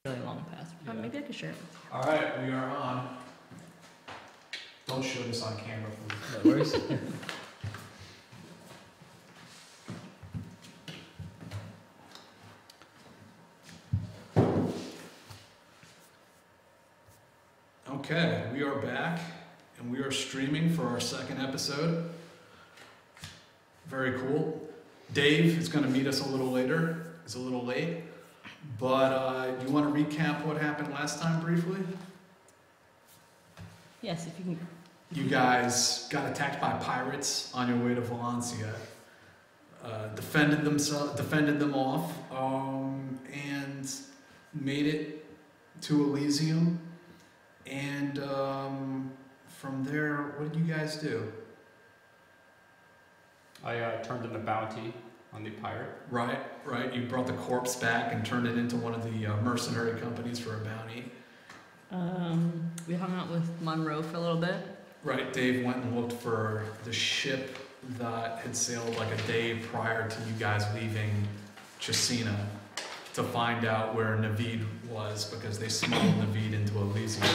really long past. Yeah. Maybe I could share it. All right, we are on. Don't show this on camera, please. No worries. Okay, we are back, and we are streaming for our second episode. Very cool. Dave is going to meet us a little later. He's a little late. But you want to recap what happened last time briefly? Yes, if you can. You guys got attacked by pirates on your way to Valencia. Defended them off, and made it to Elysium. And from there, what did you guys do? I turned in a bounty on the pirate. Right. You brought the corpse back and turned it into one of the mercenary companies for a bounty. We hung out with Monroe for a little bit. Right. Dave went and looked for the ship that had sailed like a day prior to you guys leaving Chesina to find out where Navid was, because they smuggled Navid into Elysium,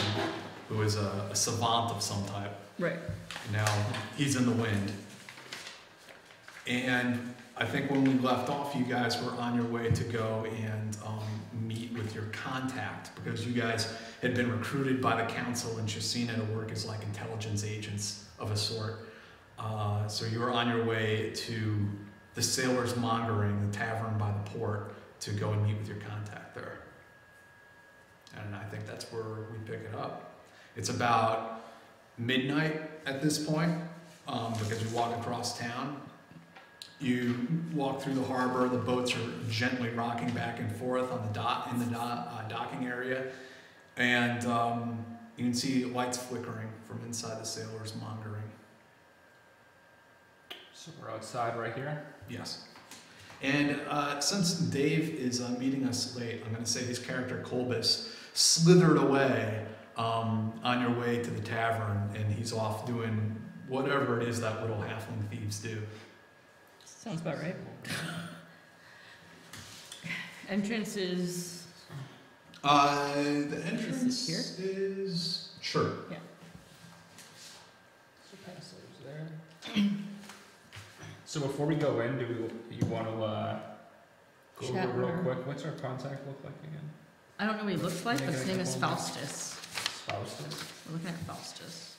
who is a savant of some type. Right. Now he's in the wind. And I think when we left off, you guys were on your way to go and meet with your contact, because you guys had been recruited by the council in Chesina to work as like intelligence agents of a sort. So you were on your way to the Sailor's Mongering, the tavern by the port, to go and meet with your contact there. And I think that's where we pick it up. It's about midnight at this point, because you walk across town. You walk through the harbor. The boats are gently rocking back and forth on the in the docking area, and you can see lights flickering from inside the Sailor's Mongering. So we're outside right here. Yes. And since Dave is meeting us late, I'm going to say his character Colbus slithered away on your way to the tavern, and he's off doing whatever it is that little halfling thieves do. Sounds about right. Entrance is. The entrance here? is sure. Yeah. So passage there. So before we go in, you want to go Chat over real with her. quick? What's our contact look like again? I don't know what he looks like, but his name is Faustus. Faustus? We're looking at Faustus.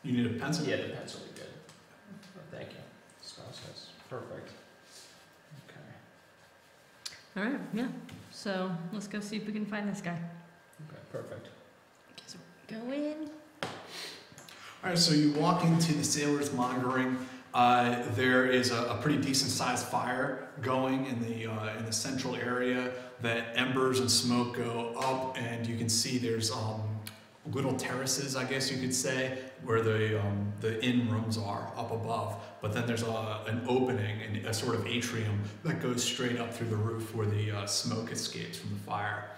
You need a pencil? Yeah, the pencil would be good. Thank you. Faustus. Perfect. Okay. All right, yeah. So let's go see if we can find this guy. Okay, perfect. Go in. All right, so you walk into the Sailor's Mongering. There is a pretty decent sized fire going in the central area. The embers and smoke go up, and you can see there's little terraces, I guess you could say, where the inn rooms are up above. But then there's an opening and a sort of atrium that goes straight up through the roof where the smoke escapes from the fire.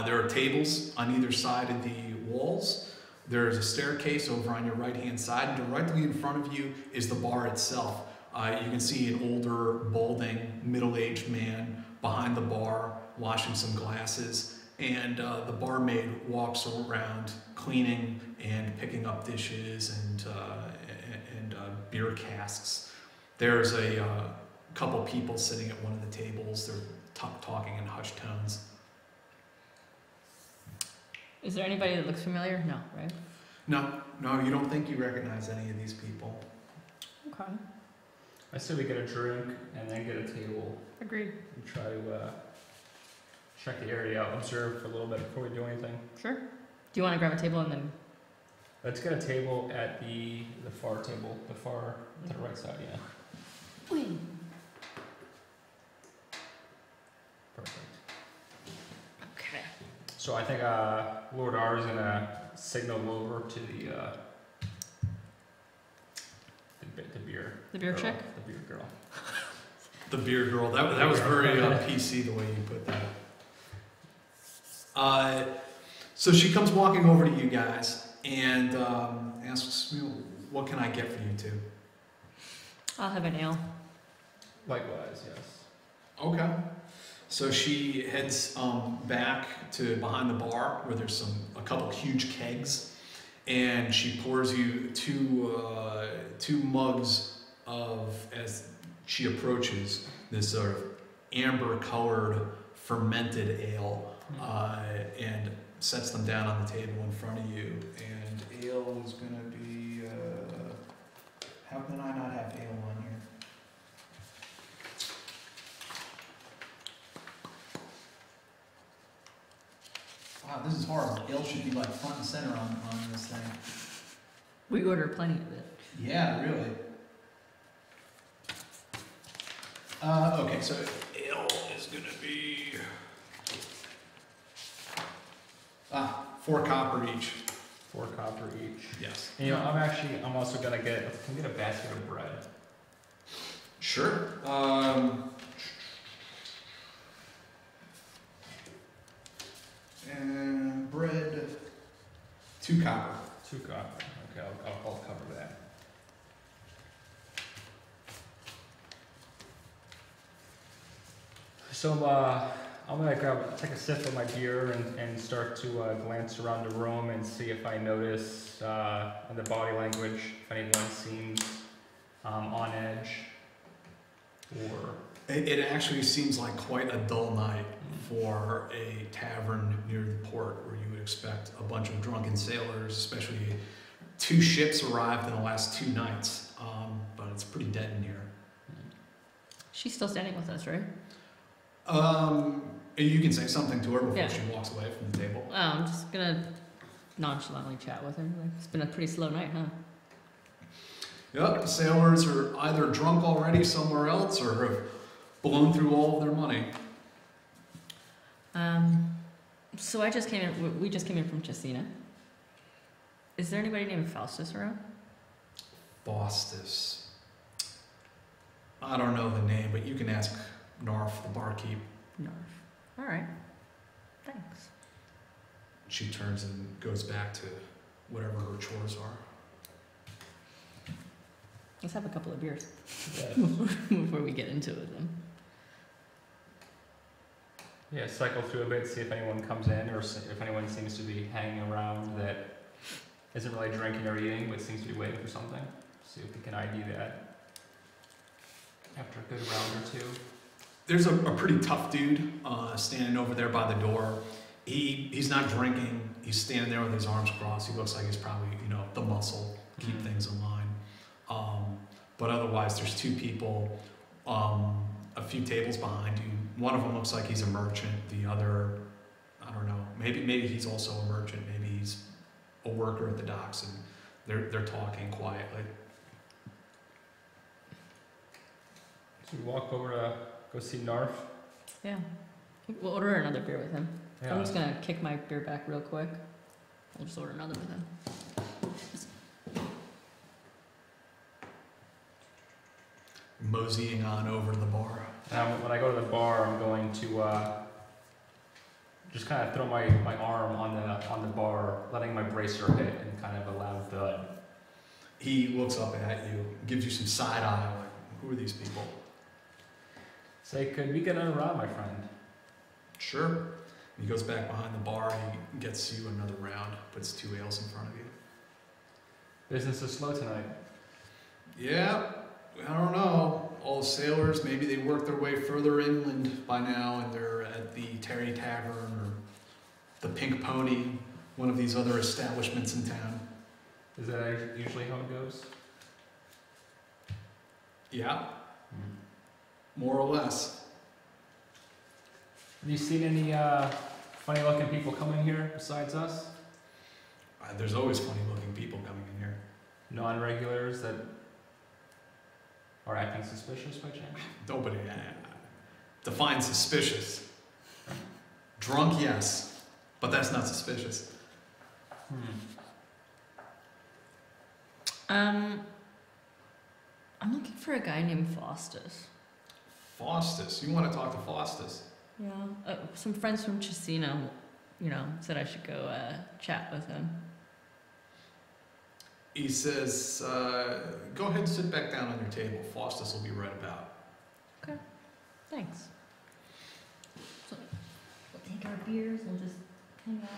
There are tables on either side of the walls. There's a staircase over on your right-hand side, and directly in front of you is the bar itself. You can see an older, balding, middle-aged man behind the bar washing some glasses, and the barmaid walks around cleaning and picking up dishes and beer casks. There's a couple people sitting at one of the tables. They're talking in hushed tones. Is there anybody that looks familiar? No, right? No, you don't think you recognize any of these people. Okay. I say we get a drink and then get a table Agreed. and try to check the area out, observe for a little bit before we do anything. Sure. Do you want to grab a table and then? Let's get a table at the far table, the far to the right side, yeah. Wait. Perfect. Okay. So I think Lord R is gonna signal over to the beer. The beer girl, chick? The beer girl. The beer girl. That was very PC the way you put that. So she comes walking over to you guys and asks, "What can I get for you two?" I'll have an ale. Likewise, yes. Okay. So she heads back to behind the bar where there's a couple huge kegs, and she pours you two mugs of, as she approaches, this sort of amber-colored fermented ale, and sets them down on the table in front of you. And ale is going to be, how can I not have ale on here? Wow, this is horrible. Ale should be like front and center on this thing. We order plenty of it. Yeah, really. Okay, so ale is going to be 4 copper each. 4 copper each. Yes. And, you know, I'm also gonna can I get a basket of bread? Sure. And bread, 2 copper. 2 copper. Okay, I'll cover that. So I'm gonna take a sip of my beer and start to glance around the room and see if I notice in the body language if anyone seems on edge or. It actually seems like quite a dull night for a tavern near the port where you would expect a bunch of drunken sailors, especially 2 ships arrived in the last 2 nights, but it's pretty dead in here. She's still standing with us, right? You can say something to her before Yeah. she walks away from the table. Oh, I'm just gonna nonchalantly chat with her. Like, it's been a pretty slow night, huh? Yep, the sailors are either drunk already somewhere else or have blown through all of their money. So we just came in from Chesina. Is there anybody named Faustus around? Faustus. I don't know the name, but you can ask Narf, the barkeep. Narf. All right. Thanks. She turns and goes back to whatever her chores are. Let's have a couple of beers Yeah. before we get into it then. Yeah, cycle through a bit, see if anyone comes in or if anyone seems to be hanging around that isn't really drinking or eating but seems to be waiting for something. See if we can ID that after a good round or 2. There's a pretty tough dude standing over there by the door. He's not drinking. He's standing there with his arms crossed. He looks like he's probably, the muscle, keep things in line. But otherwise, there's 2 people a few tables behind you. One of them looks like he's a merchant. The other, I don't know. Maybe he's also a merchant. Maybe he's a worker at the docks, and they're talking quietly. So we walk over to go see Narf. Yeah. We'll order another beer with him. Yeah. I'm just gonna kick my beer back real quick. We'll just order another with him. Moseying on over to the bar. When I go to the bar, I'm going to just kind of throw my arm on the bar, letting my bracer hit and kind of a loud thud. He looks up at you, gives you some side eye, like, who are these people? Say, could we get another round, my friend? Sure. He goes back behind the bar, he gets you another round, puts 2 ales in front of you. Business is slow tonight. Yeah, I don't know. All the sailors, maybe they worked their way further inland by now and they're at the Terry Tavern or the Pink Pony, one of these other establishments in town. Is that usually how it goes? Yeah, more or less. Have you seen any funny looking people coming here besides us? There's always funny looking people coming in here. Non-regulars that are acting suspicious by chance? Nobody define suspicious. Drunk, yes, but that's not suspicious. I'm looking for a guy named Faustus. Faustus, you want to talk to Faustus? Yeah. Some friends from Chesina, said I should go chat with him. He says, go ahead and sit back down on your table. Faustus will be right about. Okay. Thanks. drink our beers, we'll just hang out.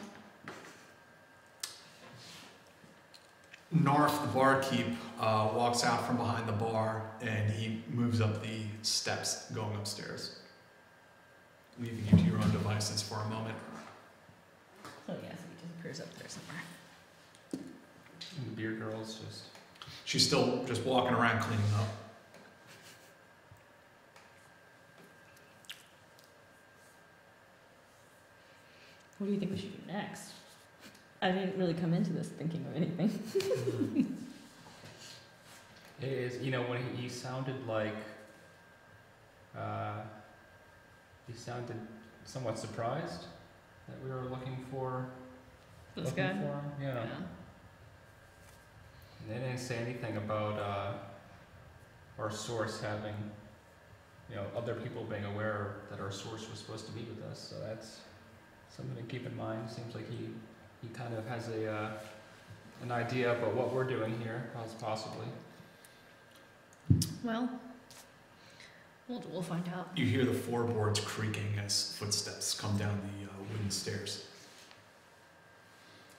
Narf, the barkeep, walks out from behind the bar and he moves up the steps going upstairs, leaving you to your own devices for a moment. So yeah, so he just appears up there somewhere. And the beer girl's just. She's still just walking around cleaning up. What do you think we should do next? I didn't really come into this thinking of anything. It is, you know, when he sounded like, he sounded somewhat surprised that we were looking for This guy? for him. Yeah. And they didn't say anything about our source having, you know, other people being aware that our source was supposed to be with us. So that's something to keep in mind. Seems like he kind of has an idea about what we're doing here, possibly. Well, we'll find out. You hear the floorboards creaking as footsteps come down the wooden stairs.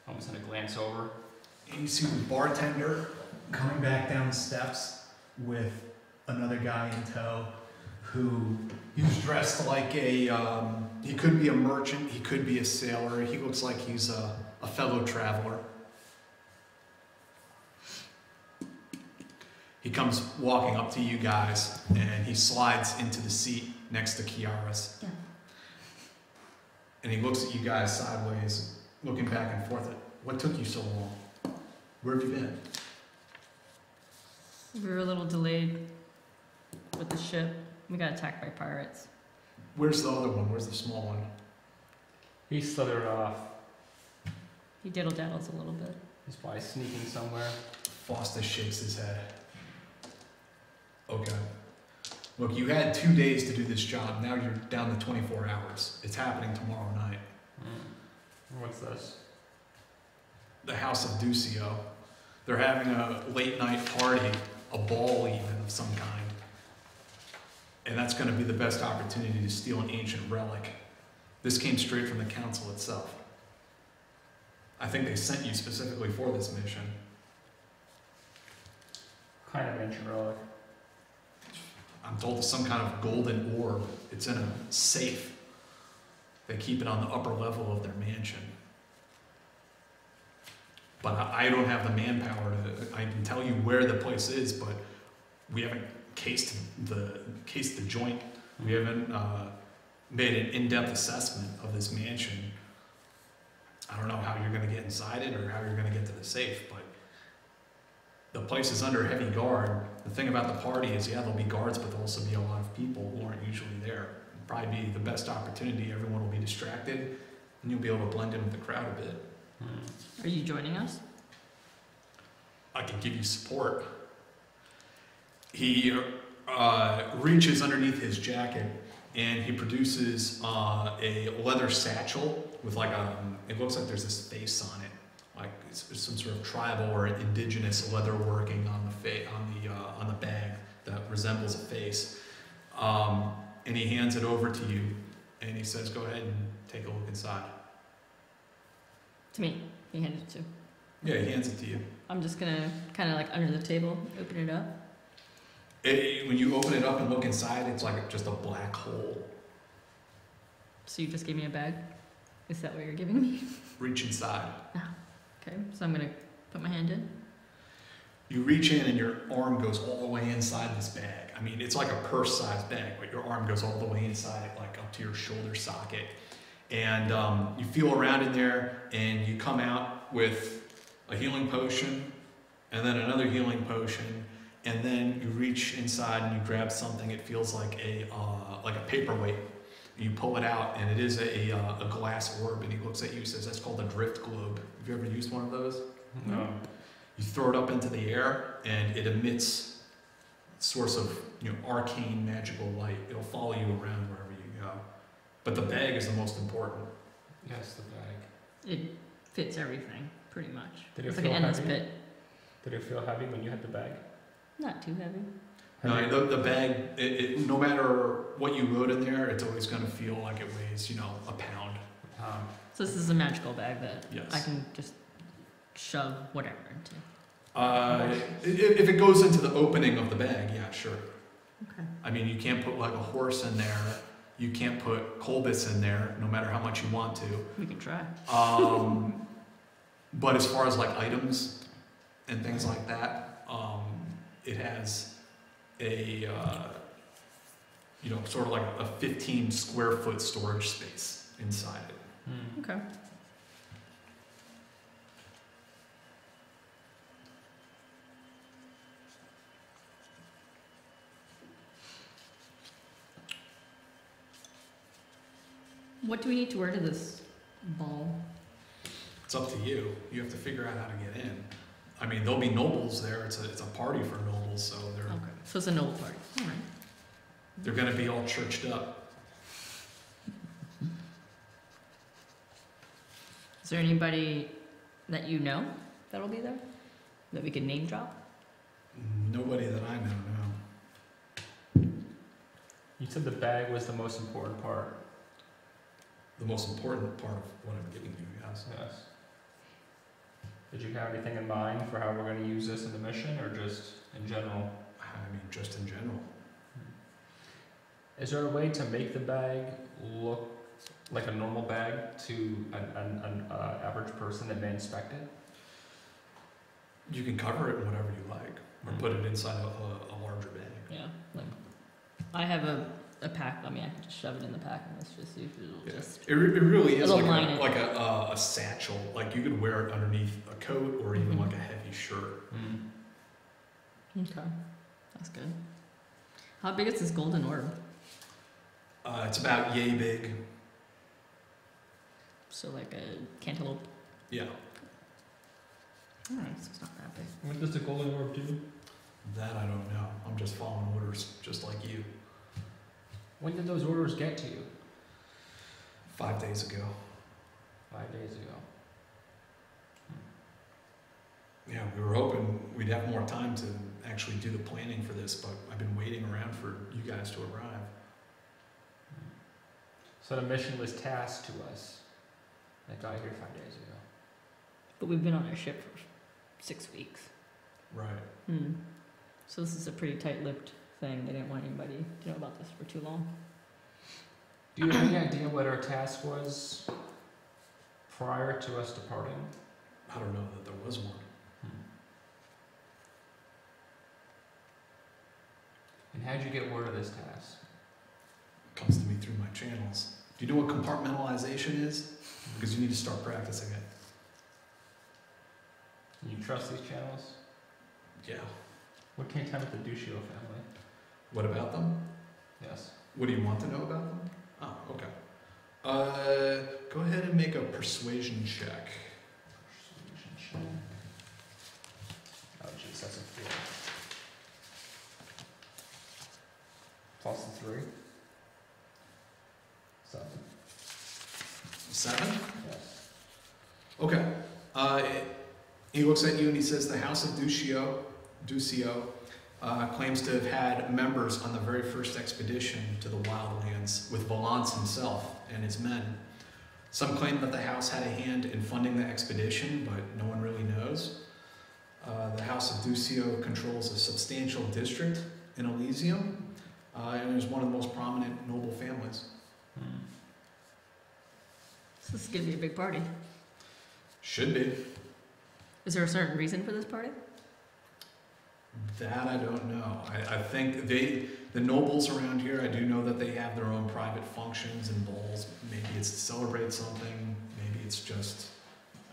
Almost gonna glance over. And you see the bartender coming back down the steps with another guy in tow who he's dressed like he could be a merchant, he could be a sailor, he looks like he's a fellow traveler. He comes walking up to you guys and he slides into the seat next to Kiaris. Yeah. And he looks at you guys sideways, looking back and forth. What took you so long? Where have you been? We were a little delayed with the ship. We got attacked by pirates. Where's the other one? Where's the small one? He slithered off. He diddle-daddles a little bit. He's probably sneaking somewhere. Foster shakes his head. Okay. Look, you had 2 days to do this job. Now you're down to 24 hours. It's happening tomorrow night. What's this? The House of Duccio. They're having a late night party, a ball even of some kind. And that's going to be the best opportunity to steal an ancient relic. This came straight from the council itself. I think they sent you specifically for this mission. Kind of ancient relic. I'm told it's some kind of golden orb. It's in a safe. They keep it on the upper level of their mansion. But I don't have the manpower to. I can tell you where the place is, but we haven't cased the joint. We haven't made an in-depth assessment of this mansion. I don't know how you're going to get inside it or how you're going to get to the safe, but the place is under heavy guard. The thing about the party is, yeah, there'll be guards, but there'll also be a lot of people who aren't usually there. It'll probably be the best opportunity. Everyone will be distracted, and you'll be able to blend in with the crowd a bit. Are you joining us? I can give you support. He reaches underneath his jacket and he produces a leather satchel with like it looks like there's this face on it, like it's some sort of tribal or indigenous leather working on the bag that resembles a face. And he hands it over to you and he says, "Go ahead and take a look inside." To me. He handed it to. Yeah, he hands it to you. I'm just gonna kind of like under the table, open it up. When you open it up and look inside, it's like just a black hole. So you just gave me a bag? Is that what you're giving me? Reach inside. Okay, so I'm gonna put my hand in. You reach in and your arm goes all the way inside this bag. I mean, it's like a purse-sized bag, but your arm goes all the way inside it, like up to your shoulder socket. And you feel around in there and you come out with a healing potion and then another healing potion, and then you reach inside and you grab something. It feels like a paperweight. You pull it out and it is a glass orb, and he looks at you and says, "That's called a drift globe. Have you ever used one of those?" No. You throw it up into the air and it emits a source of arcane magical light. It'll follow you around wherever you go. But the bag is the most important. Yes, the bag. It fits everything, pretty much. Did it It's like feel an endless heavy? pit. Did it feel heavy when you had the bag? Not too heavy. No, the bag, no matter what you load in there, it's always going to feel like it weighs, a pound. So this is a magical bag that Yes. I can just shove whatever into. If it goes into the opening of the bag, yeah, sure. Okay. I mean, you can't put like a horse in there. You can't put Colbus in there, no matter how much you want to. We can try. But as far as like items and things like that, it has a sort of like a 15 square foot storage space inside it. Okay. What do we need to wear to this ball? It's up to you. You have to figure out how to get in. I mean, there'll be nobles there. It's a party for nobles, so Okay. So it's a noble party. All right. they're going to be all churched up. Is there anybody that you know that'll be there that we can name drop? Nobody that I know, no. You said the bag was the most important part. The most important part of what I'm giving you, yes. Yes. Did you have anything in mind for how we're going to use this in the mission, or just in general? I mean, just in general. Is there a way to make the bag look like a normal bag to an average person that may inspect it? You can cover it in whatever you like, or put it inside a larger bag. Yeah. Like, I have a pack. I mean, I can just shove it in the pack and let's just see if it'll Yeah. just. It really is It'll like line it. a satchel. Like you could wear it underneath a coat or even Mhm. like a heavy shirt. Okay. That's good. How big is this golden orb? It's about yay big. So like a cantaloupe. Yeah. Alright, so it's not that big. What does the golden orb do? That I don't know. I'm just following orders, just like you. When did those orders get to you? 5 days ago. 5 days ago. Yeah, we were hoping we'd have more time to actually do the planning for this, but I've been waiting around for you guys to arrive. So the mission was tasked to us. I got here 5 days ago. But we've been on our ship for 6 weeks. Right. So this is a pretty tight-lipped thing. They didn't want anybody to know about this for too long. Do you have any idea what our task was prior to us departing? I don't know that there was one. And how'd you get word of this task? Comes to me through my channels. Do you know what compartmentalization is? Because you need to start practicing it. Can you trust these channels? Yeah. What can you tell about the Duccio family? What about them? Yes. What do you want to know about them? Oh, okay. Go ahead and make a persuasion check. Persuasion check. Oh, jeez, that's a 4. Plus the 3. 7. 7? Yes. Okay. He looks at you and he says the House of Duccio claims to have had members on the very first expedition to the Wildlands with Valance himself and his men. Some claim that the house had a hand in funding the expedition, but no one really knows. The House of Duccio controls a substantial district in Elysium, and is one of the most prominent noble families. So this is going to be a big party. Should be. Is there a certain reason for this party? That I don't know. I think the nobles around here, I do know that they have their own private functions and balls. Maybe it's to celebrate something. Maybe it's just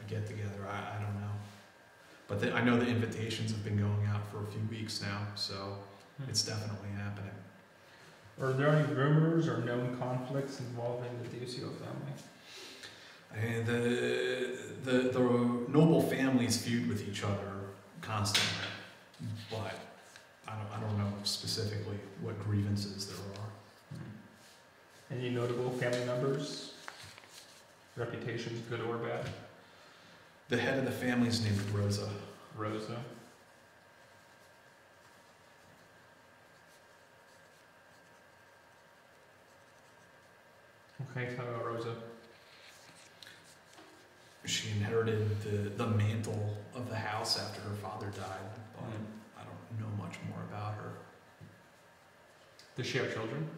a get together. I don't know. But I know the invitations have been going out for a few weeks now, so it's definitely happening. Are there any rumors or known conflicts involving the Duccio family? And the noble families feud with each other constantly, but I don't know specifically what grievances there are. Any notable family members? Reputations, good or bad? The head of the family is named Rosa. Rosa. Okay, tell me about Rosa. she inherited the mantle of the house after her father died, but I don't know much more about her. Does she have children?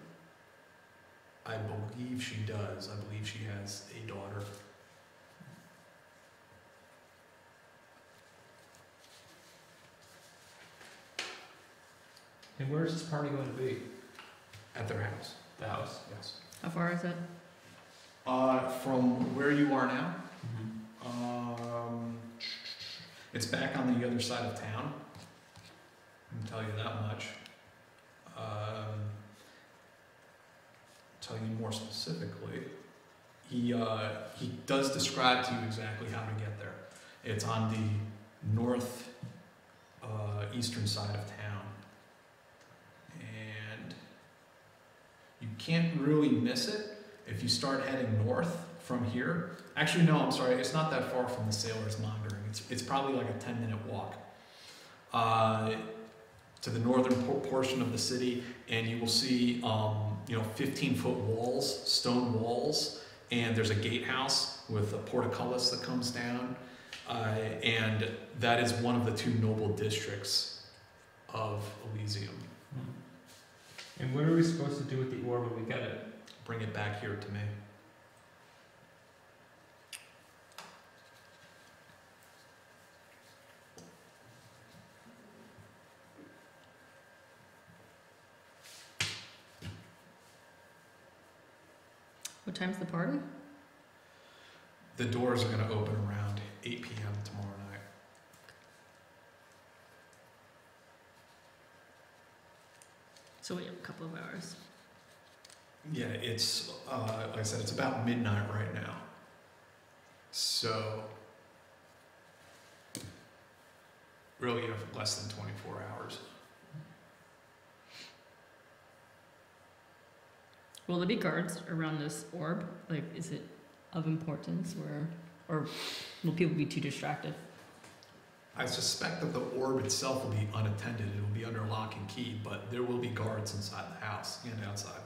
I believe she does. I believe she has a daughter. And where is this party going to be? At their house. The house. Yes. How far is it? From where you are now, Mm-hmm. it's back on the other side of town. I can tell you that much. Tell you more specifically, he does describe to you exactly how to get there. It's on the north eastern side of town, and you can't really miss it if you start heading north from here. Actually, no, I'm sorry, it's not that far from the Sailor's Mongering. It's probably like a 10-minute walk to the northern portion of the city, and you will see 15-foot walls, stone walls, and there's a gatehouse with a portcullis that comes down, and that is one of the two noble districts of Elysium. And what are we supposed to do with the orb when we get it? Bring it back here to me. What time's the party? The doors are going to open around 8 p.m. tomorrow night. So we have a couple of hours. Yeah, it's, like I said, it's about midnight right now. So, really you have less than 24 hours. Will there be guards around this orb? Like, is it of importance, or will people be too distracted? I suspect that the orb itself will be unattended. It will be under lock and key, but there will be guards inside the house and outside.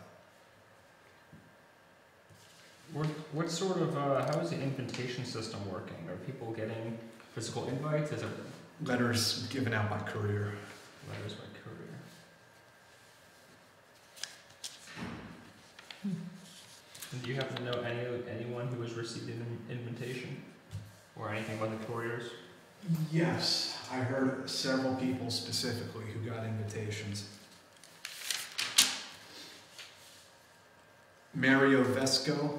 What sort of, how is the invitation system working? Are people getting physical invites? Is it Letters given out by courier. letters by courier? And do you happen to know anyone who has received an invitation? Or anything about the couriers? Yes, I heard several people specifically who got invitations. Mario Vesco,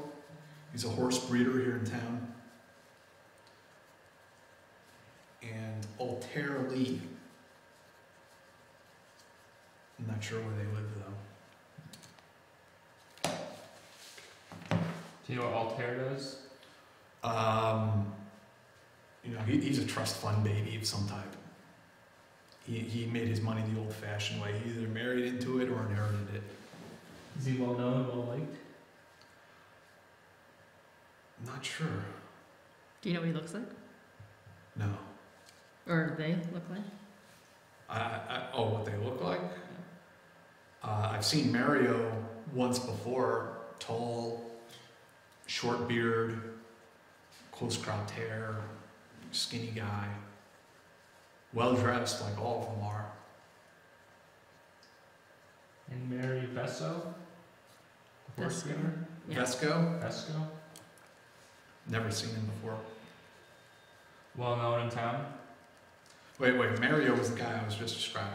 he's a horse breeder here in town. And Altair Lee. I'm not sure where they live though. Do you know what Altair does? He's a trust fund baby of some type. He made his money the old-fashioned way. He either married into it or inherited it. Is he well known, well liked? Not sure. Do you know what he looks like? No. Or they look like? What they look like? I've seen Mario once before. Tall, short beard, close-cropped hair, skinny guy. Well-dressed, like all of them are. And Mary Vesso? Horse Vesco. breeder? Yeah. Vesco? Vesco? Never seen him before. Well known in town? Wait, Mario was the guy I was just describing.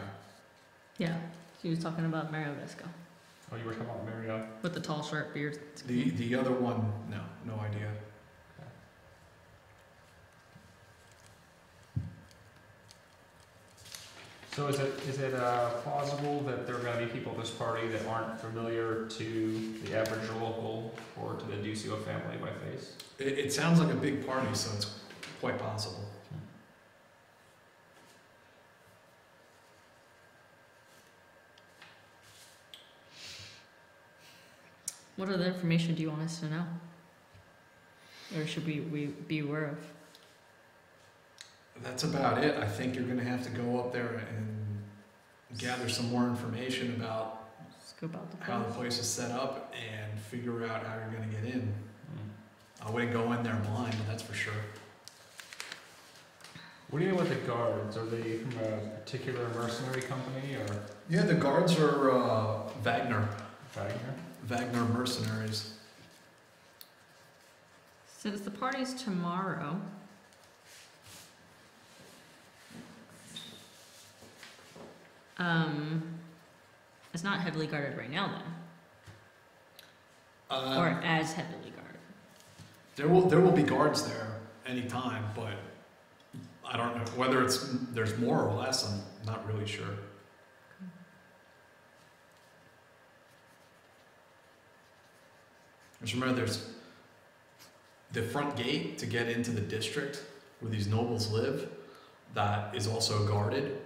Yeah, she was talking about Mario Vesco Oh, you were talking about Mario? with the tall, short beard. The other one, no idea. So is it plausible that there are going to be people at this party that aren't familiar to the average local or to the Duccio family by face? It sounds like a big party, so it's quite possible. What other information do you want us to know? Or should we be aware of? That's about it. I think you're going to have to go up there and gather some more information about Scope out the how the place. place is set up and figure out how you're going to get in. I wouldn't go in there blind, that's for sure. What do you know about the guards? Are they from a particular mercenary company or? Yeah, the guards are Wagner mercenaries. Since the party's tomorrow, it's not heavily guarded right now then, or as heavily guarded. There will be guards there anytime, but I don't know whether there's more or less. I'm not really sure. Just remember, there's the front gate to get into the district where these nobles live. That is also guarded.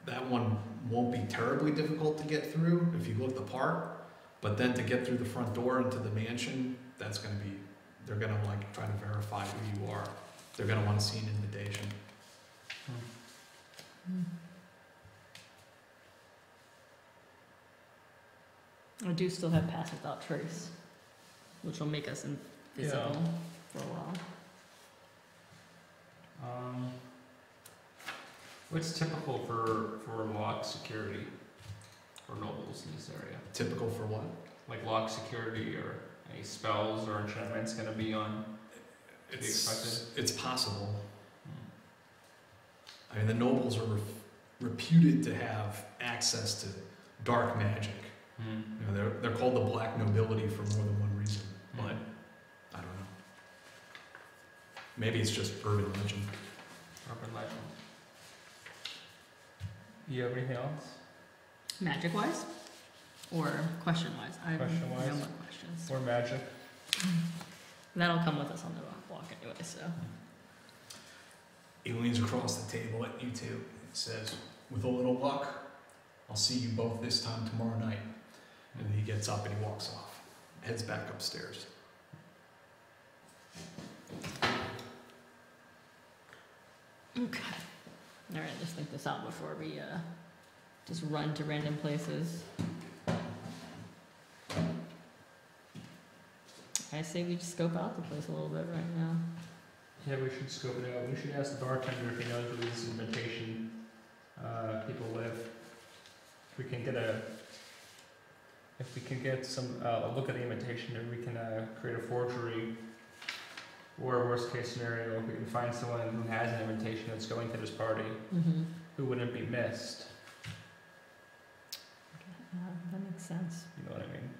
That one won't be terribly difficult to get through if you look the part. But then to get through the front door into the mansion, that's going to be. They're going to like try to verify who you are. They're going to want to see an invitation. I do still have pass without trace, which will make us invisible for a while. What's typical for lock security for nobles in this area? Typical for what? Like lock security or any spells or enchantments going to be on? It's possible. I mean, the nobles are reputed to have access to dark magic. You know, they're called the black nobility for more than one reason, but I don't know. Maybe it's just urban legend. Urban legend. You have anything else? Magic-wise? Or question-wise? I have Question-wise? no more questions. Or magic? That'll come with us on the walk anyway, so. He leans across the table at you two and says, with a little luck, I'll see you both this time tomorrow night. And then he gets up and he walks off, heads back upstairs. Okay. All right, let's think this out before we just run to random places. I say we just scope out the place a little bit right now. Yeah, we should scope it out. We should ask the bartender if he knows where these invitation people live. If we can get a look at the invitation, and we can create a forgery. Or worst case scenario, if we can find someone who has an invitation that's going to this party, who wouldn't be missed. That makes sense. You know what I mean?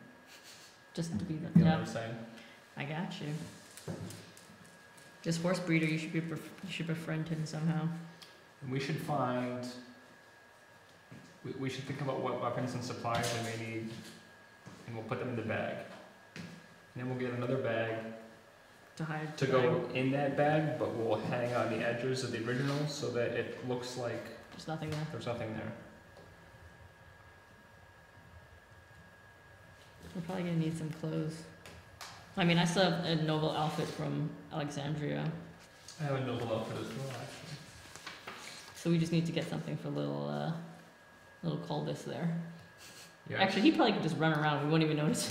Just to be the You know what I'm saying? I got you. This horse breeder, you should befriend him somehow. And we should find. We should think about what weapons and supplies we may need, and we'll put them in the bag. And then we'll get another bag To hide. to go in that bag, but we'll hang on the edges of the original so that it looks like There's nothing there. there's nothing there. We're probably gonna need some clothes. I mean, I still have a noble outfit from Alexandria, I have a noble outfit as well, actually. so we just need to get something for little Colbus there. Yeah. Actually, he probably could just run around. We won't even notice.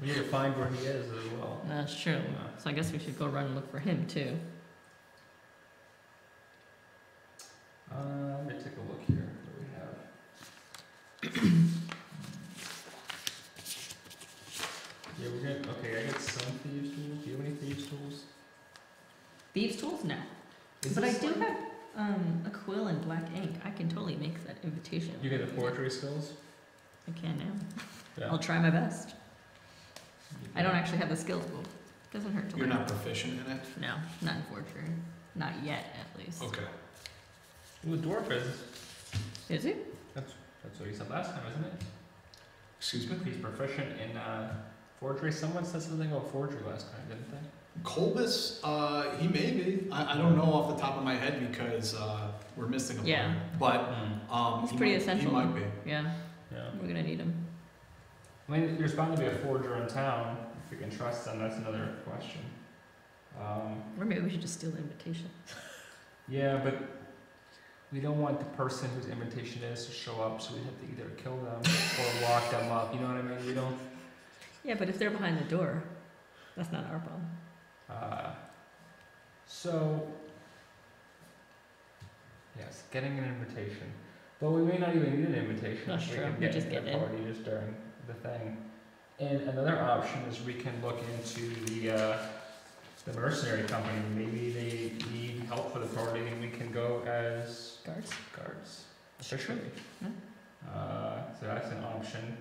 We need to find where he is as well. That's true. Yeah. So I guess we should go run and look for him too. Let me take a look here. What do we have? Yeah, we're good. Okay, I got some thieves tools. Do you have any thieves tools? Thieves' tools? No. Is But I this do like- have a quill and black ink. I can totally make that invitation. You get the forgery skills? I can now. Yeah. I'll try my best. I don't actually have the skills, but doesn't hurt to You're learn. not proficient in it? No, not in forgery. Not yet, at least. Okay. Well, the dwarf is. Is he? That's what he said last time, isn't it? Excuse me? He's proficient in forgery. Someone said something about forgery last time, didn't they? Colbus, he may be. I don't know off the top of my head because we're missing a part. Yeah. But He's he pretty might, essential. He might be. Yeah, Yeah. we're gonna need him. I mean, there's bound to be a forger in town. If we can trust them, that's another question. Or maybe we should just steal the invitation. Yeah, but we don't want the person whose invitation is to show up, so we have to either kill them or lock them up. You know what I mean? We don't. Yeah, but if they're behind the door, that's not our problem. So, yes, getting an invitation. But we may not even need an invitation. That's we true. can We get just into get the in. party just during the thing. And another option is we can look into the mercenary company. Maybe they need help for the party, and we can go as guards officially. Yeah. So that's an option.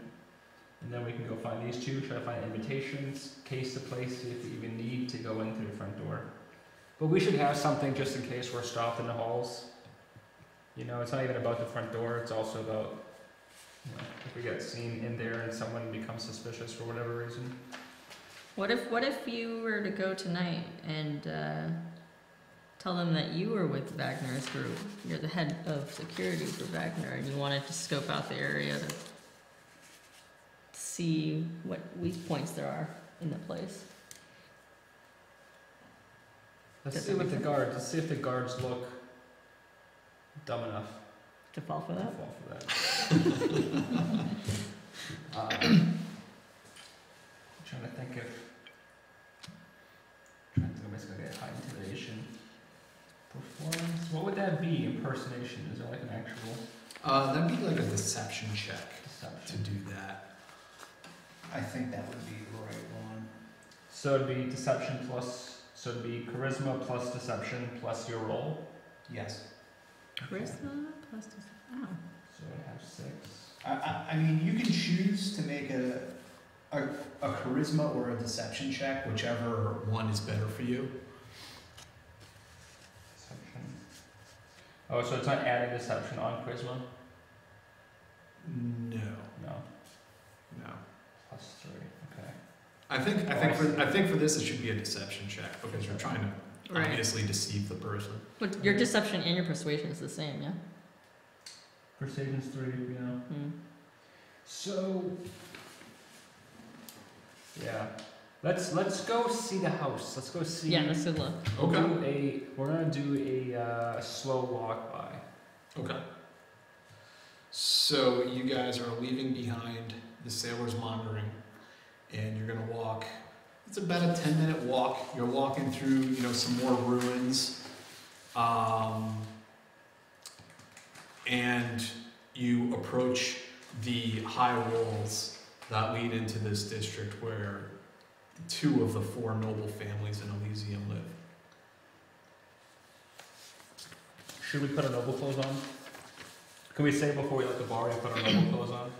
And then we can go find these two, try to find invitations, case the place, see if we even need to go in through the front door. But we should have something just in case we're stopped in the halls. You know, it's not even about the front door, it's also about, you know, if we get seen in there and someone becomes suspicious for whatever reason. What if you were to go tonight and tell them that you were with Wagner's group? You're the head of security for Wagner, and you wanted to scope out the area to see what weak points there are in the place. Let's Does see that what make the sense? guards, let's see if the guards look dumb enough To fall for to that? fall for that. I'm trying to think if I'm just gonna get high intimidation. Performance, what would that be? Impersonation, is there like an actual That'd be like a deception check to deception? do that. I think that would be the right one. So it'd be deception plus, so it'd be charisma plus deception plus your roll. Yes. Charisma plus. Oh. So I have 6. I mean, you can choose to make a charisma or a deception check, whichever one is better for you. Deception. Oh, so it's not adding deception on charisma? No. No. No. Plus 3. Okay. I think for this it should be a deception check because you're trying to Right. obviously deceive the person. But your deception and your persuasion is the same, yeah? Persuasion's 3, you know. Hmm. So, yeah, let's go see the house. Let's go see. Yeah, that's a good look. Okay. We're gonna do a slow walk by. Okay. So you guys are leaving behind the sailor's monitoring, and you're gonna walk. It's about a 10-minute walk. You're walking through, some more ruins, and you approach the high walls that lead into this district where 2 of the 4 noble families in Elysium live. Should we put our noble clothes on? Can we say before we left the bar we put our noble clothes on?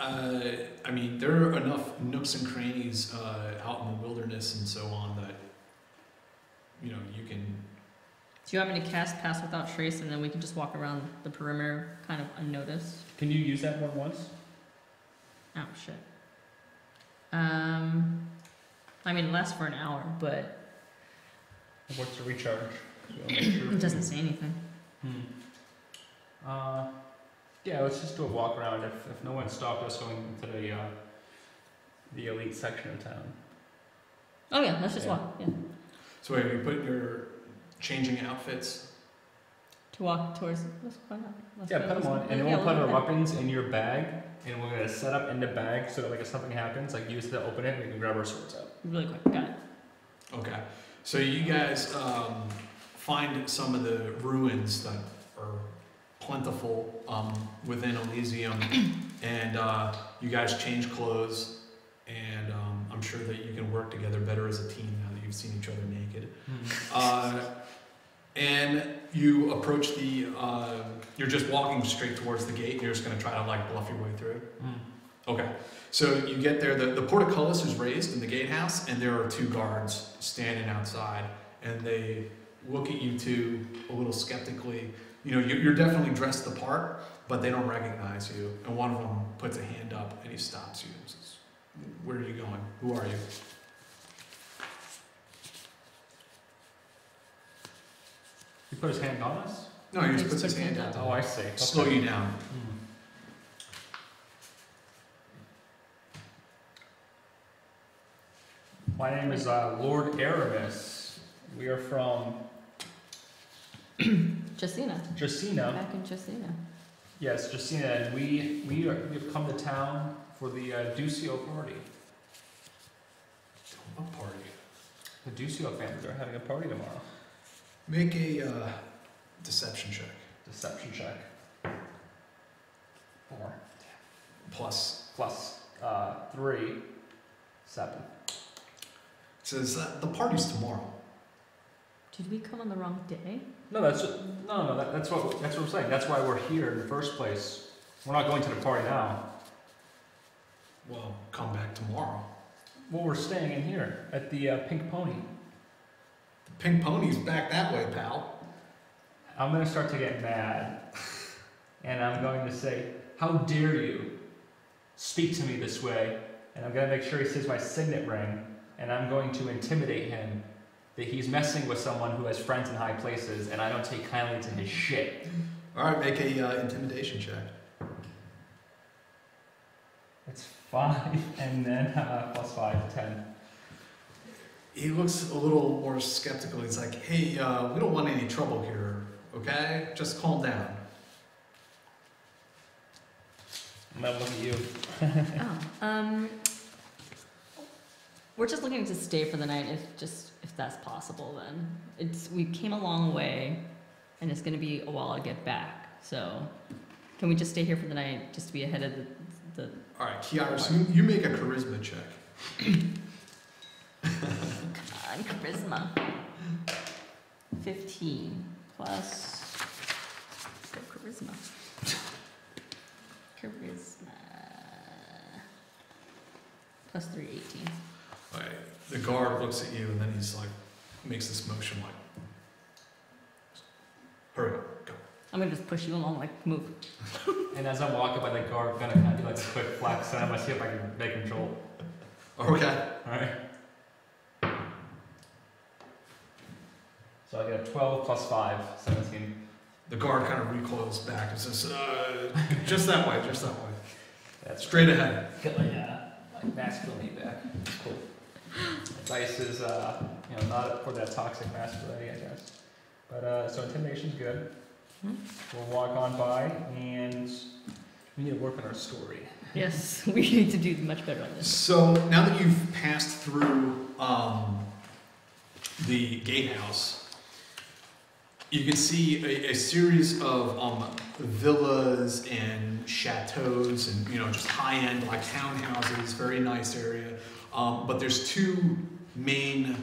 I mean, there are enough nooks and crannies out in the wilderness and so on that, you can. Do you want me to cast Pass Without Trace and then we can just walk around the perimeter kind of unnoticed? Can you use that more once? Oh, shit. I mean, it lasts for an hour, but What's the recharge? 'Cause we wanna make sure- it doesn't say anything. Yeah, let's just do a walk around. If no one stopped us going into the elite section of town. Oh, yeah, let's just Yeah. walk, yeah. So wait, you put your changing outfits. To walk towards. Why not? Let's Yeah, go put this them on, way. and then Yeah, we'll put look our at that. weapons in your bag, and we're gonna set up in the bag so that like if something happens, like use it to open it, we can grab our swords out. Really quick, got it. Okay. So you guys find some of the ruins that are plentiful within Elysium, and you guys change clothes, and I'm sure that you can work together better as a team now that you've seen each other naked. And you approach you're just walking straight towards the gate, and you're just going to try to bluff your way through. Okay. So you get there, the portcullis is raised in the gatehouse, and there are 2 guards standing outside, and they look at you 2 a little skeptically. You're definitely dressed the part, but they don't recognize you. And one of them puts a hand up, and he stops you and says, "Where are you going? Who are you?" He put his hand on us? No, he just puts his hand out Oh, I see. to slow you down. My name is Lord Aramis. We are from Jacina. Jacina. Back in Jacina. Yes, Jacina, and we've come to town for the Duccio party. What party? The Duccio family are having a party tomorrow. Make a deception check. Deception check. 4. Plus. Plus 3. 7. It says the party's tomorrow. Did we come on the wrong day? No, that's what I'm saying. That's why we're here in the first place. We're not going to the party now. Well, come back tomorrow. Well, we're staying in here at the Pink Pony. The Pink Pony's back that way, pal. I'm gonna start to get mad, and I'm going to say, "How dare you speak to me this way?" And I'm gonna make sure he sees my signet ring, and I'm going to intimidate him that he's messing with someone who has friends in high places, and I don't take kindly to his shit. All right, make a intimidation check. It's 5, and then plus 5, 10. He looks a little more skeptical. He's like, "Hey, we don't want any trouble here, okay? Just calm down." I'm gonna look at you. We're just looking to stay for the night, if that's possible. Then we came a long way, and it's gonna be a while to get back. So, can we just stay here for the night, just to be ahead of the All right, Kiaris, you make a charisma check. on charisma? 15 plus. Let's go charisma. Charisma. Plus 3, 18. All right, the guard looks at you, and then he's like, makes this motion like, "Hurry up, go." I'm gonna just push you along, like, move. And as I'm walking by the guard, I'm gonna kind of do like a quick flex, and I'm gonna see if I can make control. Okay. Alright. So I get a 12 plus 5, 17. The guard kind of recoils back and says, "Just that way, just that way. That's Straight ahead." Get my masculinity back. Cool. Dice is, not for that toxic masculinity, I guess. But, so intimidation's good. We'll walk on by, and we need to work on our story. Yes, we need to do much better on this. So now that you've passed through the gatehouse, you can see a series of villas and chateaus and just high-end like townhouses, very nice area. But there's 2 main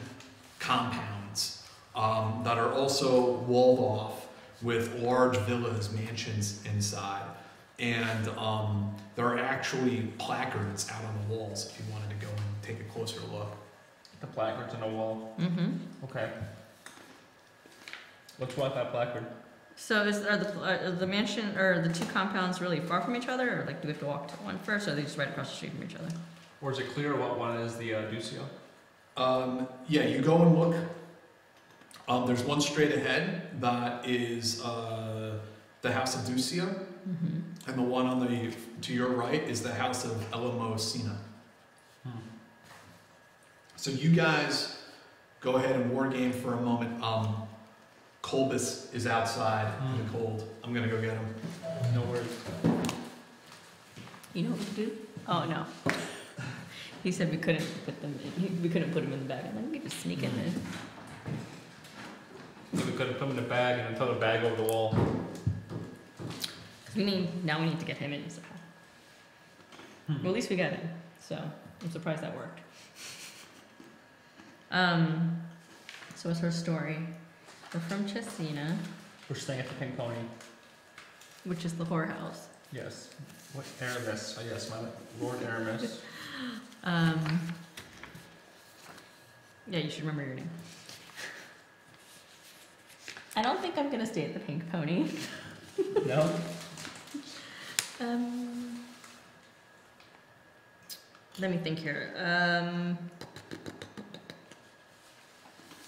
compounds that are also walled off with large villas, mansions inside. And there are actually placards out on the walls if you wanted to go and take a closer look. The placards on the wall. Mm-hmm. Okay. What's what that placard? So are the mansion or the 2 compounds really far from each other, or like do we have to walk to one first, or are they just right across the street from each other? Or is it clear what one is the Duccio? Yeah, you go and look. There's one straight ahead that is the House of Duccio, and the one to your right is the House of Elysium. So you guys go ahead and war game for a moment. Colbus is outside in the cold. I'm gonna go get him. No worries. You know what we do? Oh no. He said we couldn't put them. We couldn't put him in the bag. I'm like, we could just sneak in there. So we couldn't put him in the bag and then throw the bag over the wall. We need to get him in. So. Well, at least we got him. So I'm surprised that worked. So what's her story? We're from Chesina, We're staying at the Pink Pony. which is the whorehouse. Yes. What Aramis? Oh yes, my Lord Aramis. Yeah, you should remember your name. I don't think I'm gonna stay at the Pink Pony. No? Let me think here.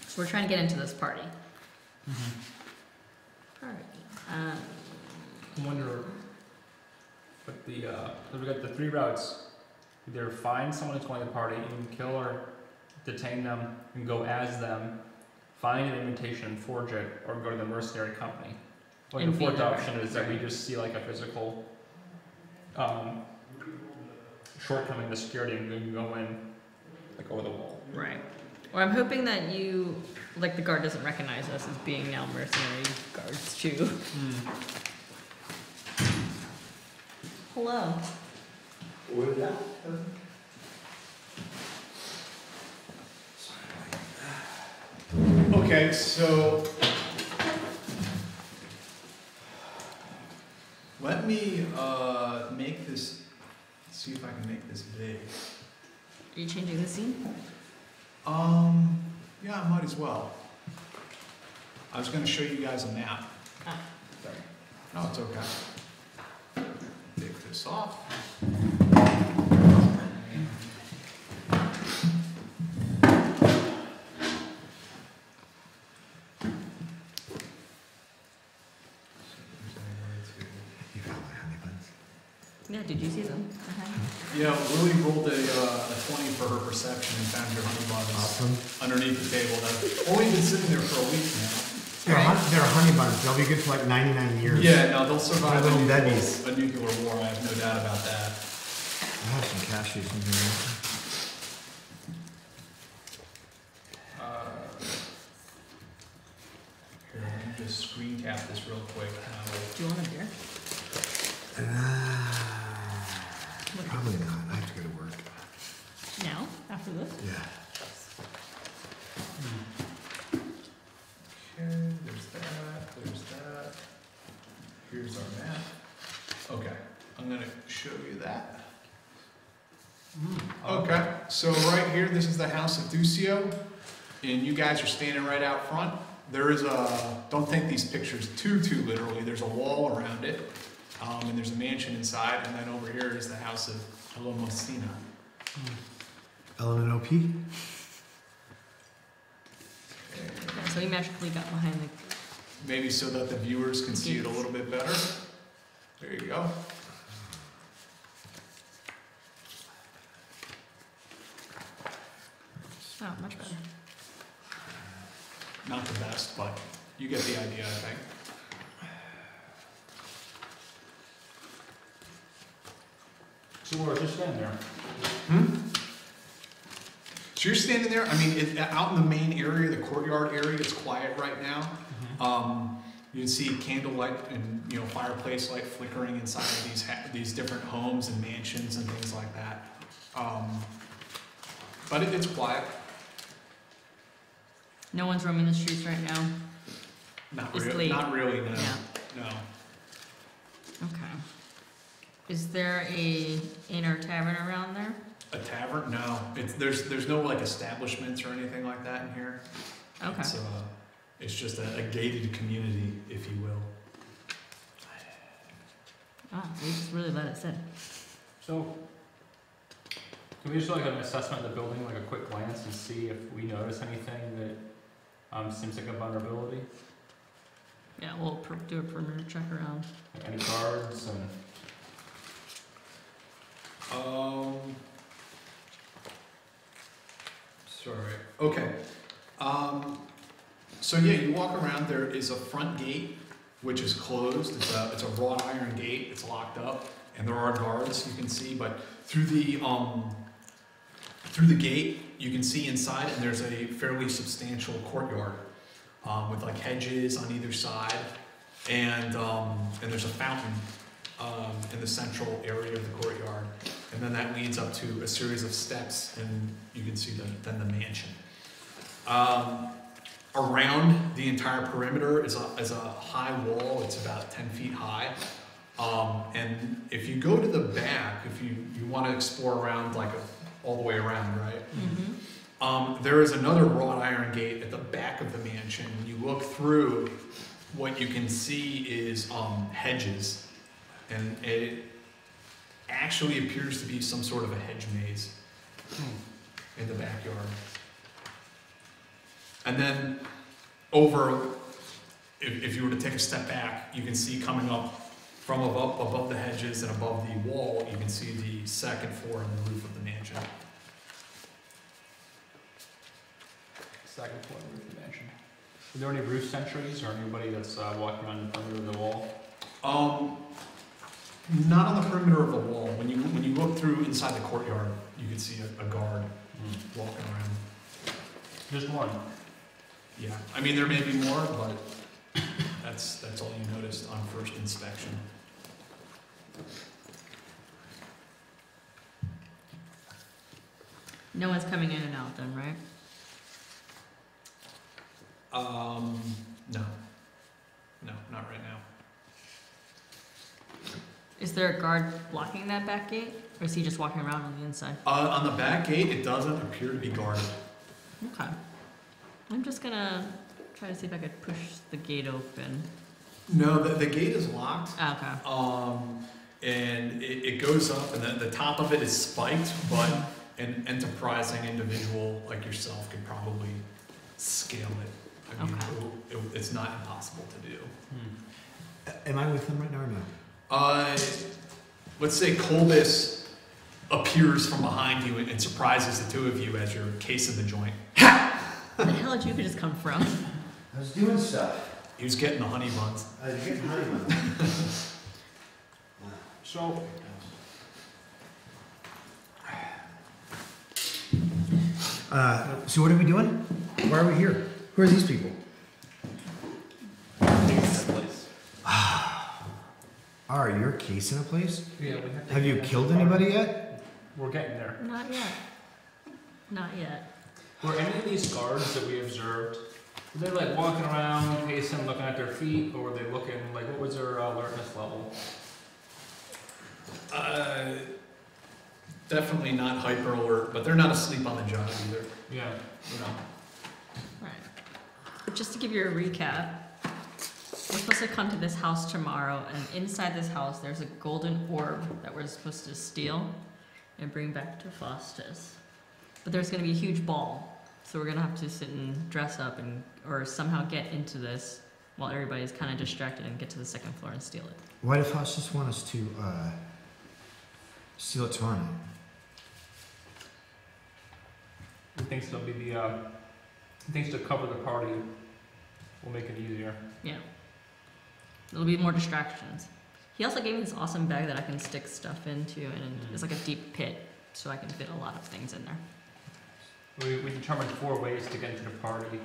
So we're trying to get into this party. Party. I wonder. But we got the 3 routes. Either find someone who's going to the party, and kill or detain them, and go as them. Find an invitation and forge it, or go to the mercenary company. Like And the be 4th there. option is that we just see like a physical shortcoming in the security and we can go in like over the wall. Right. Or I'm hoping that you, like the guard doesn't recognize us as being now mercenary guards too. Hello. What is that? Okay, so let me make this. See if I can make this big. Are you changing the scene? Yeah, I might as well. I was going to show you guys a map. Ah, sorry. No, it's okay. Take this off. Yeah, did you see them? Yeah, Lily rolled a 20 for her perception and found your honey buns underneath the table. They've only been sitting there for a week now. They're honey buns. They'll be good for like 99 years. Yeah, no, they'll survive They're a little nuclear, babies. a nuclear war. I have no doubt about that. I have some cashews in here. Here, let me just screen cap this real quick. Do you want a beer? Probably not. I have to go to work. Now? After this? Yeah. Okay, there's that, there's that. Here's our map. Okay, I'm gonna show you that. Okay, so right here, this is the House of Duccio, and you guys are standing right out front. There is a, don't take these pictures too literally, there's a wall around it, and there's a mansion inside, and then over here is the House of Elysium. LNOP? Yeah, so we magically got behind the... Maybe so that the viewers can see it a little bit better. There you go. Oh, much better. Not the best, but you get the idea, I think. So we're just standing there. So you're standing there. I mean, out in the main area, the courtyard area, it's quiet right now. You can see candlelight and fireplace light flickering inside of these different homes and mansions and things like that. But it's quiet. No one's roaming the streets right now? Not It's really. late. Not really. No. Yeah. No. Okay. Is there a inn or tavern around there? A tavern? No. There's no like establishments or anything like that in here. Okay. It's just a gated community, if you will. Ah, so you just really let it sit. So, can we just do like an assessment of the building, like a quick glance, and see if we notice anything that seems like a vulnerability? Yeah, we'll do a perimeter check around. Like any guards and... Sorry. Okay. So yeah, you walk around. There is a front gate which is closed. It's a wrought iron gate. It's locked up, and there are guards you can see. But through the gate, you can see inside, and there's a fairly substantial courtyard with like hedges on either side, and there's a fountain in the central area of the courtyard, and then that leads up to a series of steps, and you can see then the mansion. Around the entire perimeter is a high wall. It's about 10 feet high. And if you go to the back, if you want to explore around all the way around, right? Mm-hmm. There is another wrought iron gate at the back of the mansion. When you look through, what you can see is hedges. And it actually appears to be some sort of a hedge maze in the backyard. And then if you were to take a step back, you can see coming up from above the hedges and above the wall, you can see the second floor and the roof of the mansion. Second floor roof of the mansion. Are there any roof sentries or anybody that's walking around the perimeter of the wall? Not on the perimeter of the wall. When you look through inside the courtyard, you can see a guard walking around. Just one. Yeah, I mean there may be more, but that's all you noticed on first inspection. No one's coming in and out then, right? No, not right now. Is there a guard blocking that back gate? Or is he just walking around on the inside? On the back gate, it doesn't appear to be guarded. Okay. I'm just gonna try to see if I could push the gate open. No, the gate is locked. Okay. And it goes up, and the top of it is spiked, but an enterprising individual like yourself could probably scale it. I mean, it's not impossible to do. Am I with them right now or no? Let's say Colbus appears from behind you and surprises the two of you as you're casing the joint. Where the hell did you just come from? I was doing stuff. He was getting the honey buns. I was getting honey buns. So, So what are we doing? Why are we here? Who are these people? Are you're casing a place? yeah, we have to. Have you killed anybody yet? We're getting there. Not yet. Not yet. Were any of these guards that we observed, were they like walking around, pacing, looking at their feet, or were they looking, like, what was their alertness level? Definitely not hyper alert, but they're not asleep on the job either. Yeah. You know. Right. Just to give you a recap, we're supposed to come to this house tomorrow, and inside this house there's a golden orb that we're supposed to steal and bring back to Faustus. But there's going to be a huge ball, so we're going to have to sit and dress up or somehow get into this while everybody's kind of distracted and get to the second floor and steal it. Why did Faustus want us to steal it tomorrow night? He thinks it'll be he thinks to cover the party will make it easier. Yeah. There'll be more distractions. He also gave me this awesome bag that I can stick stuff into, and it's like a deep pit, so I can fit a lot of things in there. We determined 4 ways to get into the party.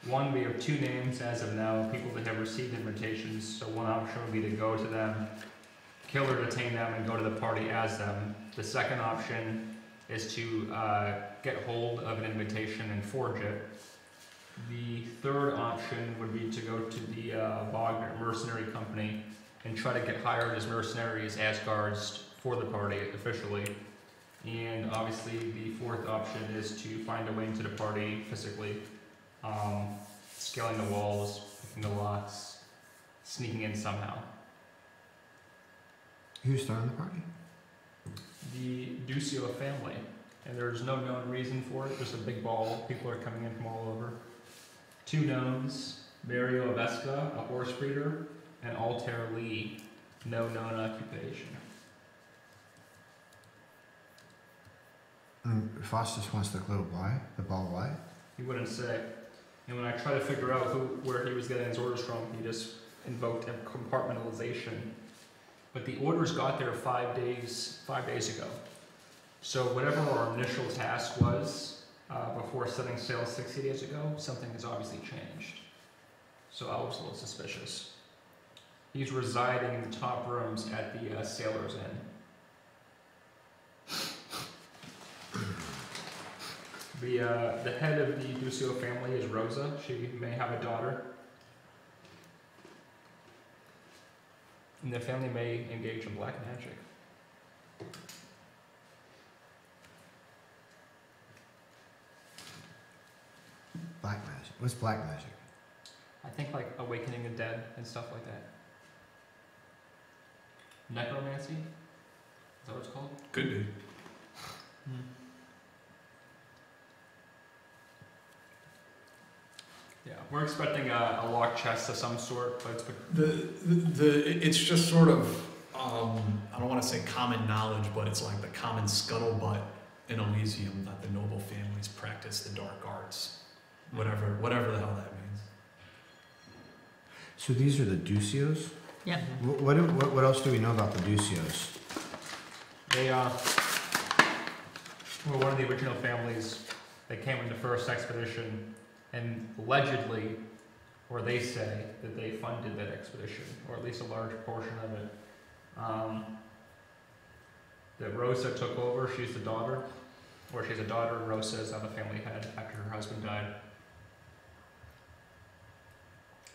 One, we have 2 names as of now, people that have received invitations. So one option would be to go to them, kill or detain them, and go to the party as them. The second option is to get hold of an invitation and forge it. The third option would be to go to the Wagner Mercenary Company and try to get hired as mercenaries, as guards for the party officially. And obviously the fourth option is to find a way into the party physically, scaling the walls, picking the locks, sneaking in somehow. Who's starting the party? The Duccio family, and there's no known reason for it, just a big ball. People are coming in from all over. 2 knowns, Mario Vesca, a horse breeder, and Altair Lee, no known occupation. Faustus wants the little why? The ball why? He wouldn't say. And when I try to figure out where he was getting his orders from, he just invoked a compartmentalization. But the orders got there 5 days ago. So whatever our initial task was before setting sail 60 days ago, something has obviously changed. So I was a little suspicious. He's residing in the top rooms at the Sailor's Inn. The head of the Duccio family is Rosa. She may have a daughter. And the family may engage in black magic. Black magic. What's black magic? I think like awakening the dead and stuff like that. Necromancy? Is that what it's called? Could be. Yeah, we're expecting a locked chest of some sort, but It's just sort of I don't want to say common knowledge, but it's like the common scuttlebutt in Elysium that the noble families practice the dark arts, whatever the hell that means. So these are the Duccios? Yep. What else do we know about the Duccios? they were one of the original families They came in the first expedition, and allegedly, or they say, that they funded that expedition, or at least a large portion of it. That Rosa took over, she's the daughter, or she's a daughter, Rosa is on the family head after her husband died.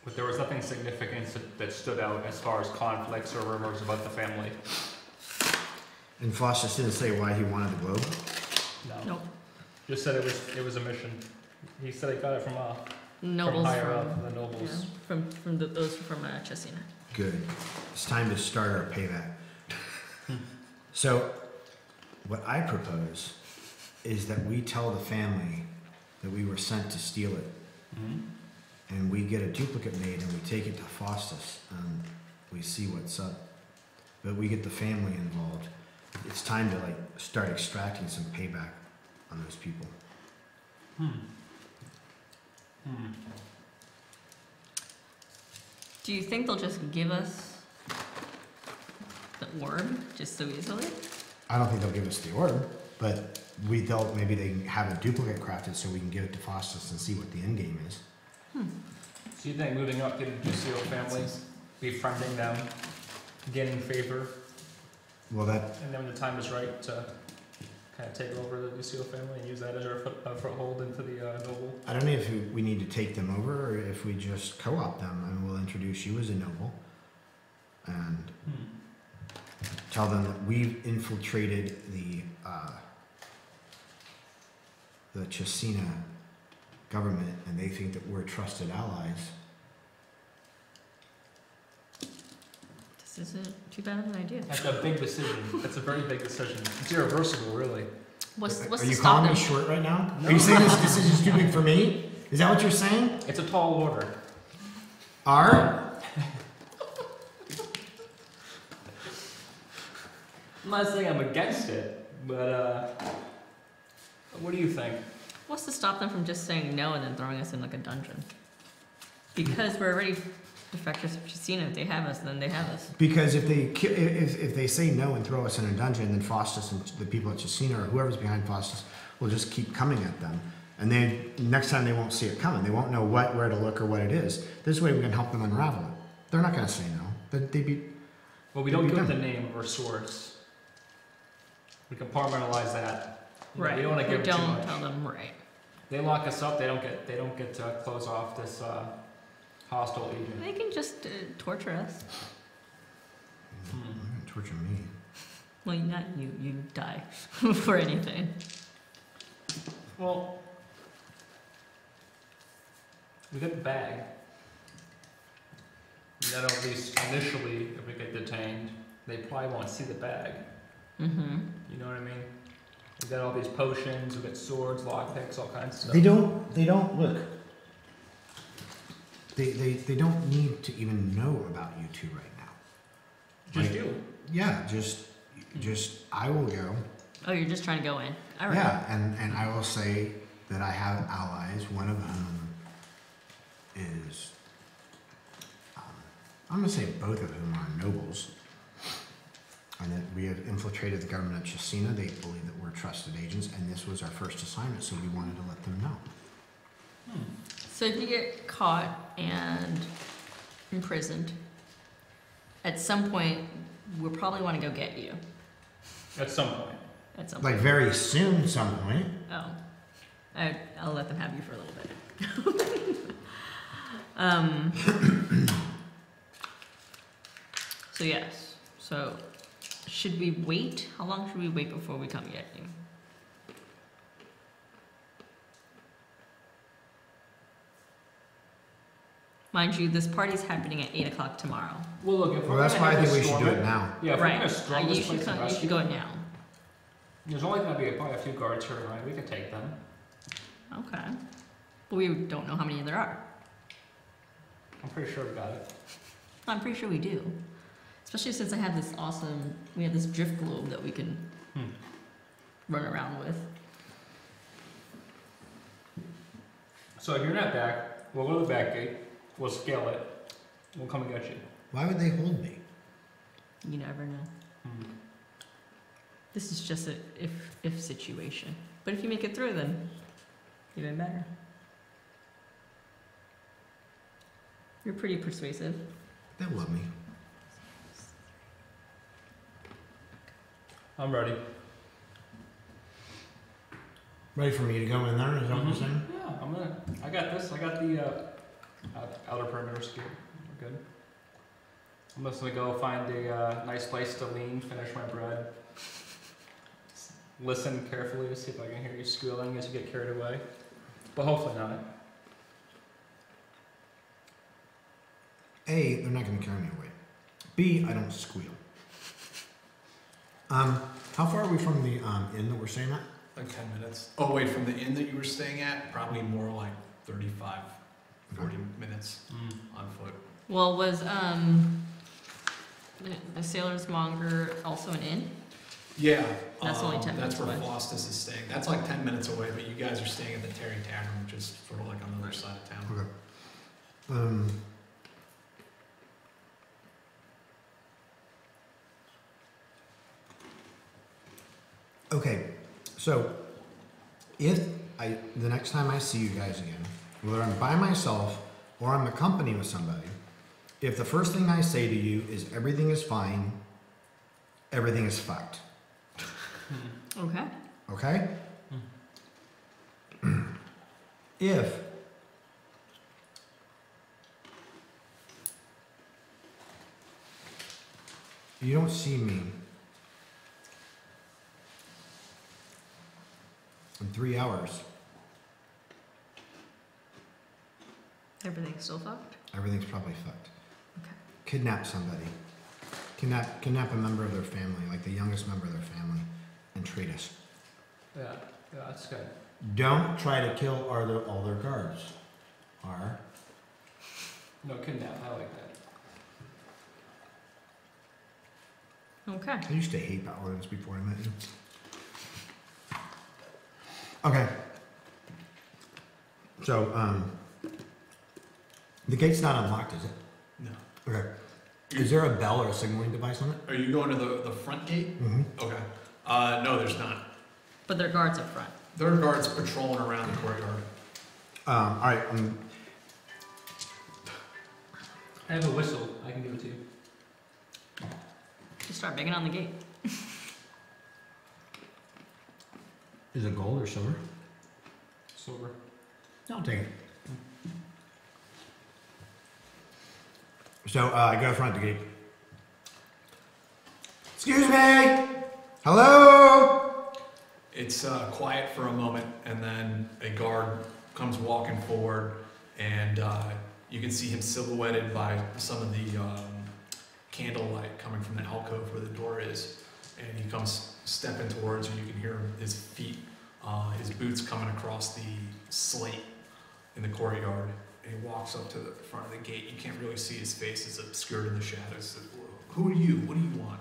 But there was nothing significant that stood out as far as conflicts or rumors about the family. And Faustus didn't say why he wanted the globe? No. Nope. Just said it was a mission. He said he got it from Nobles higher up, the nobles. Yeah, those from Chesina. Good. It's time to start our payback. So, what I propose is that we tell the family that we were sent to steal it, and we get a duplicate made, and we take it to Faustus, and we see what's up. But we get the family involved. It's time to start extracting some payback on those people. Do you think they'll just give us the orb just so easily? I don't think they'll give us the order, but maybe they can have a duplicate crafted so we can give it to Faustus and see what the end game is. So you think moving up to the Duccio family, befriending them, gaining favor, Well, that and then when the time is right to kind of take over the Duccio family and use that as our foothold into the noble? I don't know if we need to take them over or if we just co-opt them, and we'll introduce you as a noble and tell them that we've infiltrated the Chesina government and they think that we're trusted allies. This isn't too bad of an idea. That's a big decision. That's a very big decision. It's irreversible, really. What's Are to you stop calling them? me short right now? No. Are you saying this decision's too big for me? Is that what you're saying? It's a tall order. I'm not saying I'm against it, but what do you think? What's to stop them from just saying no and then throwing us in like a dungeon? Because we're already defectors of Chesina. If they have us, then they have us. Because if they say no and throw us in a dungeon, then Faustus and the people at Chesina or whoever's behind Faustus will just keep coming at them. And then next time they won't see it coming. They won't know where to look or what it is. This way we can help them unravel it. They're not going to say no. Well, we don't give the name or source. We compartmentalize that. You know, Right. we don't want to give too don't much. tell them right. They lock us up. They don't get to close off this hostile agent. They can just torture us. Torture me. Well, not you. You die for anything. Well, we get the bag. And then at least initially, if we get detained, they probably won't see the bag. Mm-hmm. You know what I mean? We got all these potions, we got swords, lockpicks, all kinds of stuff. They don't look. They don't need to even know about you two right now. Just you. Yeah, just I will go. Oh, you're just trying to go in. All right. Yeah, and I will say that I have allies, one of whom is, I'm going to say both of whom are nobles, and that we have infiltrated the government of Chesina. They believe that we're trusted agents, and this was our first assignment, so we wanted to let them know. So if you get caught and imprisoned, at some point, we'll probably want to go get you. At some point. At some Like point. very soon, some point. Oh. I'll let them have you for a little bit. So yes. So should we wait? How long should we wait before we come get you? Mind you, this party's happening at 8 o'clock tomorrow. Well, look, if Well, we're that's gonna why I have think to we should storm do it now. Yeah, if we're Right. gonna storm You this place and should rescue go them, now. there's only gonna be probably a few guards here tonight. We can take them. Okay. But we don't know how many there are. I'm pretty sure we got it. I'm pretty sure we do. Especially since I have this we have this drift globe that we can run around with. So if you're not back, we'll go to the back gate. We'll scale it. We'll come and get you. Why would they hold me? You never know. This is just a if situation. But if you make it through, then Even better. You're pretty persuasive. They'll love me. I'm ready. Ready for me to go in there? Is that what you're Mhm. saying? Yeah, I got this. I got the outer perimeter secure. We're good. I'm just gonna go find a nice place to lean, finish my bread. Listen carefully to see if I can hear you squealing as you get carried away. But hopefully not. A, they're not going to carry me away. B, I don't squeal. How far are we from the inn that we're staying at? Like 10 minutes. Oh, wait, from the inn that you were staying at? Probably more like 35, 40 minutes on foot. Well, was the Sailor's Monger also an inn? Yeah. That's only 10 That's minutes where away. Faustus is staying. That's like 10 minutes away, but you guys are staying at the Terry Tavern, which is sort of like on the other side of town. Okay. Okay, so if the next time I see you guys again, whether I'm by myself or I'm accompanied with somebody, if the first thing I say to you is everything is fine, everything is fucked. Okay. Okay? If you don't see me in 3 hours, Everything's still fucked? everything's probably fucked. Okay. Kidnap somebody. Kidnap a member of their family, like the youngest member of their family, and treat us. Yeah, that's good. Don't try to kill all their guards. No kidnap. I like that. Okay. I used to hate paladins before I met you. Okay. So, the gate's not unlocked, is it? No. Okay. Is there a bell or a signaling device on it? Are you going to the front gate? Mm-hmm. Okay. No, there's not. But there are guards up front. There are guards patrolling around the courtyard. All right. I have a whistle. I can give it to you. Just start banging on the gate. Is it gold or silver? Silver. I'll take it. So I go front of the gate. Excuse me. Hello. It's quiet for a moment, and then a guard comes walking forward, and you can see him silhouetted by some of the candlelight coming from the alcove where the door is. And he comes stepping towards you. You can hear his feet, his boots coming across the slate in the courtyard. And he walks up to the front of the gate. You can't really see his face; it's obscured in the shadows. Who are you? What do you want?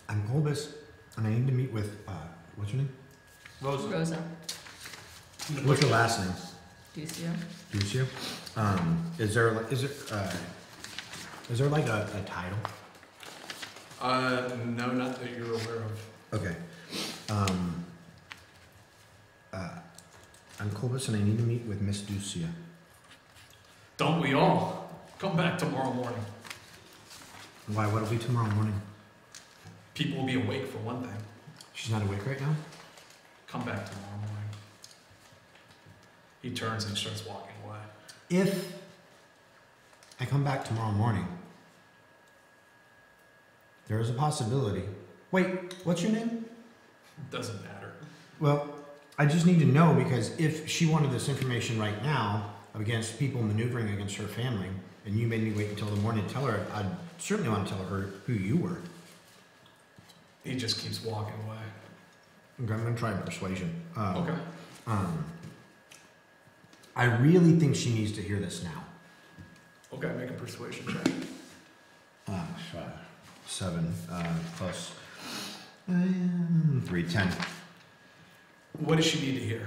I'm Colbus, and I need to meet with what's your name? Rosa. What's your last name? Duccio. Duccio. Is there like a title? No, not that you're aware of. Okay. I'm Colbus, and I need to meet with Miss Duccio. Don't we all? Come back tomorrow morning. Why? What'll be tomorrow morning? People will be awake for one thing. She's not awake right now? Come back tomorrow morning. He turns and starts walking away. If I come back tomorrow morning, there is a possibility. Wait, what's your name? Doesn't matter. Well, I just need to know, because if she wanted this information right now against people maneuvering against her family, and you made me wait until the morning to tell her, I'd certainly want to tell her who you were. He just keeps walking away. Okay, I'm going to try persuasion. Okay. I really think she needs to hear this now. Okay, make a persuasion check. 7 plus 3, 10. What does she need to hear?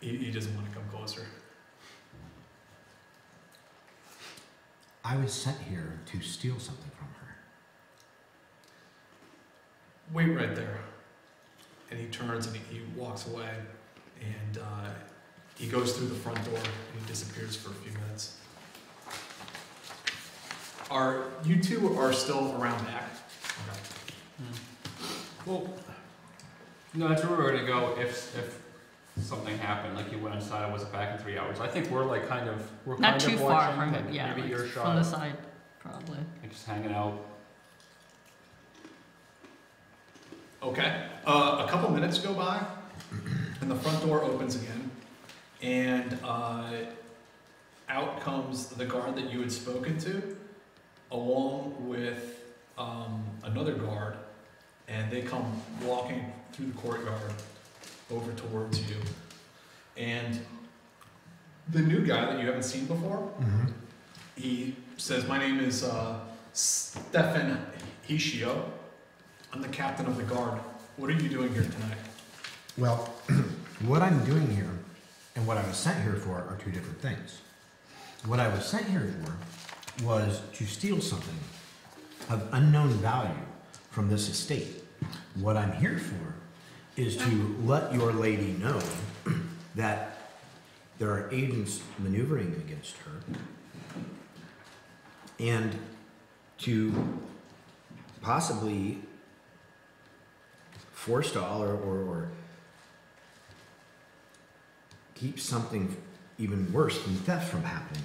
He doesn't want to come closer. I was sent here to steal something from her. Wait right there. And he turns and he walks away, and he goes through the front door and he disappears for a few minutes. You two are still around back? Okay. Well, no, that's where we're gonna go if something happened, like you went inside and wasn't back in 3 hours. I think we're like we're Not kind too of far watching, from like it, yeah. maybe Like earshot, from the side, probably. like just hanging out. Okay. A couple minutes go by, and the front door opens again, and out comes the guard that you had spoken to, along with another guard, and they come walking through the courtyard over towards you. And the new guy that you haven't seen before, he says, "My name is Stefan Hishio. I'm the captain of the guard. What are you doing here tonight?" Well, what I'm doing here and what I was sent here for are two different things. What I was sent here for was to steal something of unknown value from this estate. What I'm here for is to let your lady know that there are agents maneuvering against her, and to possibly forestall or keep something even worse than theft from happening.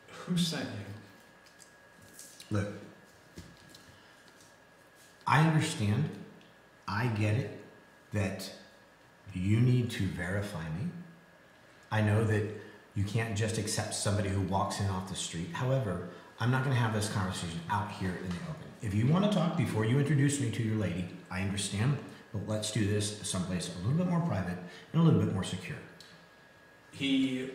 Who sent you? Look, I understand, I get it, that you need to verify me. I know that you can't just accept somebody who walks in off the street. However, I'm not going to have this conversation out here in the open. If you want to talk before you introduce me to your lady, I understand, but let's do this someplace a little bit more private and a little bit more secure. He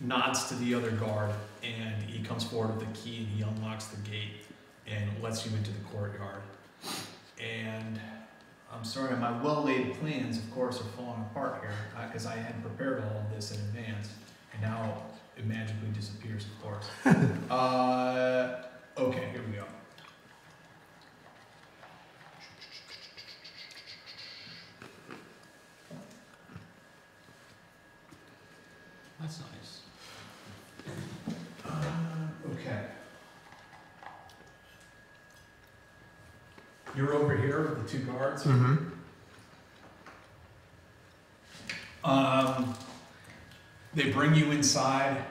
nods to the other guard, and he comes forward with the key, and he unlocks the gate and lets you into the courtyard. And I'm sorry, my well-laid plans, of course, are falling apart here, because I had prepared all of this in advance, and now it magically disappears, of course. Okay, here we go. That's nice. Okay. You're over here with the two guards. They bring you inside,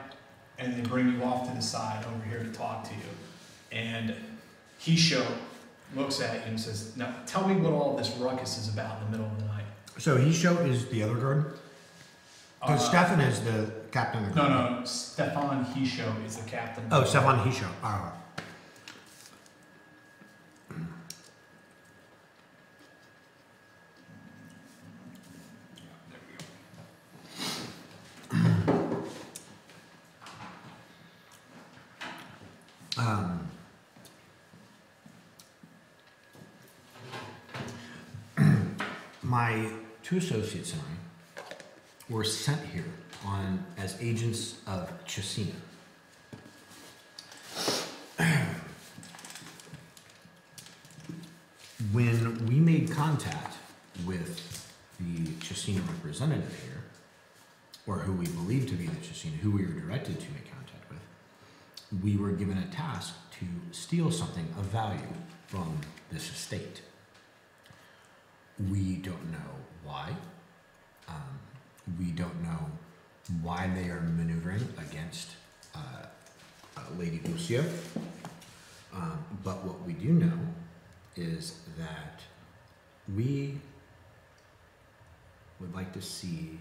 and they bring you off to the side over here to talk to you. And Hisho looks at you and says, "Now tell me what all this ruckus is about in the middle of the night." So Hisho is the other guard? Because Stefan is the captain of the guard. No, Stefan Hisho is the captain. Oh, Stefan Hisho. Oh. My two associates and I were sent here as agents of Chesina. When we made contact with the Chesina representative here, or who we believe to be the Chesina, who we were directed to make contact with, we were given a task to steal something of value from this estate. We don't know why. We don't know why they are maneuvering against Lady Duccio. But what we do know is that we would like to see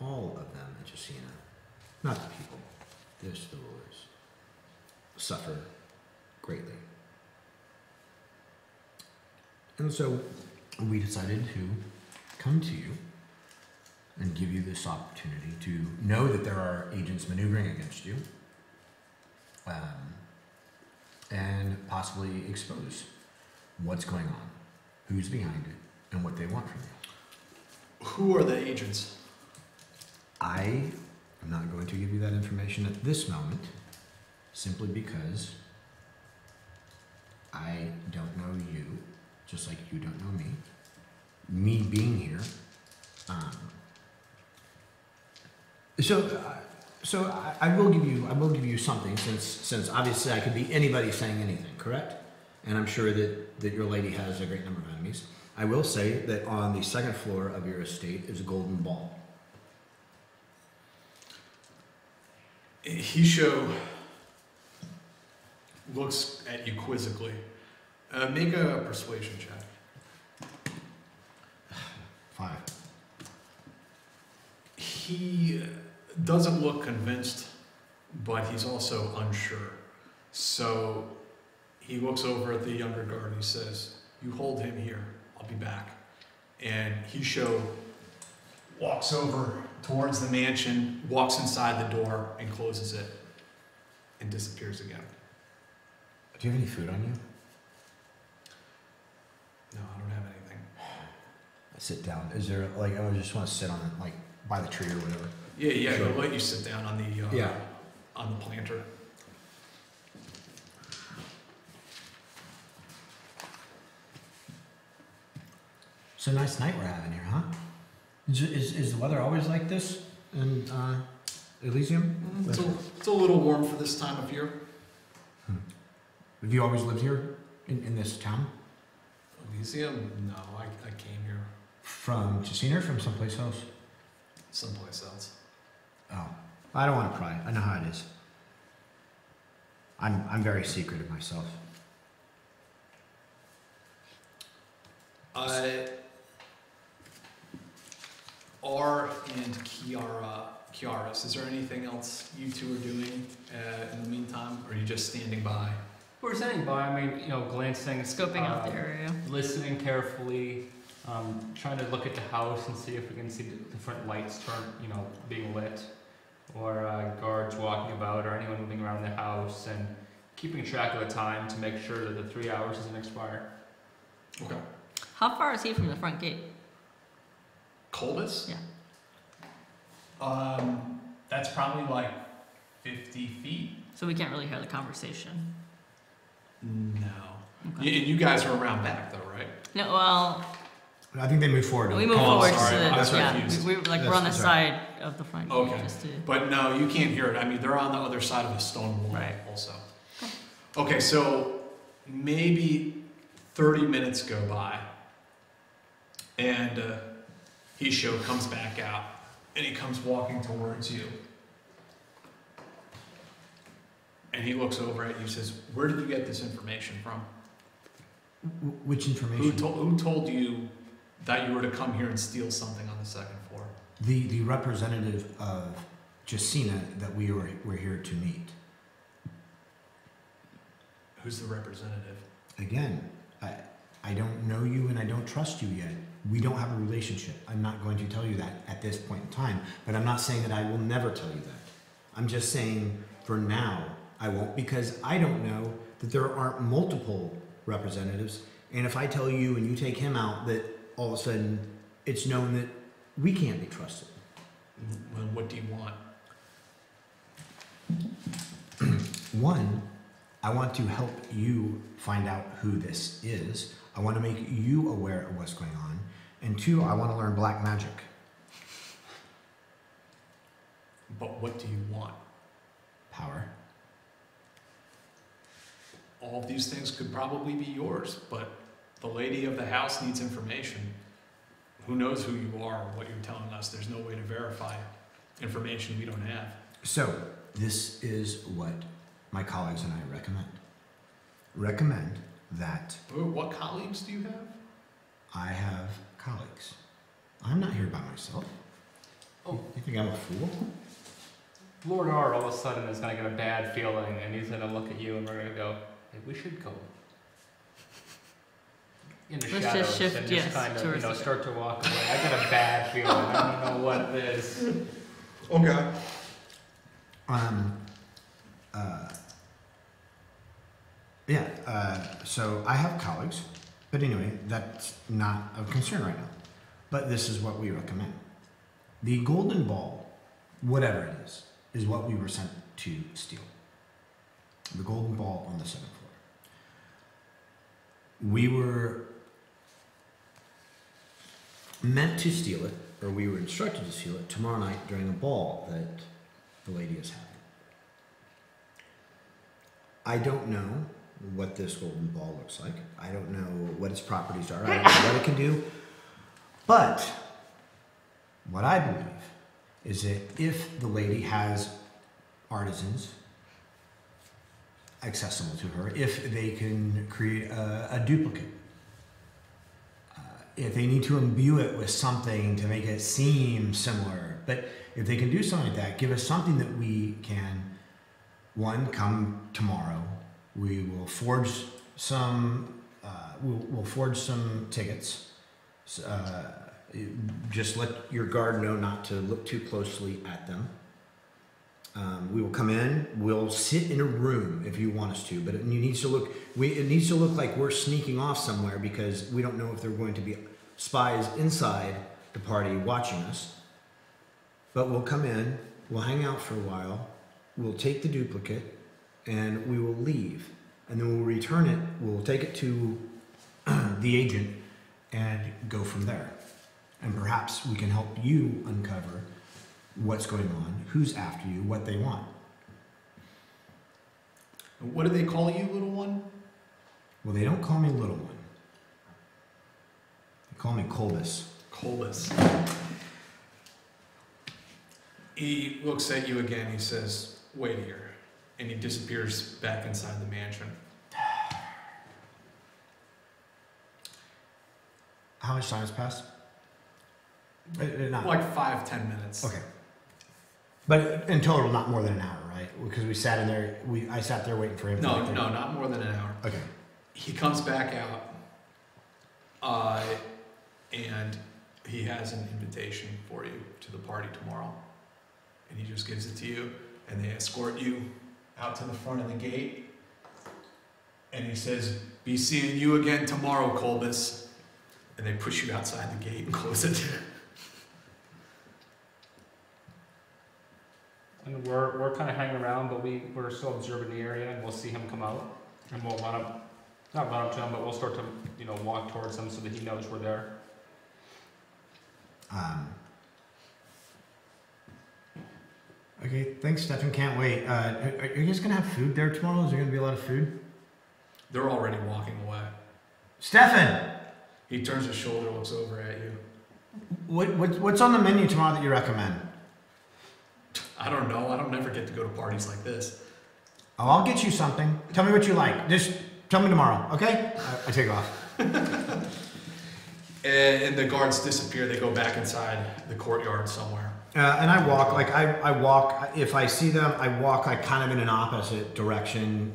all of them at Chesina, not the people, just the rulers, suffer greatly. And so we decided to come to you and give you this opportunity to know that there are agents maneuvering against you, and possibly expose what's going on, who's behind it, and what they want from you. Who are the agents? I am not going to give you that information at this moment, simply because I don't know you, just like you don't know me. Me being here. So I will give you something since obviously I could be anybody saying anything, correct? And I'm sure that your lady has a great number of enemies. I will say that on the second floor of your estate is a golden ball. Hisho looks at you quizzically. Make a persuasion check. 5. He doesn't look convinced, but he's also unsure. So he looks over at the younger guard and he says, "You hold him here. I'll be back." And Hisho walks over towards the mansion, walks inside the door, and closes it, and disappears again. Do you have any food on you? No, I don't have anything. I sit down. Is there like I just want to sit on it, like by the tree or whatever? Yeah, Sure. He'll let you sit down on the on the planter. It's a nice night we're having here, huh? Is the weather always like this in Elysium? It's a little warm for this time of year. Have you always lived here in this town? Elysium? No, I came here From Chesina or from someplace else? someplace else. Oh, I don't want to pry. I know how it is. I'm very secretive myself. R and Kiaris, is there anything else you two are doing in the meantime, or are you just standing by? We're standing by. I mean, glancing, Scoping out the area. listening carefully, trying to look at the house and see if we can see the different lights being lit, or guards walking about, or anyone moving around the house, and keeping track of the time to make sure that the 3 hours doesn't expire. Okay. How far is he from the front gate? Colbus? Yeah. That's probably like 50 feet. So we can't really hear the conversation. No. Okay. And you guys are around back though, right? No, well, I think they move forward. we move Oh, forward sorry. to I was the, yeah, confused. we're on the That's side of the front gate. Okay. Just to, But no, you can't hear it. I mean, they're on the other side of the stone wall Right. also. Okay, so maybe 30 minutes go by, and Hisho comes back out, and he comes walking towards you. And he looks over at you and says, "Where did you get this information from? Which information? Who told you that you were to come here and steal something on the second floor?" The representative of Chesina that we're here to meet. Who's the representative? Again, I don't know you and I don't trust you yet. We don't have a relationship. I'm not going to tell you that at this point in time, but I'm not saying that I will never tell you that. I'm just saying for now I won't, because I don't know that there aren't multiple representatives, and if I tell you and you take him out, that all of a sudden it's known that we can't be trusted. Well, what do you want? One, I want to help you find out who this is. I want to make you aware of what's going on. And two, I want to learn black magic. But what do you want? Power. All of these things could probably be yours, but the lady of the house needs information. Who knows who you are or what you're telling us? There's no way to verify information we don't have. So, this is what my colleagues and I recommend. Recommend that What colleagues do you have? I have colleagues. I'm not here by myself. Oh. You think I'm a fool? Lord R all of a sudden is going to get a bad feeling, and he's going to look at you, and we're going to go, "Hey, we should go in the Let's shadows just shift, and yes, just kind of, towards the- start to walk away." I get a bad feeling. I don't know what it is. Okay. So I have colleagues, but anyway, that's not of concern right now. But this is what we recommend. The golden ball, whatever it is what we were sent to steal. The golden ball on the second floor. we were meant to steal it, or we were instructed to steal it tomorrow night during a ball that the lady is having. I don't know what this golden ball looks like. I don't know what its properties are. I don't know what it can do. But what I believe is that if the lady has artisans accessible to her, if they can create a duplicate, if they need to imbue it with something to make it seem similar, but if they can do something like that, give us something that we can, one, come tomorrow. We will forge some. We'll forge some tickets. Just let your guard know not to look too closely at them. We will come in. We'll sit in a room if you want us to, but it needs to look. It needs to look like we're sneaking off somewhere because we don't know if there are going to be spies inside the party watching us. But we'll come in. We'll hang out for a while. We'll take the duplicate, and we will leave. And then we'll return it. We'll take it to the agent and go from there. And perhaps we can help you uncover what's going on, who's after you, what they want. What do they call you, little one? Well, they don't call me little one. They call me Colbus. Colbus. He looks at you again. He says, "Wait here." And he disappears back inside the mansion. How much time has passed? Not Like 5-10 minutes. Okay. But in total, not more than an hour, right? Because we sat in there. I sat there waiting for him. No, not more than an hour. Okay. He comes back out, and he has an invitation for you to the party tomorrow. And he just gives it to you, and they escort you out to the front of the gate. And he says, "Be seeing you again tomorrow, Colbus." And they push you outside the gate and close it. And we're kind of hanging around, but we're still observing the area, and we'll see him come out, and we'll not run up to him, but we'll start to walk towards him so that he knows we're there. Okay, thanks, Stefan. Can't wait. Are you guys gonna have food there tomorrow? Is there gonna be a lot of food? They're already walking away. Stefan! He turns his shoulder, looks over at you. What's on the menu tomorrow that you recommend? I don't know. I don't never get to go to parties like this. Oh, I'll get you something. Tell me what you like. Just tell me tomorrow, okay? I take off. And the guards disappear. They go back inside the courtyard somewhere. And I walk, I walk, if I see them, I walk like kind of in an opposite direction,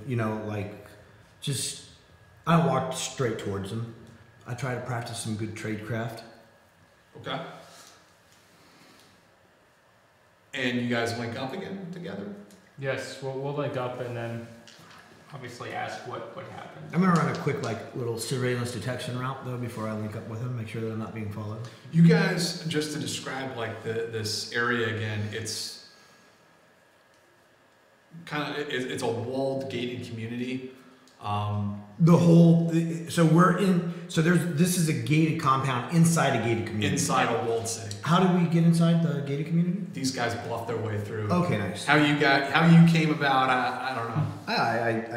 I don't walk straight towards them. I try to practice some good tradecraft. Okay. And you guys link up again together? Yes, we'll link up and then obviously ask what happened. I'm gonna run a quick little surveillance detection route though before I link up with him, make sure that I'm not being followed. You guys, just to describe this area again, it's it's a walled, gated community. This is a gated compound inside a gated community. Inside a walled city. How do we get inside the gated community? These guys bluff their way through. Okay, nice. How you came about, I don't know.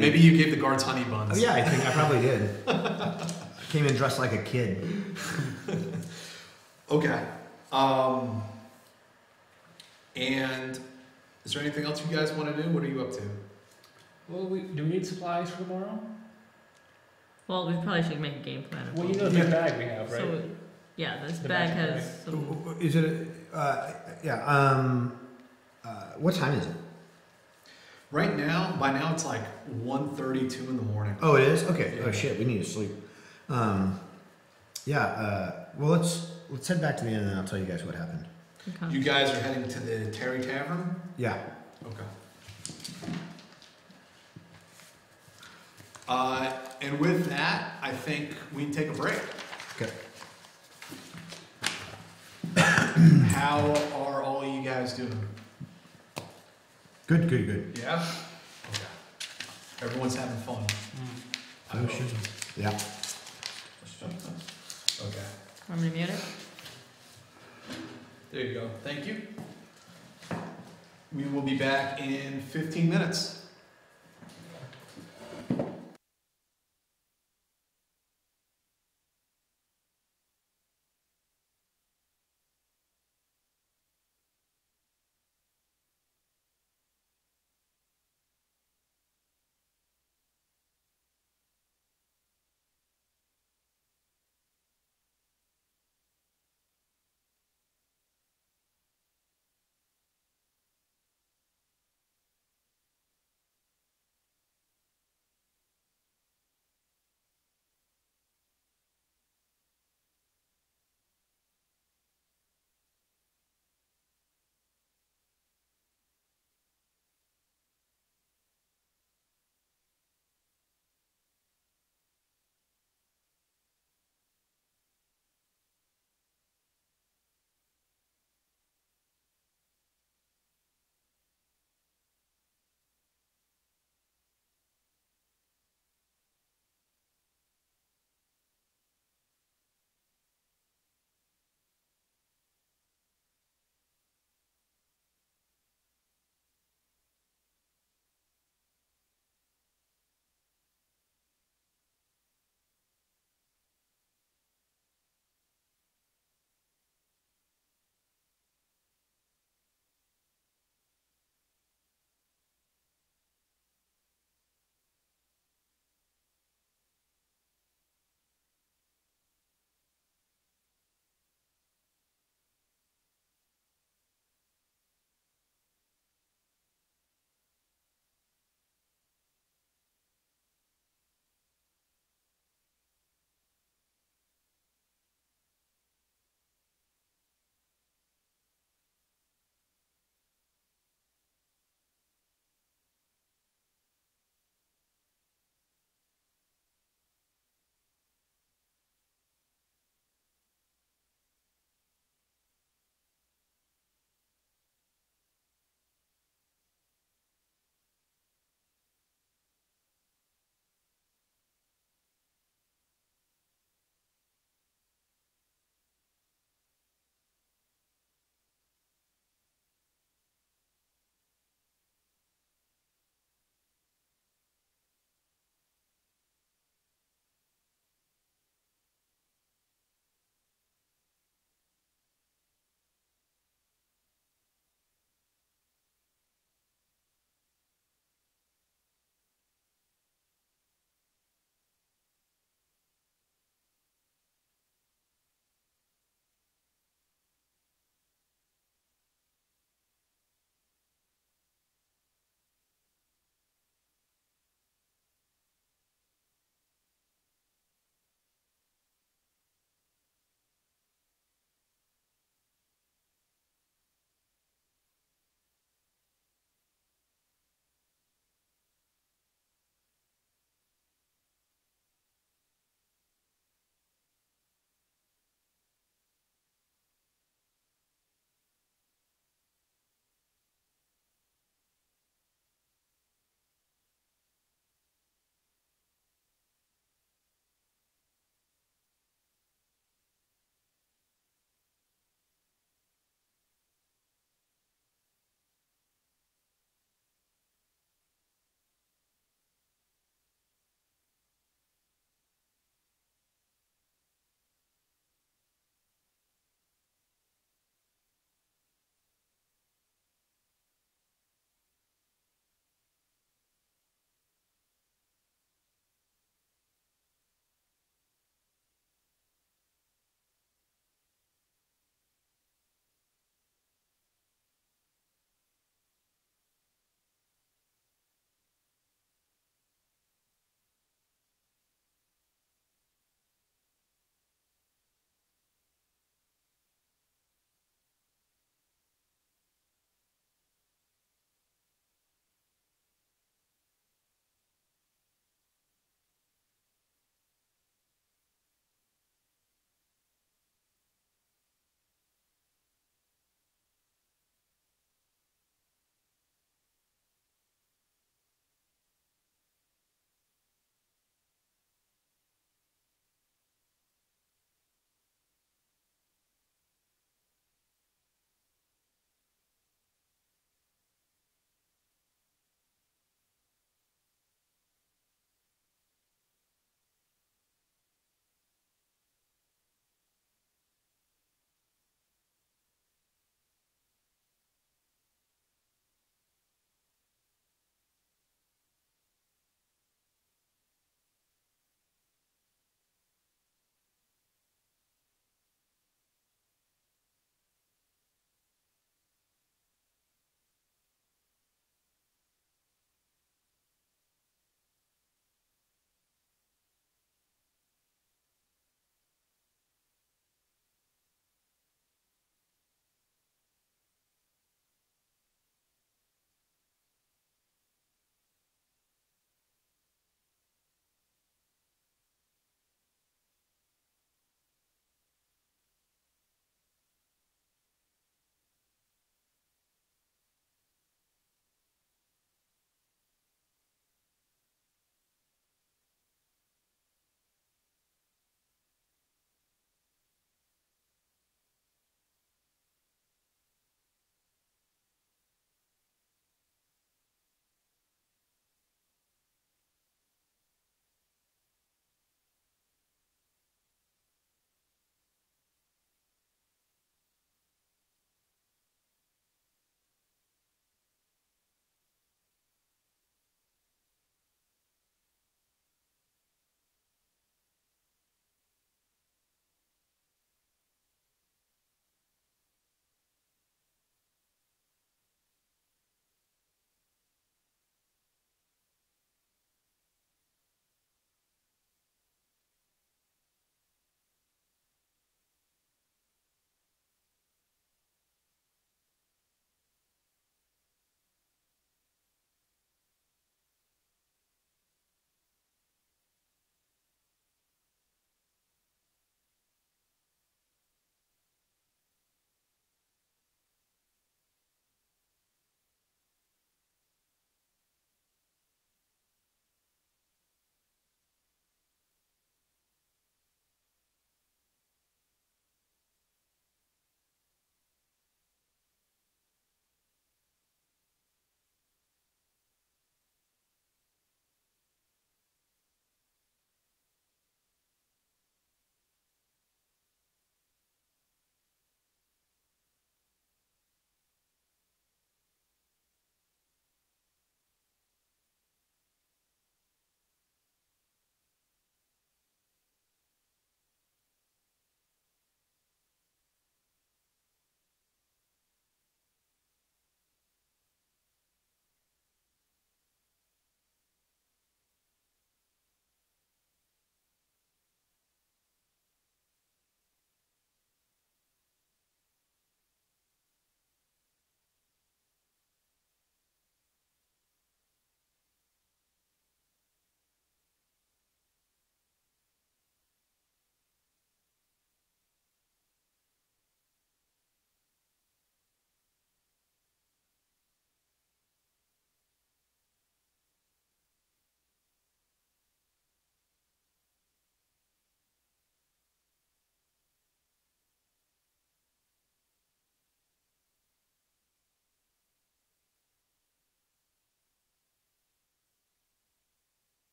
Maybe you gave the guards honey buns. Oh, yeah, I think I probably did. I came in dressed like a kid. Okay. And is there anything else you guys want to do? What are you up to? Well, do we need supplies for tomorrow? Well, we probably should make a game plan. Well, you know the big bag we have, right? So, yeah, this The bag magic has bag. some. Is it? What time is it? Right now, by now it's like 1:32 in the morning. Oh, it is. Okay. Yeah. Oh shit, we need to sleep. Well, let's head back to the inn, and then I'll tell you guys what happened. Okay. You guys are heading to the Terry Tavern? Yeah. Okay. And with that, I think we take a break. Okay. How are all of you guys doing? Good. Yeah? Okay. Everyone's having fun. I hope. Yeah. I'm gonna mute it. There you go. Thank you. We will be back in 15 minutes.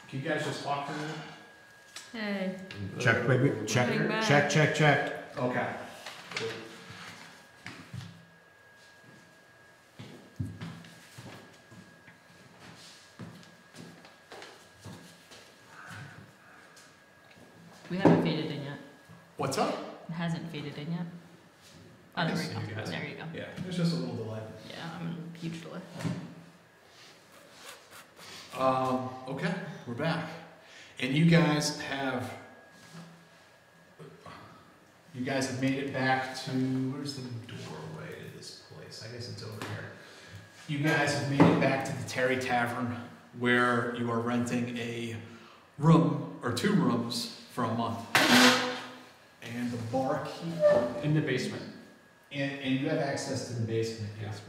Can you guys just talk for a minute? Hey. Check, baby. Check. Coming back. Check. Okay. We haven't faded in yet. What's up? It hasn't faded in yet. I Oh, can there we see go. you guys. There you go. Yeah, there's just a little delay. Yeah, I'm in a huge delay. Okay, we're back. And you guys have made it back to, where's the doorway to this place? I guess it's over here. You guys have made it back to the Terry Tavern, where you are renting a room, or 2 rooms, for a month. And the barkeep, In the basement. and you have access to the basement, yes.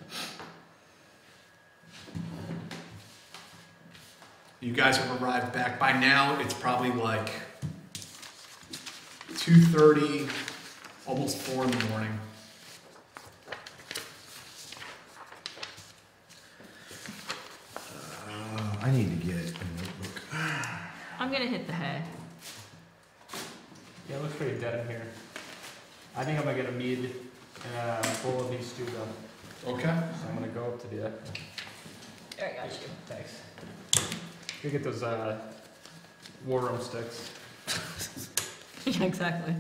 You guys have arrived back. By now, it's probably like 2:30, almost 4 in the morning. I need to get a notebook. I'm gonna hit the hay. Yeah, it looks pretty dead in here. I think I'm gonna get a mead and a bowl of beef stew though. Okay. So I'm gonna go up to the. There, I got you. Thanks. Go get those war room sticks. Yeah, exactly.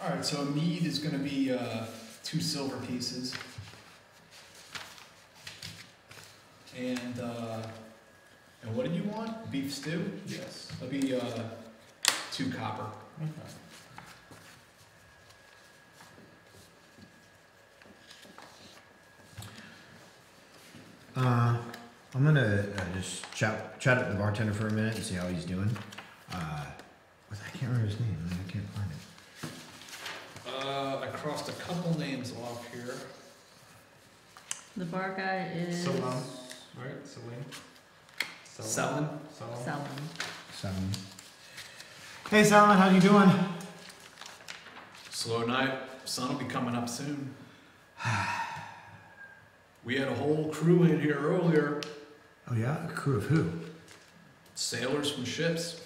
All right, so a mead is going to be 2 silver pieces. And what did you want? Beef stew? Yes. That'll be 2 copper. Okay. I'm gonna just chat with the bartender for a minute and see how he's doing. I can't remember his name. I can't find it. I crossed a couple names off here. The bar guy is Salam, right? Salim. Selling. Selling. 7. Hey, Salman, how you doing? Slow night. Sun will be coming up soon. We had a whole crew in here earlier. Oh yeah, a crew of who? Sailors from ships.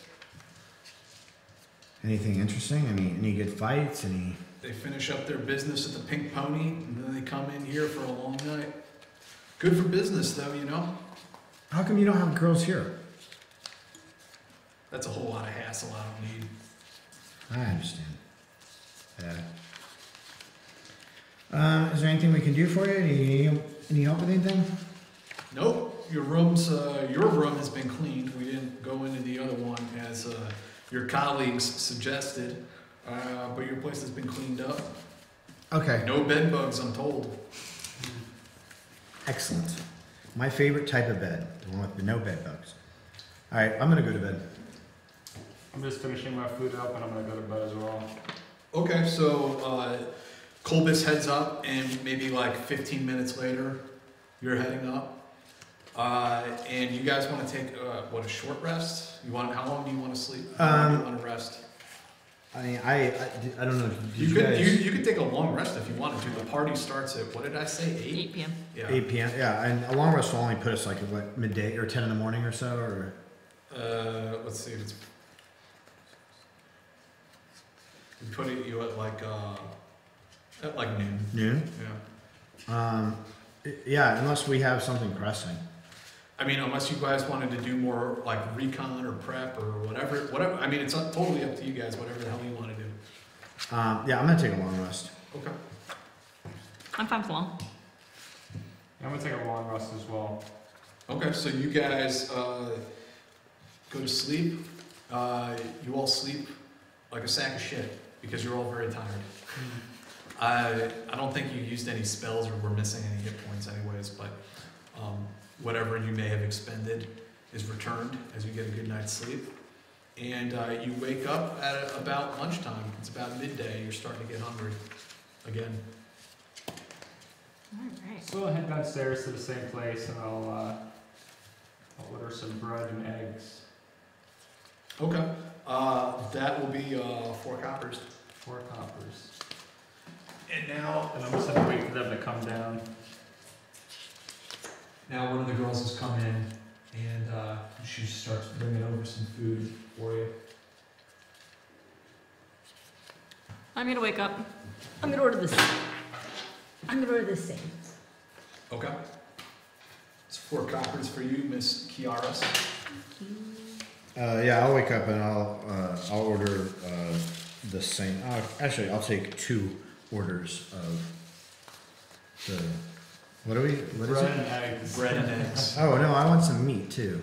Anything interesting? Any good fights? Any? They finish up their business at the Pink Pony, and then they come in here for a long night. Good for business, though, you know? How come you don't have girls here? That's a whole lot of hassle I don't need. I understand. Is there anything we can do for you? Any help with anything? Nope. Your room has been cleaned. We didn't go into the other one as your colleagues suggested, but your place has been cleaned up. Okay. No bed bugs, I'm told. Excellent. My favorite type of bed, the one with no bed bugs. All right, I'm gonna go to bed. I'm just finishing my food up and I'm gonna go to bed as well. Okay, so Colbus heads up, and maybe like 15 minutes later, you're heading up. And you guys want to take a short rest? How long do you want to sleep? How long do you want to rest? I mean, I don't know. You could take a long rest if you wanted to. The party starts at, what did I say, 8 p.m. Yeah. 8 p.m. Yeah, and a long rest will only put us like at what, midday or 10 in the morning or so, or. Let's see if it's. We put you at like noon. Noon. Yeah. Yeah, unless we have something pressing. I mean, unless you guys wanted to do more like recon or prep or whatever. I mean, it's totally up to you guys. Whatever the hell you want to do. Yeah, I'm gonna take a long rest. Okay. I'm fine with long. I'm gonna take a long rest as well. Okay, so you guys go to sleep. You all sleep like a sack of shit because you're all very tired. I don't think you used any spells or were missing any hit points anyways, but whatever you may have expended is returned as you get a good night's sleep. And you wake up at about lunchtime. It's about midday. You're starting to get hungry again. Alright. So I'll head downstairs to the same place and I'll order some bread and eggs. Okay. That will be 4 coppers. 4 coppers. And now, And I'm just gonna wait for them to come down. now one of the girls has come in, and she starts bringing over some food for you. I'm gonna wake up. I'm gonna order this. I'm gonna order this same. Okay. It's 4 coppers for you, Miss Kiaris. Yeah, I'll wake up and I'll order the same. Actually, I'll take 2 orders of the. What is Bread it? and eggs. Bread and eggs. Oh no, I want some meat too.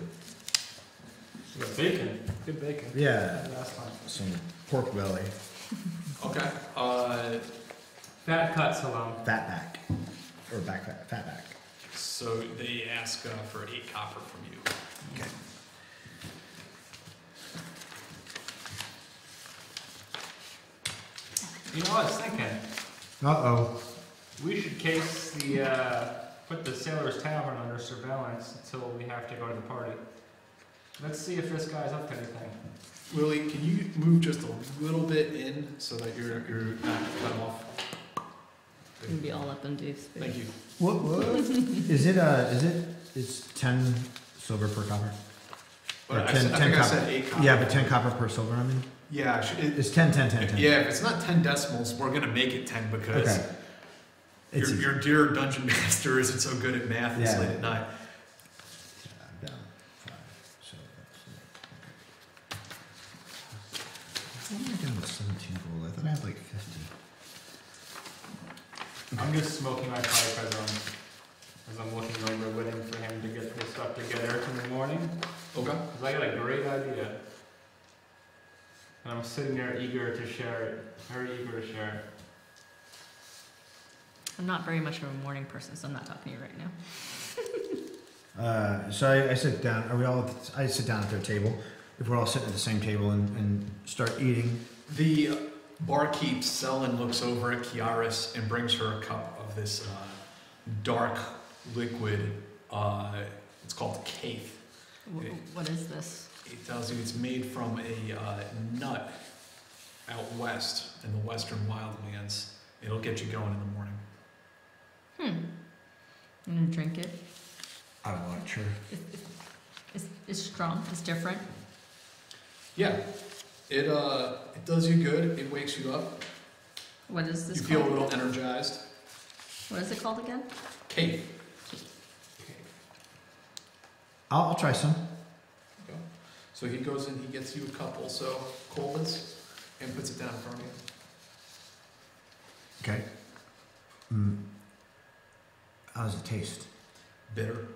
We got bacon. Good bacon. Yeah, Last time. some pork belly, Okay. Fat cuts alone. fat back, or fat back. So they ask for 8 copper from you. Okay. You know what I was thinking? Uh-oh. We should put the Sailor's Tavern under surveillance until we have to go to the party. Let's see if this guy's up to anything. Willie, can you move just a little bit in so that you're not cut off? I'm gonna be all up in Dave's face. Thank you. What? It's 10 silver per copper? But Or I 10 think I copper. said 8 copper. Yeah, but 10 copper per silver, I mean? Yeah, It's 10. yeah, if it's not 10 decimals, we're gonna make it 10 because Okay. It's easy. your dear dungeon master isn't so good at math this Yeah. late at night. I'm down 5, so that's why am I down to 17 gold? I thought I had like 50. I'm just smoking my pipe as I'm looking over, waiting for him to get this stuff together in the morning. Okay. Because I got a great idea. And I'm sitting there eager to share it. Very eager to share it. I'm not very much of a morning person, so I'm not talking to you right now. So I sit down. Are we all? I sit down at their table. If we're all sitting at the same table and start eating. The barkeep Selin looks over at Kiaris and brings her a cup of this dark liquid. It's called Kaith. What is this? It tells you it's made from a nut out west in the western wildlands. It'll get you going in the morning. I'm gonna drink it. I watch her. It's strong. It's different. Yeah, it does you good. It wakes you up. What is this You feel a called? little energized. What is it called again? Kaith. I'll try some. Okay. So he goes in. He gets you a couple. So Colbus, and puts it down in front of you. Okay. How does it taste? Bitter.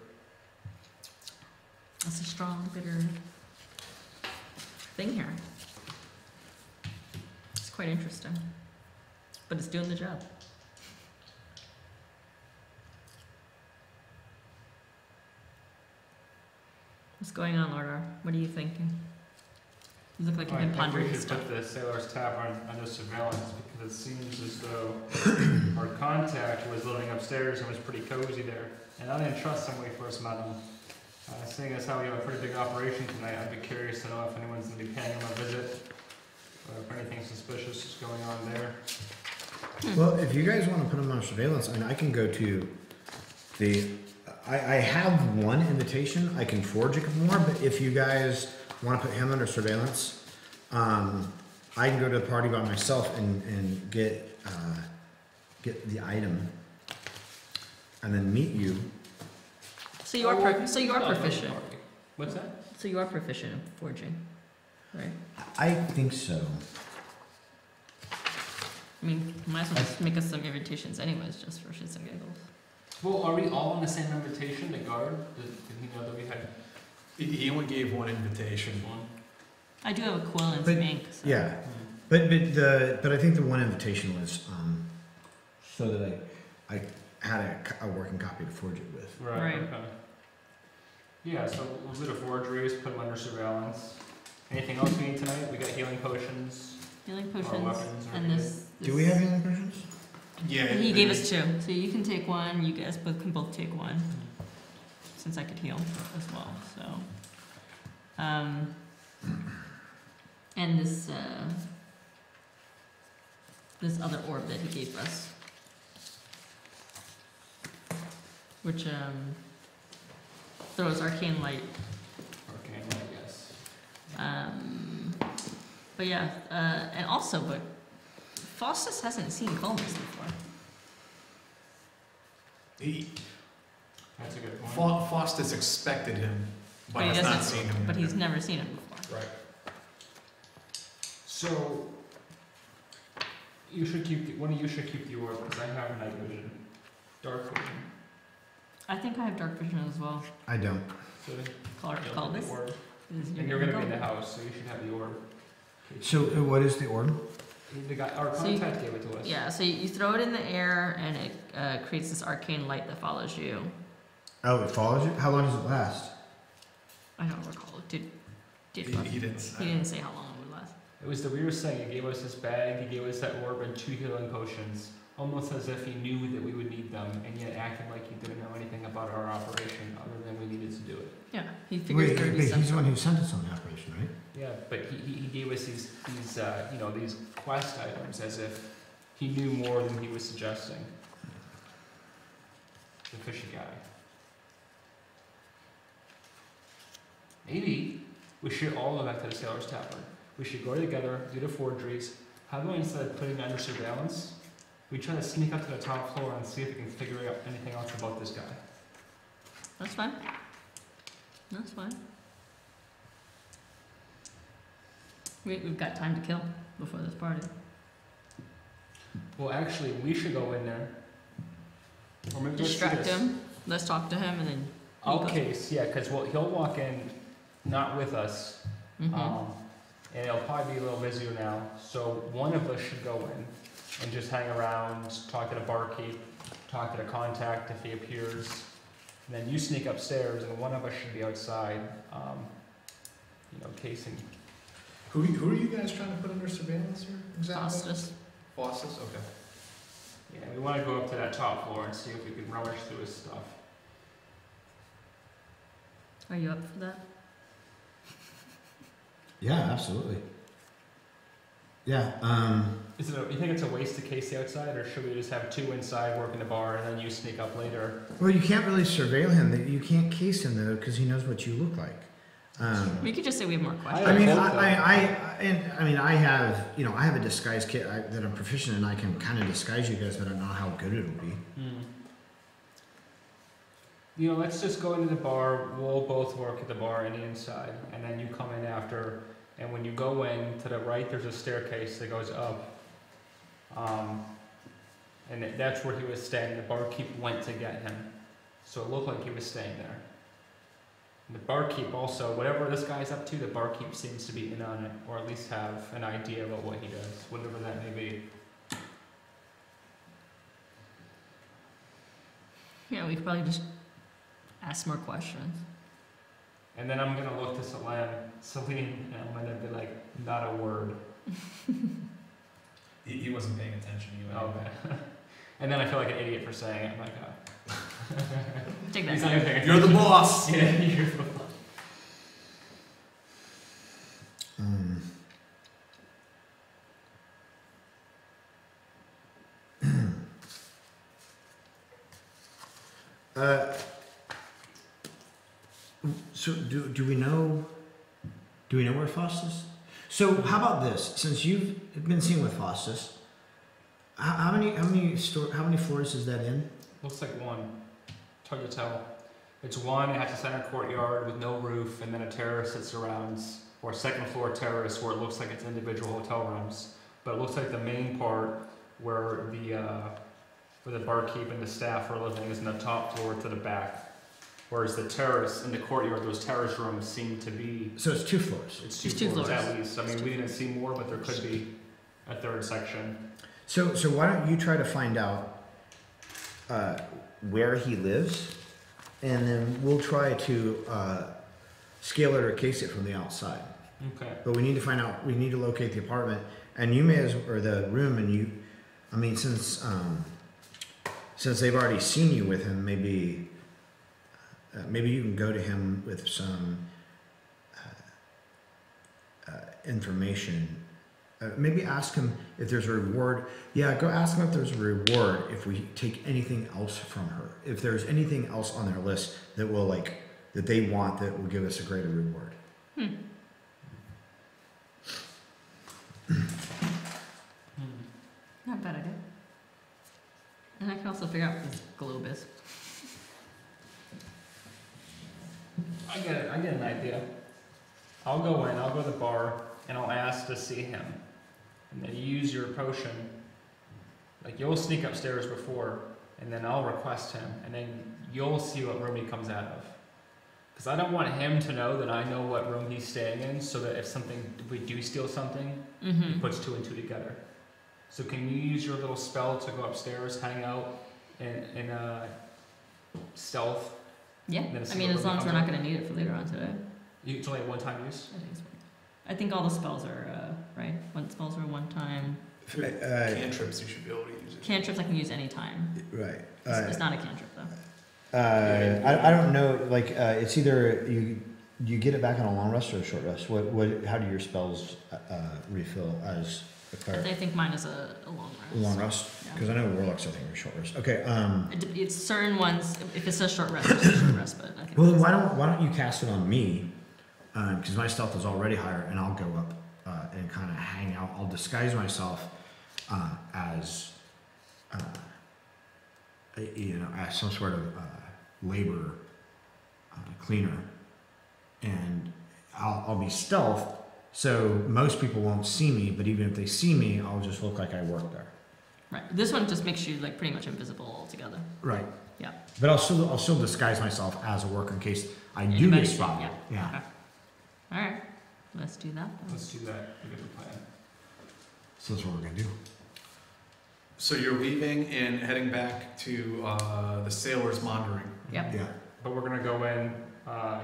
It's a strong, bitter thing here. It's quite interesting. But it's doing the job. What's going on, Lord? What are you thinking? You look like you've been I think pondering we this should stuff. put the Sailor's Tavern under surveillance because it seems as though our contact was living upstairs and was pretty cozy there. And I didn't trust him when we first met him. Seeing as how we have a pretty big operation tonight, I'd be curious to know if anyone's going to be paying him a visit or if anything suspicious is going on there. Well, if you guys want to put him on surveillance, I mean, I can go to the. I have one invitation. I can forge a couple more, but if you guys want to put him under surveillance, I can go to the party by myself and get the item, and then meet you. So you are proficient. What's that? So you are proficient in forging, right? I think so. I mean, might as well just make us some invitations anyways, just for shits and giggles. Well, are we all on the same invitation to guard? Did he know that we had He only gave one invitation. one? I do have a quill and But- some ink. So. Yeah, but I think the one invitation was so that I had a working copy to forge it with. Right. Okay. Yeah, so we'll do the forgeries, put them under surveillance. Anything else we need tonight? We got healing potions. Healing Or potions weapons or and this. Do we have healing potions? Yeah. He gave us 2, so you can take one. You guys can both take one, since I could heal as well. So, and this other orb that he gave us. which throws arcane light. Arcane light, yes. But yeah, and also, but Faustus hasn't seen Colbus before. That's a good point. Faustus expected him, but he has not doesn't- seen him. But he's never seen him before. Right. So, you should keep, one of you should keep the orb, because I have night vision. Dark vision. I think I have dark vision as well. I don't. So, Colbus. the orb. Is And you're going to be in the house, so you should have the orb. So what is the orb? The guy, our So you- contact gave it to us. Yeah, so you throw it in the air and it creates this arcane light that follows you. Oh, it follows you? How long does it last? I don't recall. Did He didn't he say. didn't say how long it would last. It was the weirdest thing. He gave us this bag, he gave us that orb and 2 healing potions, almost as if he knew that we would need them, and yet acted like he didn't know anything about our operation other than we needed to do it. Yeah, he figures Wait, 30 but he's cents. the one who sent us on the operation, right? Yeah, but he gave us these these quest items as if he knew more than he was suggesting. The fishy guy. Maybe we should all go back to the Sailor's Tavern. We should go together, do the forgeries. How about instead of putting it under surveillance, we try to sneak up to the top floor and see if we can figure out anything else about this guy. That's fine. That's fine. We've got time to kill before this party. Well, actually, we should go in there. Or maybe let's do Distract this. him. Let's talk to him and then. you go. Okay, so yeah, because he'll walk in, not with us, Mhm. and he'll probably be a little busier now. So one of us should go in and just hang around, talk to the barkeep, talk to the contact if he appears. And then you sneak upstairs, and one of us should be outside, casing. Who are you guys trying to put under surveillance here? Exactly. Faustus. Faustus. Okay. Yeah, we want to go up to that top floor and see if we can rummage through his stuff. Are you up for that? Yeah, absolutely. Yeah. You think it's a waste to case the outside, or should we just have 2 inside working the bar and then you sneak up later? Well, you can't really surveil him. You can't case him though, because he knows what you look like. We could just say we have more questions. I mean, hope so. I have a disguise kit that I'm proficient in. I can kind of disguise you guys, but I don't know how good it'll be. Let's just go into the bar. We'll both work at the bar and the inside, and then you come in after. And when you go in, to the right, there's a staircase that goes up. And that's where he was staying. The barkeep went to get him. So it looked like he was staying there. And the barkeep also, whatever this guy's up to, the barkeep seems to be in on it, or at least have an idea about what he does, whatever that may be. Yeah, we could probably just ask more questions. And then I'm going to look to Celine, and I'm going to be like, not a word. He wasn't paying attention to you. Okay. And then I feel like an idiot for saying it. I'm like, Take that. He's not even paying You're the attention. boss. Yeah, you're the boss. So do we know where Faustus? So how about this? Since you've been seen with Faustus, how many floors is that in? Looks like one. It's hard to tell. It's one, it has a center courtyard with no roof, and then a terrace that surrounds, or a second floor terrace where it looks like it's individual hotel rooms. But it looks like the main part where the barkeep and the staff are living is in the top floor to the back. Whereas the terrace in the courtyard, those terrace rooms seem to be... So it's 2 floors. It's two It's 2 floors floors. at least. I mean, we didn't see more, but there could be a third section. So why don't you try to find out where he lives, and then we'll try to scale it or case it from the outside. Okay. But we need to find out. We need to locate the apartment, and you may or the room, and you. I mean, since they've already seen you with him, maybe you can go to him with some information maybe ask him if there's a reward. Yeah, go ask him if there's a reward if we take anything else from her. If there's anything else on their list that will that they want that will give us a greater reward. Not a bad idea. And I can also figure out what this globe is. I get an idea. I'll go in, I'll go to the bar, and I'll ask to see him. And then you use your potion. Like, you'll sneak upstairs before, and then I'll request him, and then you'll see what room he comes out of. Because I don't want him to know that I know what room he's staying in, so that if we do steal something, he puts 2 and 2 together. So can you use your little spell to go upstairs, hang out in stealth? Yeah. Then I see mean, what as room long as he we're comes not going to need it for later on today. It's only a one-time use? I think so. I think all the spells are, right? Spells are one time. Cantrips, you should be able to use it. Cantrips I can use any time. Right. It's not a cantrip, though. I don't know. Like, it's either you get it back on a long rest or a short rest. How do your spells refill as a cleric? I think mine is a long rest. Long rest? Yeah. Because I know warlocks, I think, are short rest. Okay. It's certain ones. If it says short rest, it's a short rest. But I think. Well, then why don't you cast it on me? Because my stealth is already higher, and I'll go up and kind of hang out. I'll disguise myself as as some sort of labor cleaner, and I'll be stealth, so most people won't see me. But even if they see me, I'll just look like I work there. Right. This one just makes you like pretty much invisible altogether. Right. Yeah. But I'll still disguise myself as a worker in case I do Anybody get see- spotted. Yeah. Okay. All right. Let's do that. Then. Let's do that. We get the plan. So that's what we're gonna do. So you're leaving and heading back to the sailors' monitoring. Yep. Yeah. But we're gonna go in.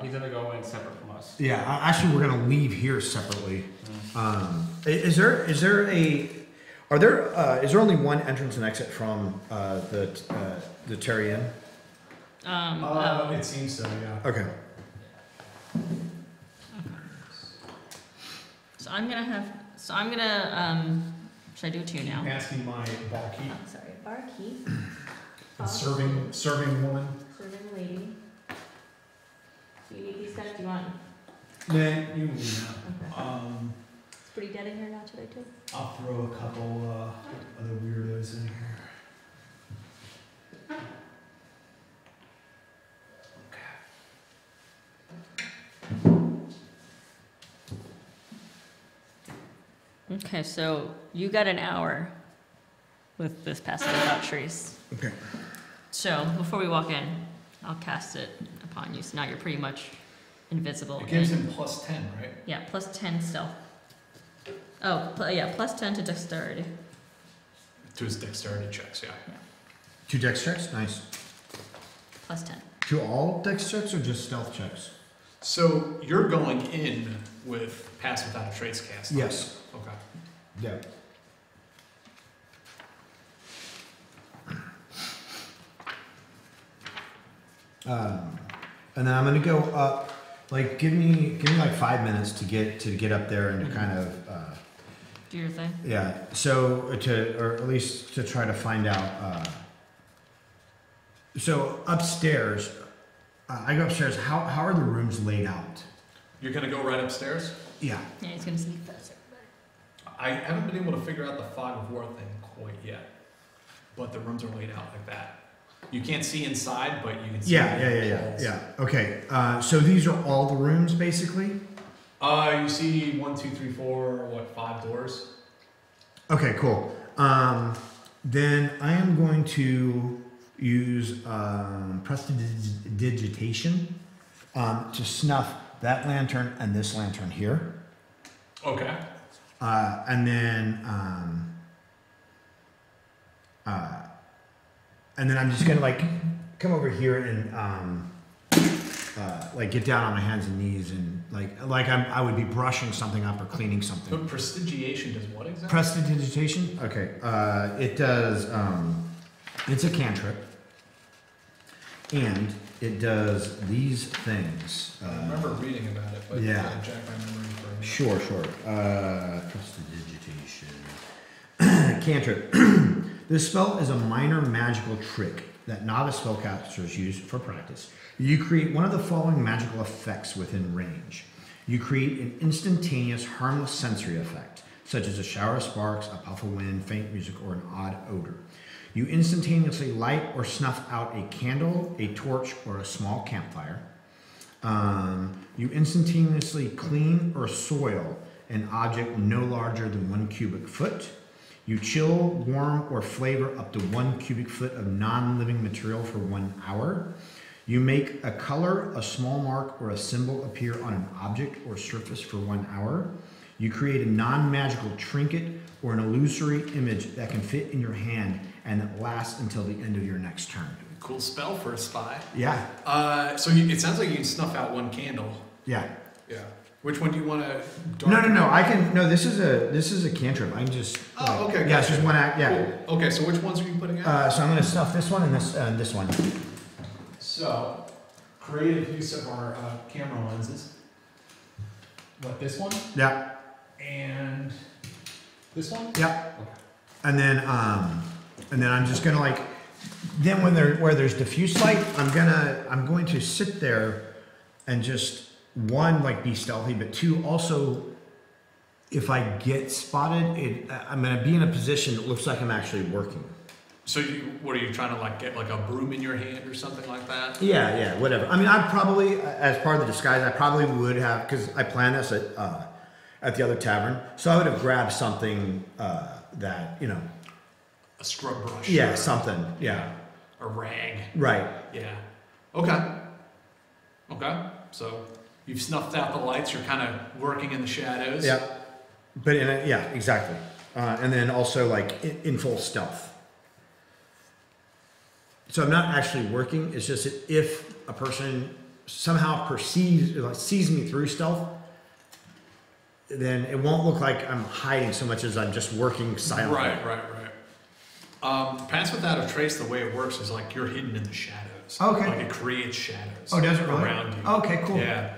He's gonna go in separate from us. Yeah. Actually, we're gonna leave here separately. Is there only one entrance and exit from the Terry Inn? It seems so, yeah. Okay. So I'm gonna. Should I do it to you now? Asking my barkeep, Oh, sorry, barkeep. serving woman. Serving lady. Do you need these guys? Do you want? Nah, you can leave Okay. now. It's pretty dead in here now today too. I'll throw a couple other weirdos in here. Okay, so you got an hour with this passive without trace. Okay. So before we walk in, I'll cast it upon you. So now you're pretty much invisible. It gives and- him +10, right? Yeah, plus 10 stealth. Oh, plus 10 to dexterity. To his dexterity checks, yeah. 2 dex checks? Nice. Plus 10. To all dex checks or just stealth checks? So you're going in with pass without a trace cast. Yes. Okay. Yeah. And then I'm gonna go up. Like, give me like 5 minutes to get up there and to kind of Do your thing. yeah. So or at least to try to find out. So upstairs, I go upstairs. How are the rooms laid out? You're gonna go right upstairs? Yeah. Yeah, he's gonna sneak past everybody. I haven't been able to figure out the fog of war thing quite yet, but the rooms are laid out like that. You can't see inside, but you can see. Yeah. Okay. So these are all the rooms, basically. You see 1, 2, 3, 4, 5 doors? Okay. Cool. Then I am going to use prestidigitation to snuff that lantern and this lantern here. Okay. And then I'm just gonna like come over here and like get down on my hands and knees and like I would be brushing something up or cleaning something. But prestidigitation does what exactly? Prestidigitation? Okay. It does. It's a cantrip, and it does these things. I remember reading about it, but yeah. I jack my memory for a minute. Sure. Prestidigitation. Cantrip. This spell is a minor magical trick that novice spellcasters use for practice. You create one of the following magical effects within range. You create an instantaneous, harmless sensory effect, such as a shower of sparks, a puff of wind, faint music, or an odd odor. You instantaneously light or snuff out a candle, a torch, or a small campfire. You instantaneously clean or soil an object no larger than 1 cubic foot. You chill, warm, or flavor up to 1 cubic foot of non-living material for 1 hour. You make a color, a small mark, or a symbol appear on an object or surface for 1 hour. You create a non-magical trinket or an illusory image that can fit in your hand and that lasts until the end of your next turn. Cool spell for a spy. Yeah. It sounds like you can snuff out 1 candle. Yeah. Yeah. Which one do you want to? No. I can. No, this is a cantrip. I can just. Oh, okay. Yeah, it's just 1 act. Yeah. Cool. Okay, so which ones are you putting out? So I'm gonna stuff this one and this one. So, creative use of our camera lenses. What, this one? Yeah. And this one? Yeah. Okay. And then I'm just gonna like. Then where there's diffuse light, I'm going to sit there and just 1, like be stealthy, but 2, also if I get spotted, I'm gonna be in a position that looks like I'm actually working. So what are you trying to like get like a broom in your hand or something like that? Yeah, whatever. I mean, I probably, as part of the disguise, I probably would have, because I planned this at the other tavern, so I would have grabbed something that, you know. A scrub brush. Yeah, something. Yeah. A rag. Right. Yeah. Okay. So you've snuffed out the lights. You're kind of working in the shadows. Yeah. But yeah, exactly. And then also like in full stealth. So I'm not actually working. It's just that if a person somehow sees me through stealth, then it won't look like I'm hiding so much as I'm just working silently. Right. Pass Without a Trace, the way it works is like you're hidden in the shadows. Okay. Like it creates shadows. Oh, does it really? Around you. Okay, cool. Yeah.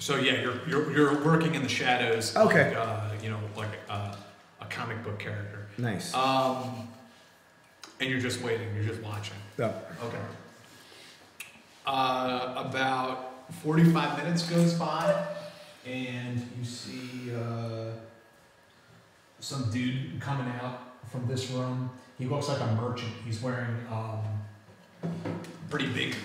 So yeah, you're working in the shadows. Okay. Like a comic book character. Nice. And you're just waiting. You're just watching. Yeah. Okay. About 45 minutes goes by, and you see some dude coming out from this room. He looks like a merchant. He's wearing pretty big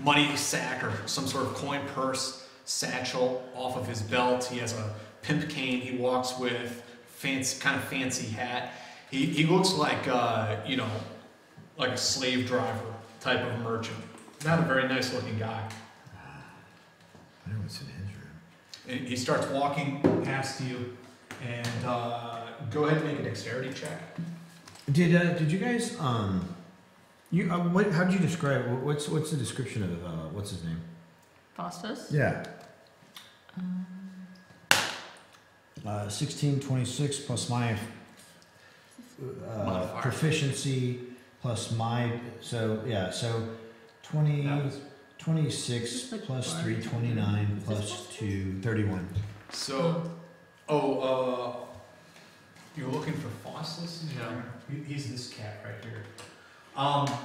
money sack or some sort of coin purse satchel off of his belt. He has a pimp cane he walks with, fancy hat. He looks like like a slave driver type of merchant. Not a very nice looking guy. I know what's in his room. And he starts walking past you, and go ahead and make a dexterity check. Did you guys how did you describe what's the description of what's his name? Faustus? Yeah. 1626 plus my proficiency plus my so 26 plus 3 29 plus 2 31. So you're looking for Faustus? Yeah. He's this cat right here.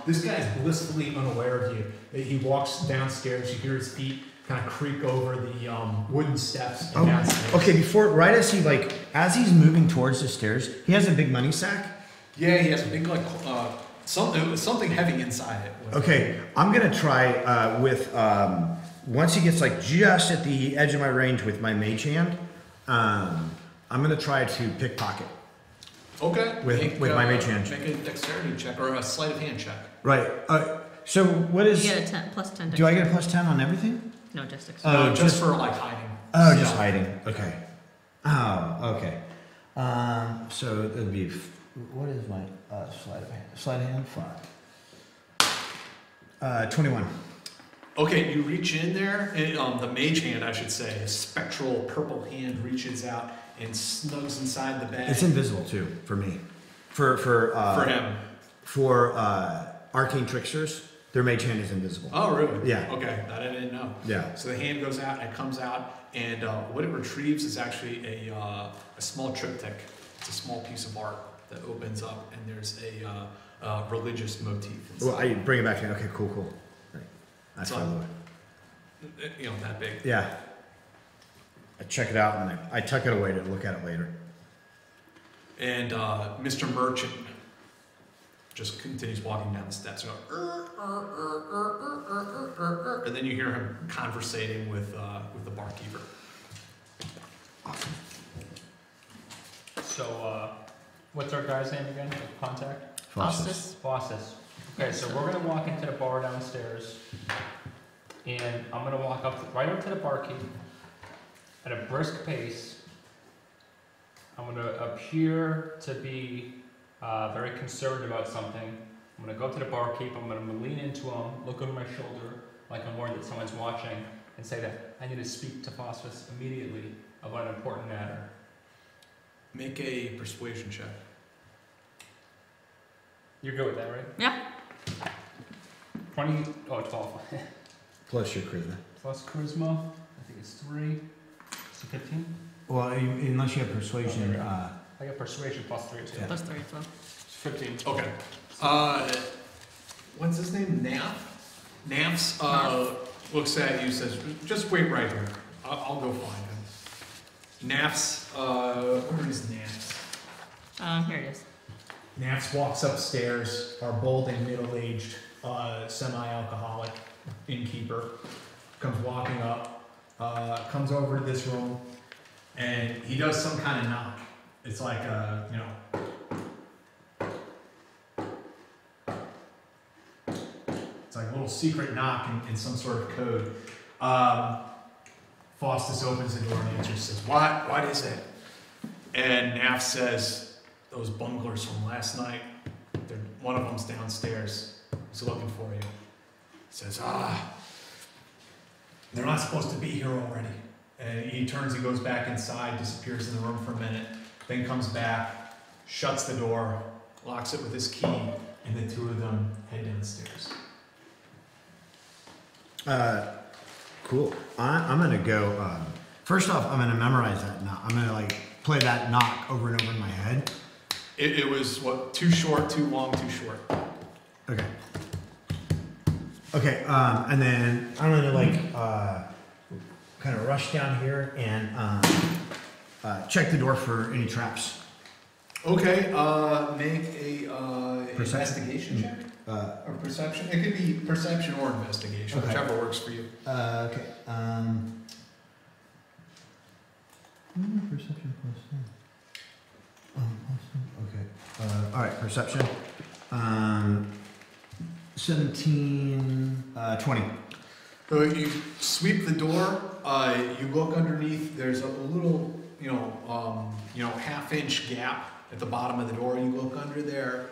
This guy is blissfully unaware of you. He walks downstairs. You hear his feet kind of creak over the wooden steps and downstairs. Okay, as he's moving towards the stairs, he has a big money sack. Yeah, he has a big something heavy inside it. Okay, I'm gonna try with once he gets like just at the edge of my range with my mage hand. I'm gonna try to pickpocket. Okay. With my mage hand. Make a dexterity check or a sleight of hand check. Right. So what is? You get a 10, plus 10. Do I get a plus 10 on everything? No, just dexterity. No, just for like hiding. Oh, just hiding. Okay. Oh, okay. So it would be. What is my sleight of hand? Sleight of hand 5. 21. Okay, you reach in there, and the mage hand, I should say, a spectral purple hand reaches out and snugs inside the bag. It's invisible too for me. For him. For arcane tricksters, Their mage hand is invisible. Oh, really? Yeah. Okay, that I didn't know. Yeah. So the hand goes out and it comes out, and what it retrieves is actually a small triptych. It's a small piece of art that opens up, and there's a religious motif inside. Well, I bring it back to you. Okay, cool. Right. I So- follow it. You know, that big. Yeah. I check it out and I tuck it away to look at it later. And Mr. Merchant just continues walking down the steps. And, and then you hear him conversating with the barkeeper. Awesome. So, what's our guy's name again? Contact? Faustus. Faustus. Okay, so we're gonna walk into the bar downstairs, and I'm gonna walk right up to the barkeep at a brisk pace. I'm gonna appear to be very concerned about something. I'm gonna go to the barkeep. I'm gonna lean into him, look over my shoulder like I'm worried that someone's watching, and say that I need to speak to Faustus immediately about an important matter. Make a persuasion check. You're good with that, right? Yeah. 12. Plus your charisma. Plus charisma, I think it's 3. So 15? Well, unless you have persuasion. I got persuasion plus 3 too. Yeah. Plus 3 as well. It's 15. Okay. What's his name? Naps looks at you, says, "Just wait right here. I'll go find him." Naps, where is Naps? Here it is. Naps walks upstairs, our balding, middle-aged, semi-alcoholic innkeeper comes walking up, comes over to this room, and he does some kind of knock. It's like a, it's like a little secret knock in some sort of code. Faustus opens the door and answers, says, What is it? And Naps says, "Those bunglers from last night, one of them's downstairs. He's looking for you." He says, they're not supposed to be here already. And he turns, he goes back inside, disappears in the room for a minute, then comes back, shuts the door, locks it with his key. and the two of them head downstairs. Cool. I'm gonna go. First off, I'm gonna memorize that knock. I'm gonna play that knock over and over in my head. It was what, too short, too long, too short. Okay. Okay. And then I'm gonna kind of rush down here and check the door for any traps. Okay, make a Perception. investigation check. Or perception. It could be perception or investigation, Okay. whichever works for you. Okay. Perception plus. Okay. All right. Perception. 17. 20. So you sweep the door. You look underneath. There's a little, half-inch gap at the bottom of the door. You look under there.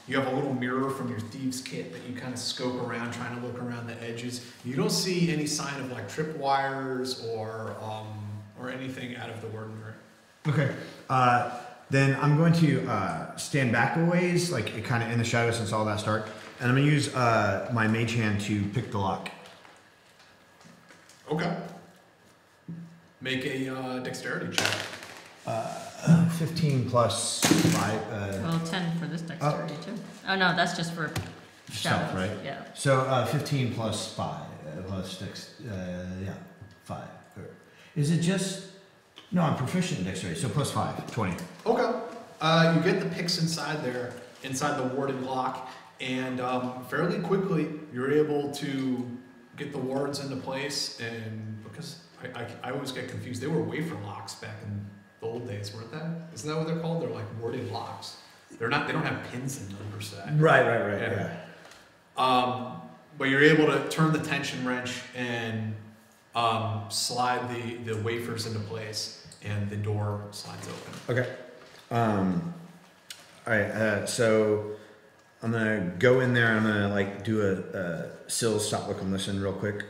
You have a little mirror from your thieves' kit that you kind of scope around, trying to look around the edges. You don't see any sign of tripwires or anything out of the ordinary. Okay. Then I'm going to stand back a ways, kind of in the shadows since all that's dark, and I'm going to use my mage hand to pick the lock. Okay. Make a dexterity check. 15 plus 5. Well, 10 for this dexterity too. Oh no, that's just for Stealth, shadows. right? Yeah. So 15 plus 5 plus 6. 5. Is it just? No, I'm proficient in dexterity, so plus 5, 20. Okay. You get the picks inside there, inside the warded lock, and fairly quickly you're able to get the wards into place. And because I always get confused, they were wafer locks back in the old days, weren't they? Isn't that what they're called? They're like warded locks. They don't have pins in them per se. Right. Yeah. But you're able to turn the tension wrench and slide the wafers into place, and the door slides open. Okay. All right. So I'm gonna go in there. And I'm gonna do a still stop, look, and listen real quick.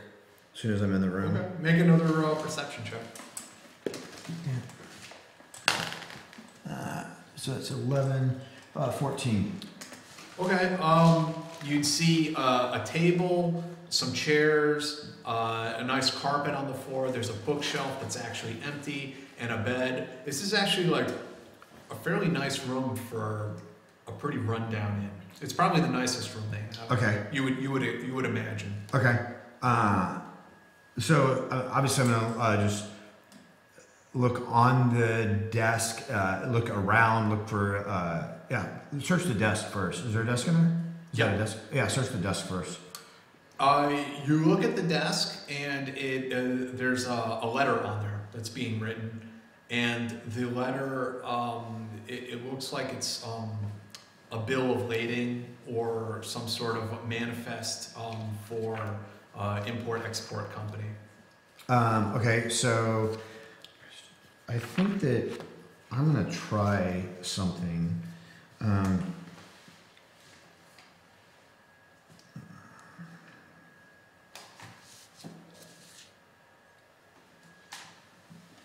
As soon as I'm in the room. Okay. Make another perception check. So it's 11, 14. Okay. You'd see a table, some chairs, a nice carpet on the floor. There's a bookshelf that's actually empty, and a bed. This is actually like a fairly nice room for a pretty rundown inn. It's probably the nicest room they have. Okay. You would imagine. Okay. So obviously I'm gonna just look on the desk, look around, look for search the desk first. Is there a desk in there? Is that a desk? Yeah, search the desk first. You look at the desk, and there's a letter on there that's being written, and the letter it looks like it's a bill of lading or some sort of manifest for import-export company. Okay, so I think that I'm gonna try something.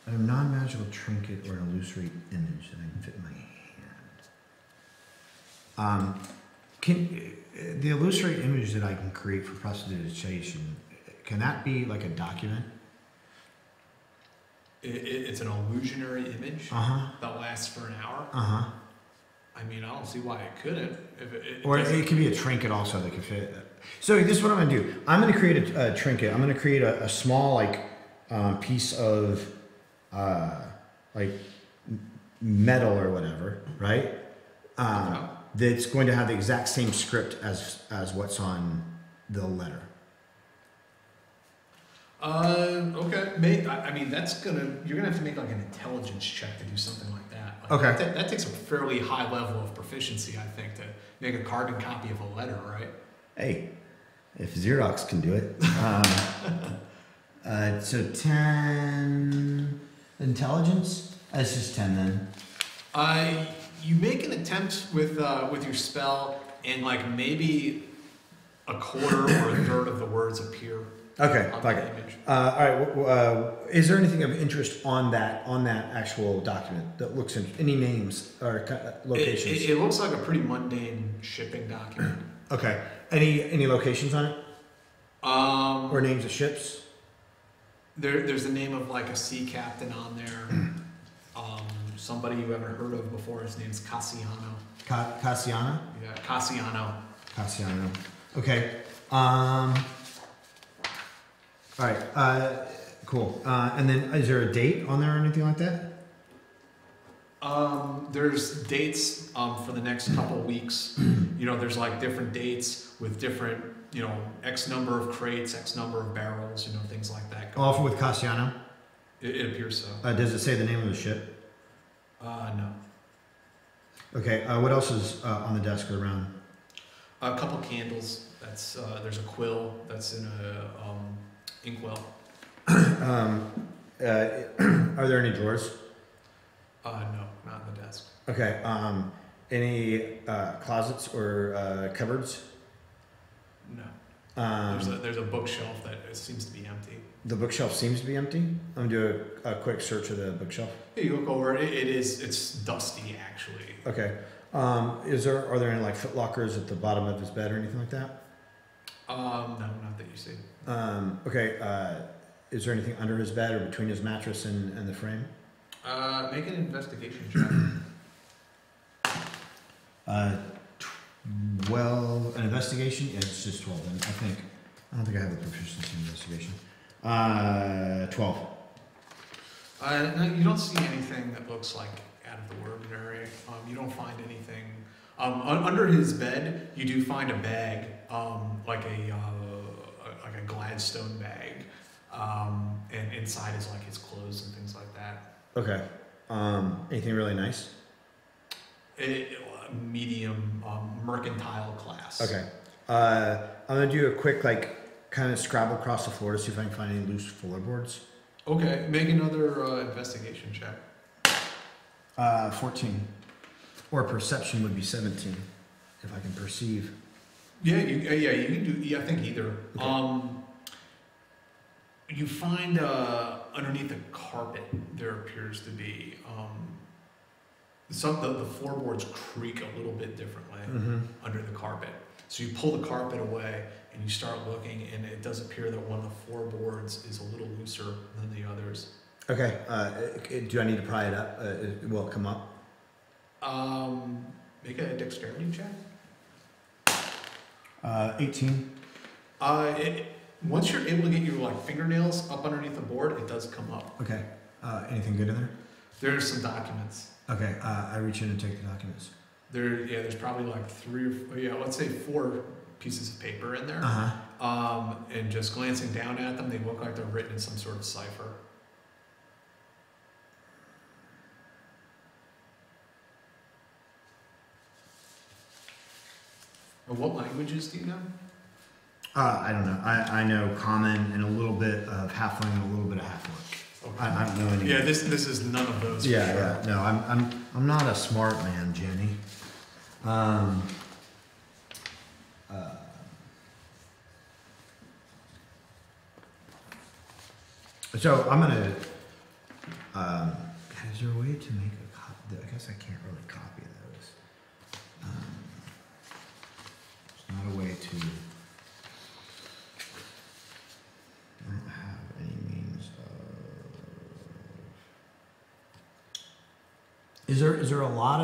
A non-magical trinket or an illusory image that I can fit in my hand. Can the illusory image that I can create for prestidigitation, can that be like a document? It's an illusionary image that lasts for an hour. I mean, I don't see why it couldn't. Or it could be a trinket also that could fit. So this is what I'm going to do. I'm going to create a trinket. I'm going to create a small piece of like metal or whatever, right? That's going to have the exact same script as what's on the letter. Okay. I mean, you're gonna have to make like an intelligence check to do something like that. Like, okay. That takes a fairly high level of proficiency, I think, to make a carbon copy of a letter, right? Hey, if Xerox can do it. So 10 intelligence. That's just 10 then. You make an attempt with your spell, and like maybe a quarter or a third of the words appear. Okay, on fuck the it. image. All right. Is there anything of interest on that actual document that looks in any names or locations? It looks like a pretty mundane shipping document. Okay. Any locations on it? Or names of ships? There's the name of like a sea captain on there. Somebody you haven't heard of before. His name's Cassiano. Cassiano? Yeah, Cassiano. Cassiano. Okay. All right. Cool. And then is there a date on there or anything like that? There's dates for the next couple weeks. There's like different dates with different, X number of crates, X number of barrels, things like that. All with Cassiano? It appears so. Does it say the name of the ship? No. Okay. What else is on the desk or around? A couple candles. There's a quill that's in a inkwell. Are there any drawers? No, not in the desk. Okay. Any closets or cupboards? No. There's a bookshelf that seems to be empty. The bookshelf seems to be empty. I'm gonna do a quick search of the bookshelf. Yeah, you look over it. It's dusty actually. Okay. Are there any like foot lockers at the bottom of his bed or anything like that? No, not that you see. Okay. Is there anything under his bed or between his mattress and the frame? Make an investigation check. 12. An investigation? Yeah, it's just 12 then, I think. I don't think I have a proficiency in investigation. 12. No, you don't see anything that looks like out of the ordinary. You don't find anything. Under his bed, you do find a bag, like a Gladstone bag, and inside is like his clothes and things like that. Okay. Anything really nice? Medium mercantile class. Okay. I'm gonna do a quick kind of scrabble across the floor to see if I can find any loose floorboards. Okay, make another investigation check. 14. Or perception would be 17, if I can perceive. Yeah, you can do. Yeah, I think either. Okay. You find underneath the carpet there appears to be The floorboards creak a little bit differently under the carpet. So you pull the carpet away and you start looking, and it does appear that one of the floorboards is a little looser than the others. Okay. Do I need to pry it up? Will it come up? Make a dexterity check. 18. Once you're able to get your fingernails up underneath the board, it does come up. Okay. Anything good in there? There's some documents. Okay. I reach in and take the documents. There's probably let's say 4 pieces of paper in there. And just glancing down at them, they look like they're written in some sort of cipher. What languages do you know? I don't know. I know Common and a little bit of Halfling and a little bit of Half-Orc. Okay. I don't know any. Yeah, this is none of those. Yeah, yeah. No, I'm not a smart man, Jenny. So I'm gonna. Is there a way to make a copy? I guess I can't really copy those. There's not a way to. I don't have any means of. Is there a lot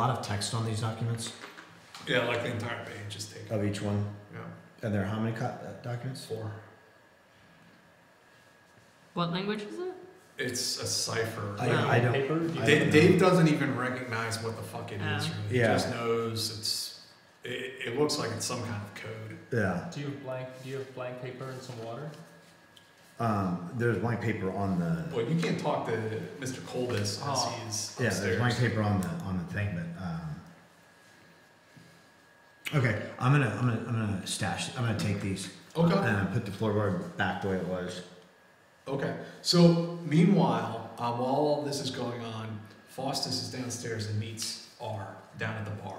of text on these documents? Yeah, like the entire page is taken. Of each one? Yeah. And there are how many documents? 4. What language is it? It's a cipher. I don't. Paper? Dave doesn't even recognize what the fuck it is. Oh. Really. He Yeah. just knows it looks like it's some kind of code. Yeah. Do you have blank paper and some water? There's blank paper on the. Well, you can't talk to Mr. Colbus as Oh. he's Yeah, upstairs. there's blank paper on the thing, but okay. I'm gonna stash. I'm gonna take these Okay. and put the floorboard back the way it was. Okay. So meanwhile, while all this is going on, Faustus is downstairs and meets R down at the bar.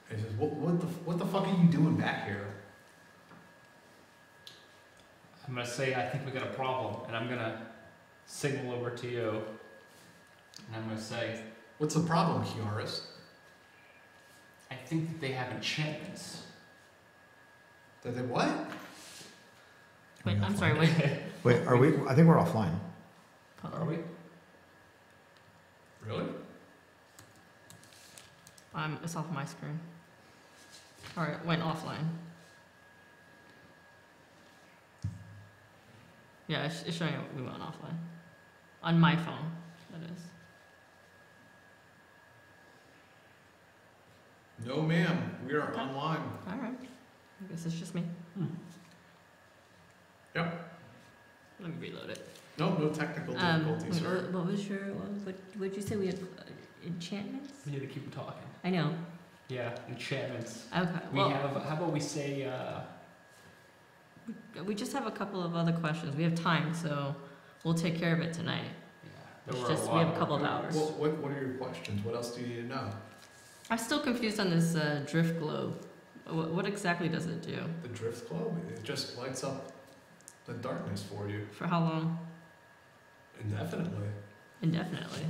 And he says, "What the fuck are you doing back here?" I'm gonna say I think we got a problem, and I'm gonna signal over to you, and I'm gonna say "What's the problem, Kiaris?" I think that they have enchantments. That they what? Wait, I'm sorry, wait. Wait, are we? I think we're offline. Are we? Really? It's off my screen. Or it went offline. Yeah, it's showing we went offline. On my phone, that is. No, ma'am. We are online. Alright. I guess it's just me. Yep. Let me reload it. No technical difficulties. Wait, what was your, what did you say we had enchantments? We need to keep talking. I know. Yeah, enchantments. Okay, We well, have. How about we say? we just have a couple of other questions. We have time, so we'll take care of it tonight. There It's were just, a we have lot a couple of more- hours. What are your questions? What else do you need to know? I'm still confused on this drift globe. What exactly does it do? The drift globe, it just lights up the darkness for you For how long? indefinitely. Indefinitely.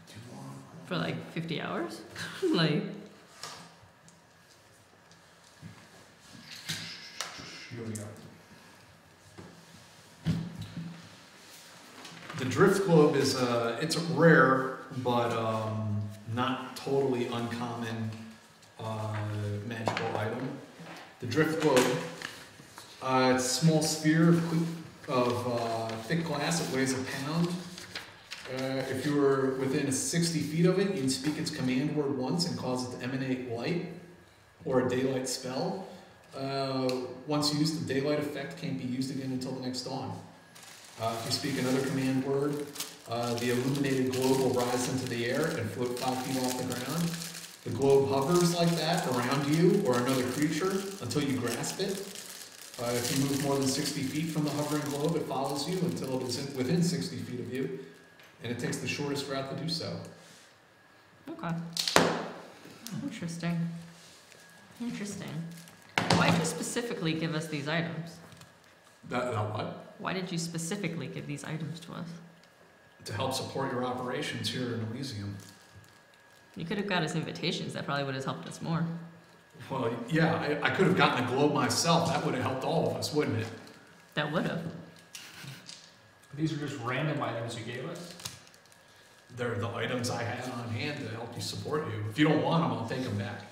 Too long. For like 50 hours? Like, Here we go. The drift globe is it's a rare but not totally uncommon magical item. The drift globe, it's a small sphere of thick glass. It weighs a pound. If you were within 60 feet of it, you'd speak its command word once and cause it to emanate light or a daylight spell. Once used, the daylight effect can't be used again until the next dawn. If you speak another command word, the illuminated globe will rise into the air and float 5 feet off the ground. The globe hovers like that around you or another creature until you grasp it. If you move more than 60 feet from the hovering globe, it follows you until it is within 60 feet of you, and it takes the shortest route to do so. okay. Interesting. Interesting. Why did you specifically give us these items? That what? Why did you specifically give these items to us? To help support your operations here in Elysium. You could have got us invitations. That probably would have helped us more. Well, yeah, I could have gotten a globe myself. That would have helped all of us, wouldn't it? That would have. These are just random items you gave us? They're the items I had on hand to help you support you. If you don't want them, I'll take them back.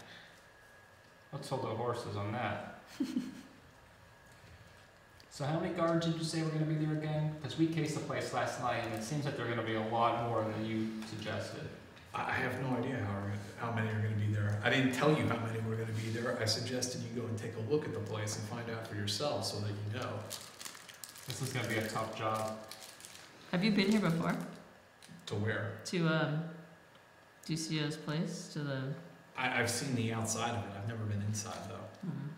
Let's hold the horses on that. So how many guards did you say were going to be there again? Because we cased the place last night, and it seems like there are going to be a lot more than you suggested. I have no idea how many are going to be there. I didn't tell you how many were going to be there. I suggested you go and take a look at the place and find out for yourself so that you know. This is going to be a tough job. Have you been here before? To where? To Duccio's place? To the... I've seen the outside of it. I've never been inside, though. Hmm.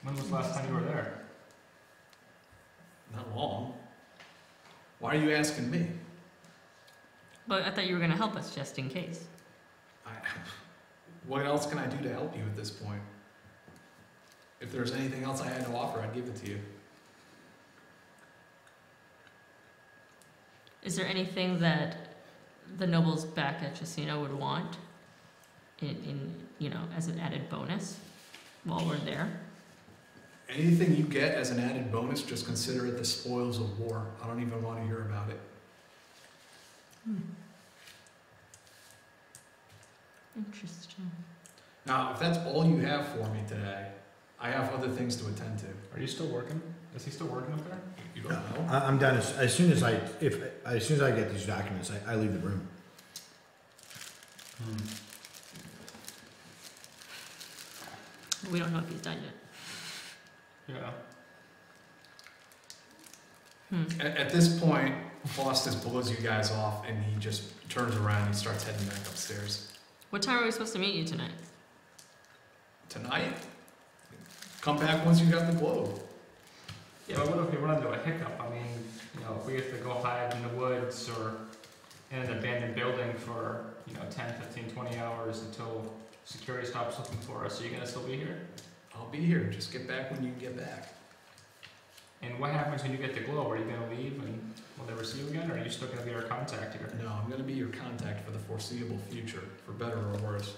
When was the last time you were there? Not long. Why are you asking me? But I thought you were going to help us just in case. What else can I do to help you at this point? If there's anything else I had to offer, I'd give it to you. Is there anything that the nobles back at Chesino would want in as an added bonus while we're there? Anything you get as an added bonus, just consider it the spoils of war. I don't even want to hear about it. Interesting. Now, if that's all you have for me today, I have other things to attend to. Are you still working? Is he still working up there? You don't know? I'm done. As soon as I get these documents, I leave the room. We don't know if he's done yet. Yeah. At this point, Faustus blows you guys off, and he just turns around and starts heading back upstairs. What time are we supposed to meet you tonight? Tonight? Come back once you have the globe. Yeah, but what if we run into a hiccup? I mean, if we have to go hide in the woods or in an abandoned building for, 10, 15, 20 hours until security stops looking for us, are you going to still be here? I'll be here. Just get back when you get back. And what happens when you get the globe? Are you going to leave and we'll never see you again, or are you still going to be our contact here? No, I'm going to be your contact for the foreseeable future, for better or worse.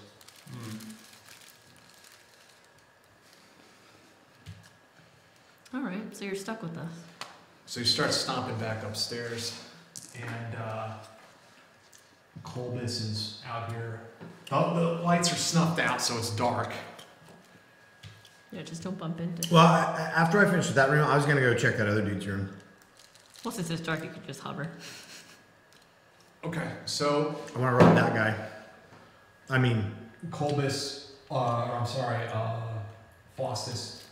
All right, so you're stuck with us. So you start stomping back upstairs. And Colbus is out here. The lights are snuffed out, so it's dark. Yeah, just don't bump into. Well, after I finish with that room, I was gonna go check that other dude's room. Well, since it's dark, you could just hover. Okay, so I want to rob that guy. I mean, Colbus, Faustus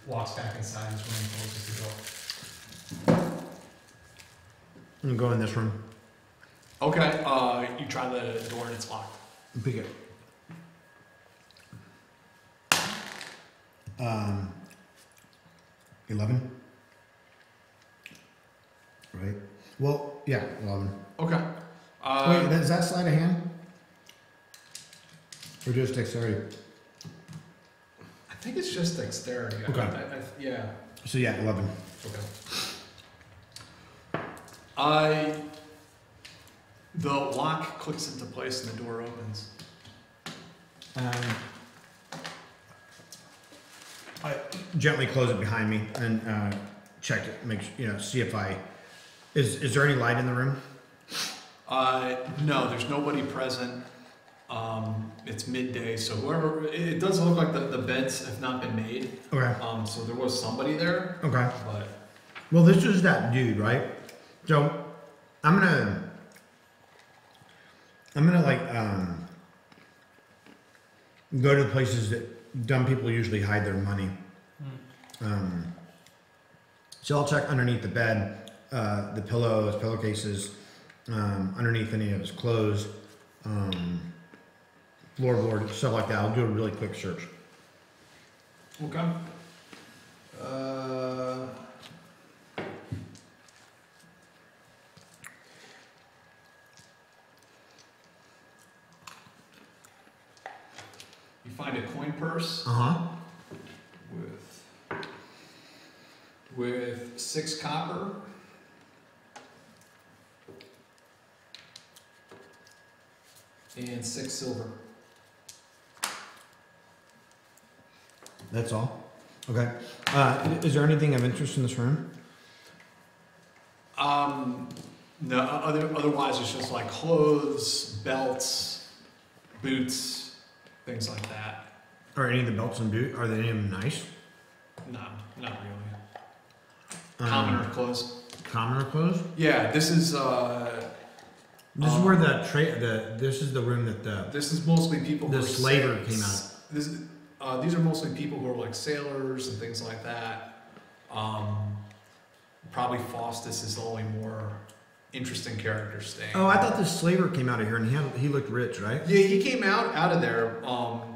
walks back inside his room and closes the door. I'm gonna go in this room. okay, you try the door and it's locked. Pick it. 11. Right. Well, yeah, 11. Okay. Wait, is that sleight of hand? Or just dexterity? I think it's just dexterity. Okay. Yeah. So yeah, 11. Okay. The lock clicks into place and the door opens. I gently close it behind me and check it, see if is there any light in the room? No, there's nobody present. It's midday, so it does look like the beds have not been made. Okay. So there was somebody there. Okay. But Well, this is that dude, right? So I'm gonna go to the places that dumb people usually hide their money. So I'll check underneath the bed, the pillows, pillowcases, underneath any of his clothes, floorboard, stuff like that. I'll do a really quick search. okay. You find a coin purse with 6 copper, and 6 silver. That's all? Okay. Is there anything of interest in this room? No, otherwise it's just like clothes, belts, boots, things like that. Are any of the belts and boots, are they any of them nice? No, not really. Commoner clothes. Commoner clothes? Yeah, this is This is where this is the room that this is mostly people the who are slaver came out. These are mostly people who are like sailors and things like that. Probably Faustus is the only more interesting character staying. Oh, I thought the slaver came out of here and he looked rich, right? Yeah, he came out of there,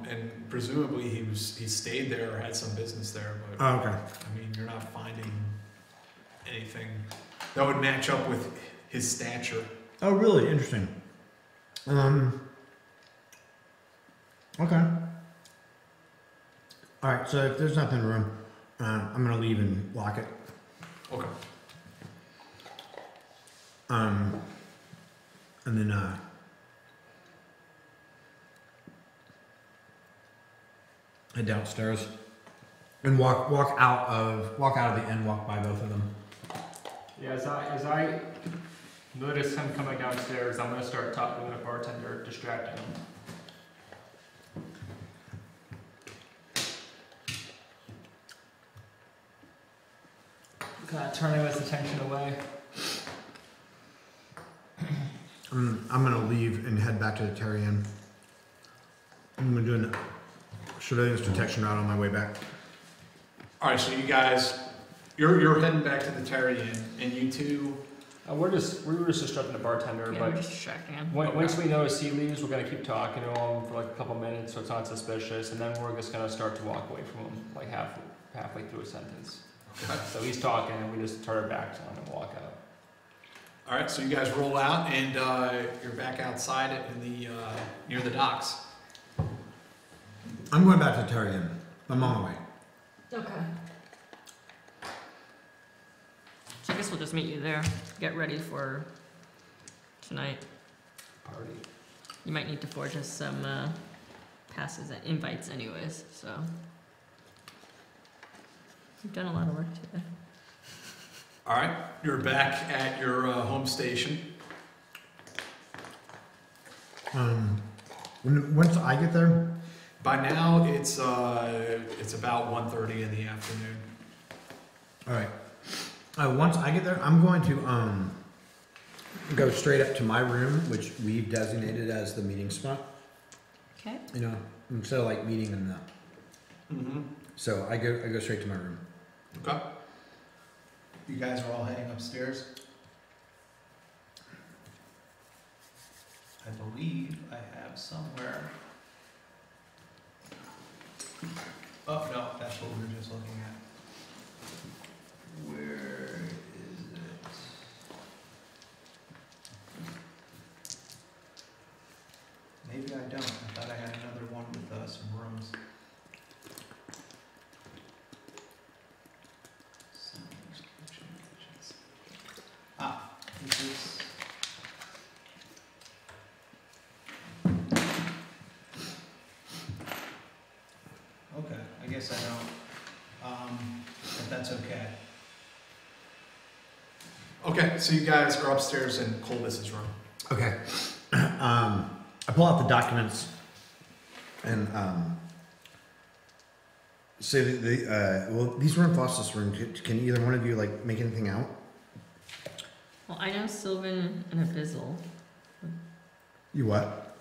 and presumably he stayed there or had some business there. But Oh, okay. I mean, you're not finding anything that would match up with his stature. Oh, really? Interesting. Okay. All right. So if there's nothing in the room, I'm gonna leave and lock it. Okay. And then head downstairs and walk out of the inn. Walk by both of them. Yeah, as I notice him coming downstairs, I'm gonna start talking to the bartender, distracting him. Kind of turning his attention away. I'm gonna leave and head back to the Terry Inn. I'm gonna do a surveillance detection route on my way back. All right, so you guys, you're heading back to the Terry Inn, and you two. We were just distracting the bartender, Yeah, but we're just distracting him. once we notice he leaves, we're gonna keep talking to him for like a couple minutes, so it's not suspicious, and then we're just gonna start to walk away from him, like halfway through a sentence. Okay. So he's talking, and we just turn our backs on him and walk out. All right, so you guys roll out, and you're back outside in the near the docks. I'm going back to the Terry Inn. I'm on my way. Okay. So I guess we'll just meet you there. Get ready for tonight. Party. You might need to forge us some passes and invites anyways, so. You've done a lot of work today. All right, you're back at your home station. Once I get there, By now, it's about 1:30 in the afternoon. all right. Once I get there, I'm going to go straight up to my room, which we've designated as the meeting spot. Okay. You know, instead of like meeting in the. Mm-hmm. So I go straight to my room. Okay. You guys are all heading upstairs. I believe I have somewhere. Oh no, that's what we were just looking at. Where is it? Maybe I don't. I thought I had another one with some rooms. Ah, this is. Okay, I guess I don't. But that's okay. Okay, so you guys are upstairs in Colbus's room. Okay. I pull out the documents and say that well, these were in Faustus' room. Can either one of you like make anything out? Well, I know Sylvan and Abyssal. You what?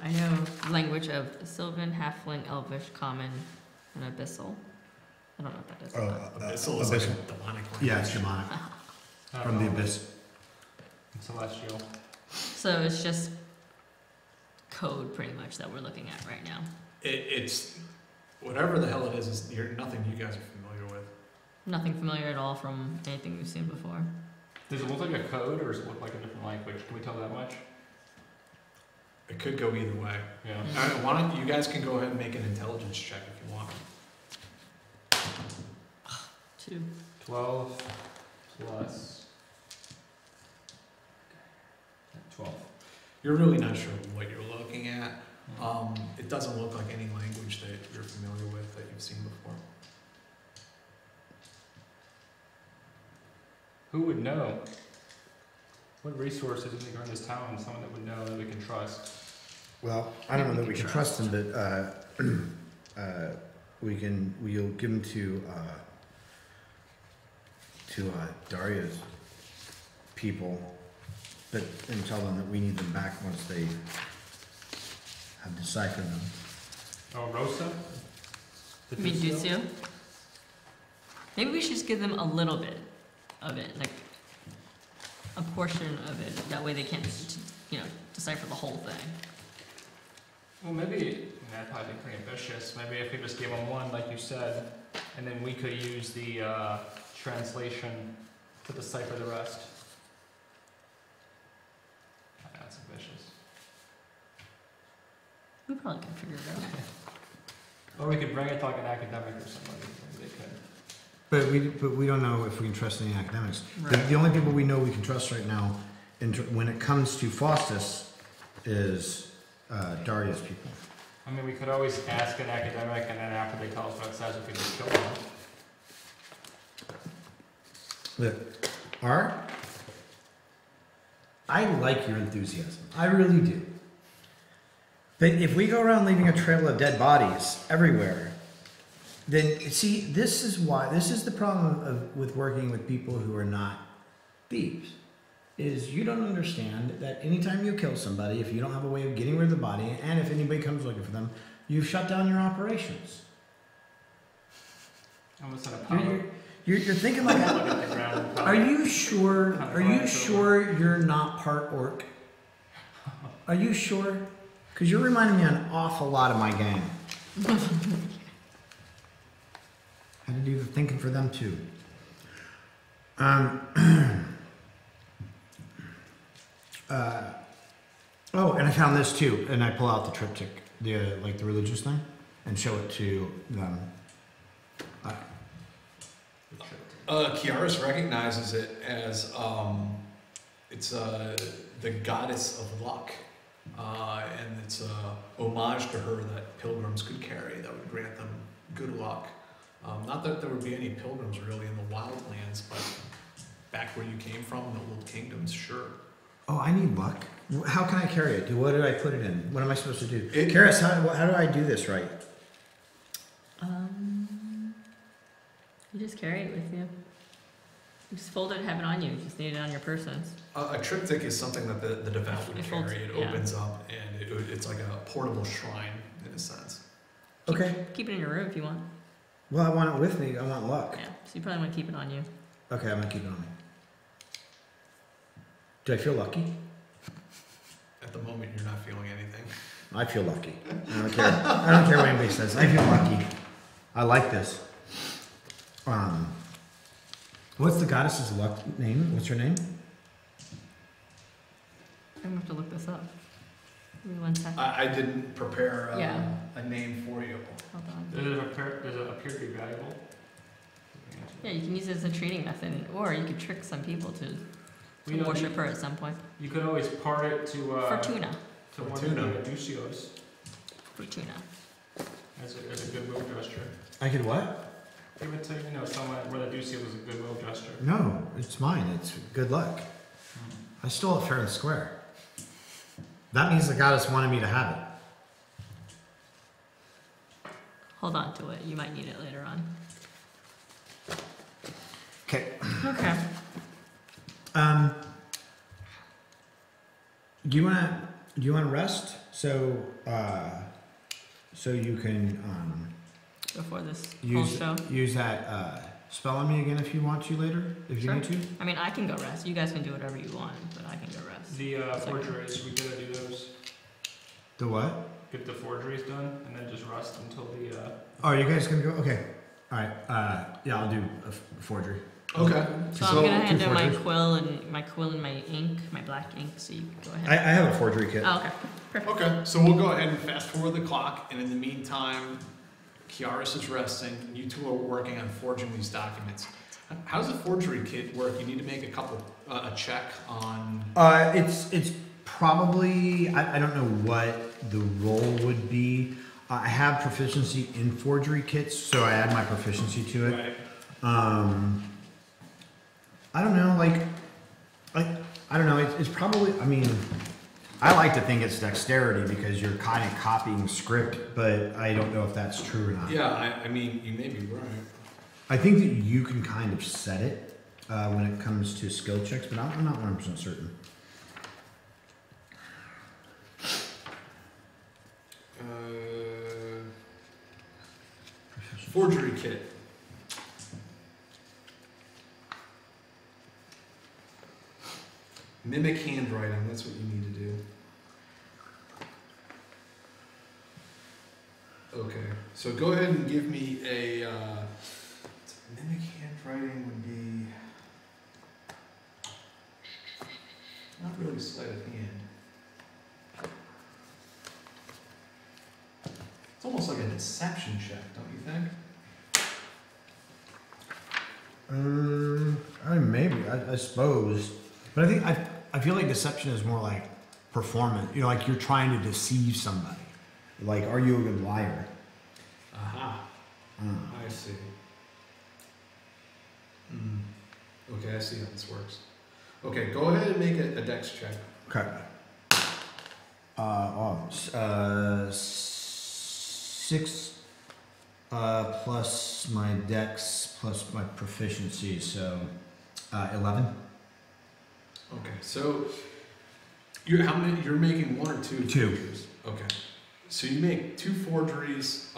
I know language of Sylvan, Halfling, Elvish, Common, and Abyssal. I don't know what that is. Abyssal is like a demonic language. Yeah, it's demonic from the abyss. Celestial. So it's just code, pretty much, that we're looking at right now. It's whatever the hell it is nothing you guys are familiar with. Nothing familiar at all from anything we've seen before. Does it look like a code, or does it look like a different language? Can we tell that much? It could go either way. Yeah. All right, why don't you guys can go ahead and make an intelligence check if you want. 2. 12 plus 12. You're really not sure what you're looking at. It doesn't look like any language that you're familiar with that you've seen before. Who would know? What resources is there in this town? Someone that would know that we can trust. Well, I don't know that we can trust them, but we'll give them to Daria's people, and tell them that we need them back once they have deciphered them. Oh, Rosa? You mean Duccio? Maybe we should just give them a little bit of it, like a portion of it. That way they can't, decipher the whole thing. Well, maybe that'd probably be pretty ambitious. Maybe if we just gave them one, like you said, and then we could use the translation to decipher the rest. That's ambitious. We probably can figure it out. Or we could bring it to like an academic or somebody. Maybe they could. But we don't know if we can trust any academics. Right. The only people we know we can trust right now, when it comes to Faustus, is Daria's people. I mean, we could always ask an academic, and then after they tell us what it says, we could just kill them. Look, I like your enthusiasm. I really do. But if we go around leaving a trail of dead bodies everywhere, then see, this is the problem with working with people who are not thieves. Is you don't understand that anytime you kill somebody, if you don't have a way of getting rid of the body, and if anybody comes looking for them, you've shut down your operations. Almost a power. You're thinking like that. Look at the ground. Are you sure? Are you sure you're not part orc? Are you sure? Because you're reminding me an awful lot of my gang. Had to do the thinking for them too. Oh, and I found this too, and I pull out the triptych, the religious thing, and show it to them. Kiaris recognizes it as it's the goddess of luck, and it's a homage to her that pilgrims could carry that would grant them good luck. Not that there would be any pilgrims really in the wildlands, but back where you came from, the old kingdoms, sure. Oh, I need luck. How can I carry it? What do I put it in? What am I supposed to do? Kiaris, how do I do this right? You just carry it with you. You just fold it, have it on you. You just need it on your person. A triptych is something that the devout would It folds, carry. It yeah. opens up, and it's like a portable shrine in a sense. Okay. Keep it in your room if you want. Well, I want it with me. I want luck. Yeah, so you probably want to keep it on you. Okay, I'm gonna keep it on me. Do I feel lucky? At the moment, you're not feeling anything. I feel lucky. I don't care. I don't care what anybody says. I feel lucky. I like this. What's the goddess's luck name? What's her name? I'm going to have to look this up. Give me 1 second. I didn't prepare Yeah. a name for you. Hold on. Does it appear to be valuable? Yeah, you can use it as a treating method, or you could trick some people to worship her at some point. You could always part it to Fortuna. to one Fortuna. of the Duccios Fortuna. as a good move gesture. I could what? Give it to someone where the Duccio was a good move gesture. No, it's mine. It's good luck. I stole it fair and square. That means the goddess wanted me to have it. Hold on to it. You might need it later on. Okay. Okay. Do you wanna rest? So you can Before this whole show. use that spell on me again if you want to later, if you Sure. need to. I mean, I can go rest. You guys can do whatever you want, but I can go rest. The forgeries, we gotta do those. The what? Get the forgeries done, and then just rest until the. Oh, you guys gonna go? Okay. All right. Yeah, I'll do a forgery. Okay. So I'm gonna hand in my quill and my ink, my black ink. So you can go I ahead. have a forgery kit. Oh, okay. Perfect. Okay, so we'll go ahead and fast forward the clock, and in the meantime, Kiaris is resting, and you two are working on forging these documents. How does a forgery kit work? You need to make a check on. It's Probably, I don't know what the role would be. I have proficiency in forgery kits, so I add my proficiency to it. Right. I don't know, I don't know, it's probably, I mean, I like to think it's dexterity because you're kind of copying script, but I don't know if that's true or not. Yeah, I mean, you may be right. I think that you can kind of set it when it comes to skill checks, but I'm not 100% certain. Forgery kit. Mimic handwriting, that's what you need to do. Okay, so go ahead and give me a, mimic handwriting would be, not really sleight of hand. It's almost like a deception check, don't you think? Maybe, I suppose. But I think, I feel like deception is more like performance. You know, like you're trying to deceive somebody. Like, are you a good liar? Aha. I see. Okay, I see how this works. Okay, go ahead and make a dex check. Okay. 6 plus my dex plus my proficiency, so 11. Okay, so you're how many? You're making one or two? Two. Forgeries? Okay, so you make 2 forgeries.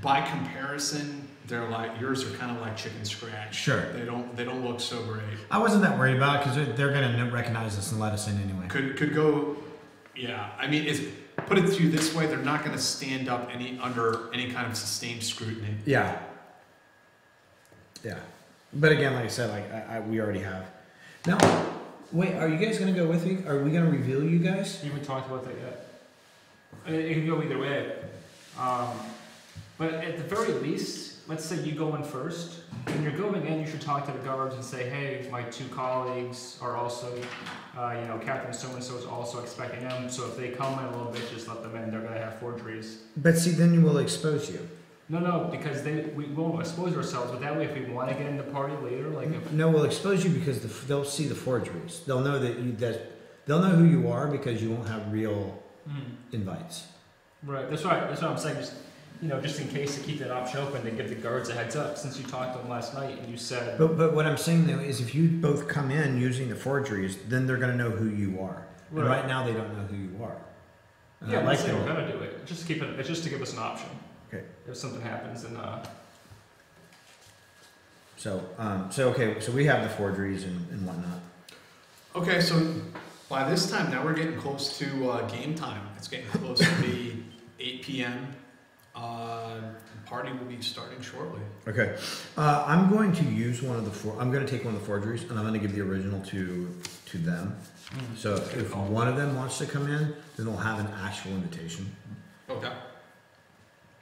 By comparison, they're like yours are kind of like chicken scratch. Sure. They don't look so great. I wasn't that worried about it because they're gonna recognize us and let us in anyway. Could go. Yeah, I mean, put it to you this way: they're not going to stand up under any kind of sustained scrutiny. Yeah. Yeah. But again, like I said, we already have. Now, wait, are you guys gonna go with me? Are we gonna reveal you guys? You haven't talked about that yet. It can go either way. But at the very least, let's say you go in first. When you're going in, you should talk to the guards and say, hey, my 2 colleagues are also, Captain so-and-so is also expecting them. So if they come in a little bit, just let them in. They're going to have forgeries. But see, then you will expose you. No, because we won't expose ourselves. But that way, if we want to get in the party later, No, we'll expose you because they'll see the forgeries. They'll know they'll know who you are because you won't have real invites. Right. That's right. That's what I'm saying. Just in case to keep that option open, to give the guards a heads up. Since you talked to them last night and you said. But what I'm saying though is, if you both come in using the forgeries, then they're going to know who you are. Right. And right now, they don't know who you are. And Yeah, I we're gonna do it. Just keep it. It's just to give us an option. Okay. If something happens, then. So we have the forgeries and whatnot. Okay, so by this time now we're getting close to game time. It's getting close to be 8 p.m. The party will be starting shortly. Okay, I'm going to use I'm going to take one of the forgeries and I'm going to give the original to them. So if one of them wants to come in, then they'll have an actual invitation. Okay.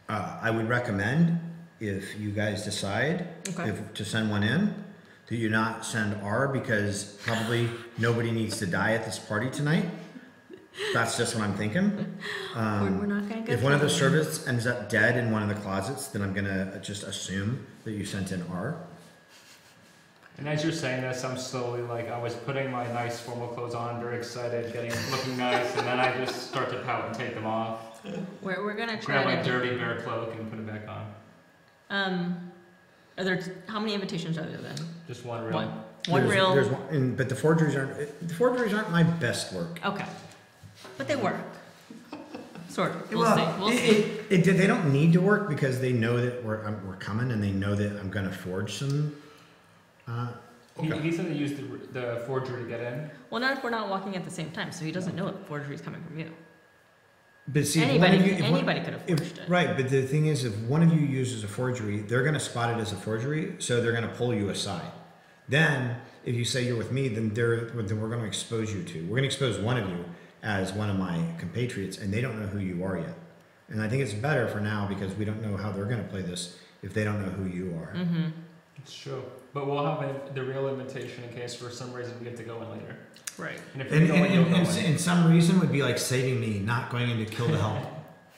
I would recommend, if you guys decide to send one in, that you not send R, because probably nobody needs to die at this party tonight. That's just what I'm thinking. We're not going to go. If one of the servants ends up dead in one of the closets, then I'm going to just assume that you sent in R. And as you're saying this, I'm slowly I was putting my nice formal clothes on, very excited, looking nice, and then I just start to pout and take them off. We're going to try Grab my to dirty bear cloak and put it back on. Are there how many invitations are there then? Just one real. One real. There's one, but the forgeries aren't my best work. Okay, but they work. Sort of. We'll see. They don't need to work because they know that we're coming, and they know that I'm going to forge some. He said to use the forgery to get in. Well, not if we're not walking at the same time, so he doesn't know that forgery is coming from you. But see, anybody could have forged it. Right, but the thing is, if one of you uses a forgery, they're going to spot it as a forgery, so they're going to pull you aside. Then, if you say you're with me, then we're going to expose you to. We're going to expose one of you as one of my compatriots, and they don't know who you are yet. And I think it's better for now because we don't know how they're going to play this if they don't know who you are. Mm-hmm. It's true. But we'll have the real invitation in case for some reason we get to go in later. Right. And if we go in, you'll go in. And some reason would be like saving me, not going in to kill the help.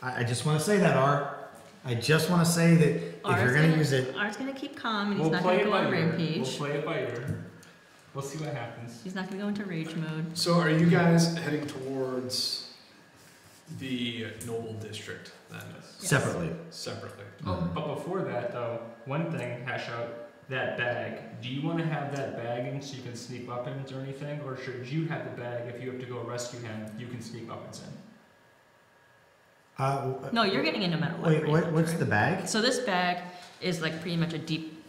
I just want to say that, Art. I just want to say that if you're going to use it... Art's going to keep calm, and he's not going to go on a rampage. We'll play it by ear. We'll see what happens. He's not going to go into rage mode. So are you guys heading towards the Noble District then? Yes. Separately. Separately. Oh, but before that, though, one thing, hash out that bag. Do you want to have that bag in so you can sneak weapons or anything? Or should you have the bag if you have to go rescue him, you can sneak weapons in? No, you're getting in no matter what. Wait, pretty much, what's right? the bag? So this bag is like pretty much a deep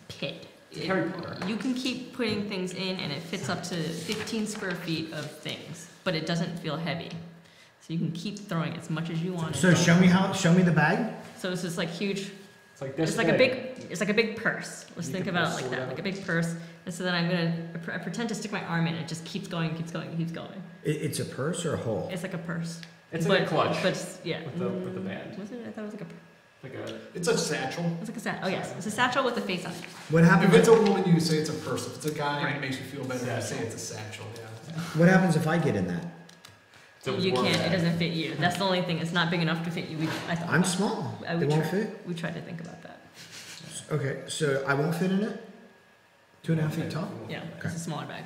pit. Harry Potter. You can keep putting things in, and it fits up to 15 square feet of things, but it doesn't feel heavy. So you can keep throwing as much as you want. So show me the bag. So it's this like huge. It's like this. It's like a big purse. Let's You think can about it pull like that, out. like a big purse. And so then I pretend to stick my arm in, and it just keeps going, keeps going, keeps going. It's a purse or a hole? It's like a purse. It's like a clutch. But it's, yeah. With the band. Was it? I thought it was like a. Like a. It's a satchel. It's like a satchel. Oh yes, it's a satchel with a face on it. What happens? If it's a woman, you say it's a purse. If it's a guy, Right. it makes you feel better. You say Satchel. it's a satchel. Yeah. What happens if I get in that? It's a You war can't. bag. It doesn't fit you. That's the only thing. It's not big enough to fit you. I thought. I'm small. I It would won't try- fit. We tried to think about that. Okay, so I won't fit in it. 2.5 feet tall. Yeah, Okay. it's a smaller bag.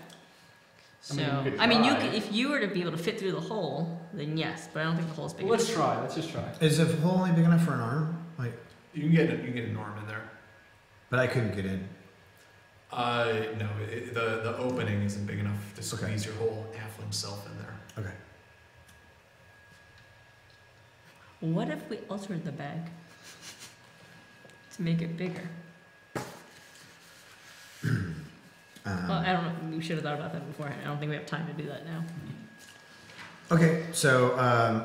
I So mean, you could you try. could, if you were to be able to fit through the hole, then yes. But I don't think the hole's big Well, let's enough. try. Let's just try. Is the hole only big enough for an arm? Like, You can get an arm in there. but I couldn't get in. No, the opening isn't big enough to squeeze your whole halfling self in there. Okay. What if we altered the bag to make it bigger? Well, I don't know. We should have thought about that beforehand. I don't think we have time to do that now. Okay, so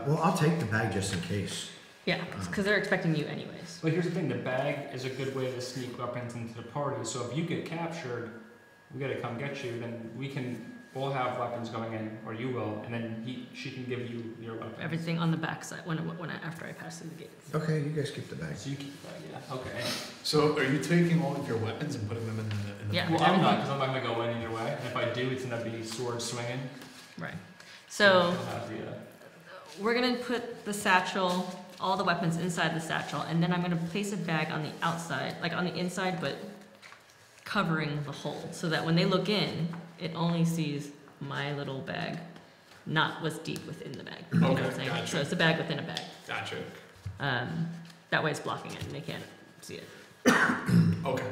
well, I'll take the bag just in case. Yeah, because they're expecting you anyways. But here's the thing: the bag is a good way to sneak weapons into the party. So if you get captured, we gotta come get you. Then we'll have weapons going in, or you will, and then she can give you your weapons. Everything on the back side after I pass through the gate. Okay, you guys keep the bag. So you keep that, yeah. Okay. So are you taking all of your weapons and putting them in the Yeah. Well, I'm not, because I'm not gonna go in either way. And if I do, it's gonna be sword swinging. Right. So So I'll have the, we're gonna put the satchel, all the weapons inside the satchel, and then I'm gonna place a bag on the outside, like on the inside, but covering the hole, so that when they look in, it only sees my little bag, not what's deep within the bag. You know what I'm saying? Gotcha. So it's a bag within a bag. Gotcha. That way it's blocking it, and they can't see it. Okay.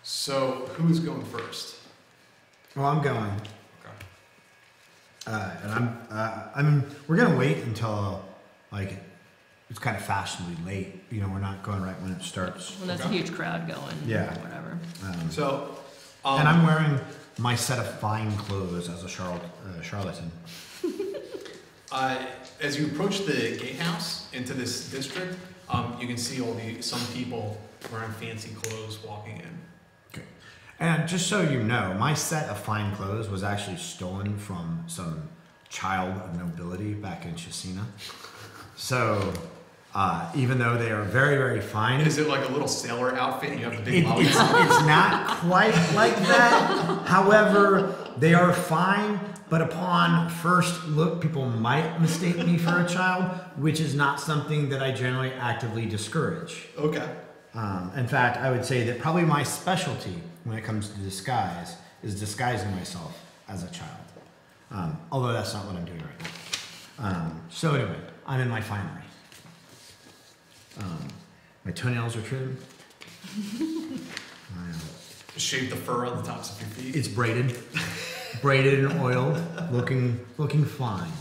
So who's going first? Well, I'm going. Okay. And we're gonna wait until like it's kind of fashionably late. You know, we're not going right when it starts. When there's a Okay. huge crowd going, Yeah. or whatever. So, And I'm wearing my set of fine clothes as a charlatan. as you approach the gatehouse into this district, you can see some people wearing fancy clothes walking in. Okay. And just so you know, my set of fine clothes was actually stolen from some child of nobility back in Chesina. So, even though they are very, very fine, Is it like a little sailor outfit and you have the big it's not quite like that. However, they are fine, but upon first look, people might mistake me for a child, which is not something that I generally actively discourage. Okay. In fact, I would say that probably my specialty when it comes to disguise is disguising myself as a child. Although that's not what I'm doing right now. So anyway, I'm in my finery. My toenails are trimmed. Shave the fur on the tops of your feet. It's braided and oiled, looking fine.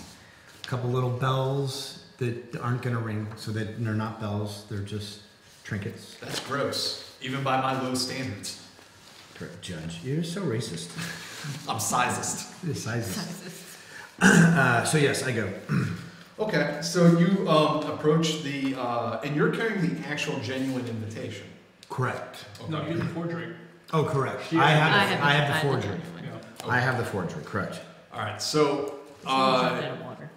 A couple little bells that aren't gonna ring, so that they're not bells, they're just trinkets. That's gross, even by my low standards. Judge, you're so racist. I'm sizist. The sizes. So yes, I go. Okay, so you approach and you're carrying the actual genuine invitation. Correct. Okay. no, you did the forgery. Oh, correct. Yeah. I have the forgery. Yeah. Okay. I have the forgery. Correct. All right, so Water.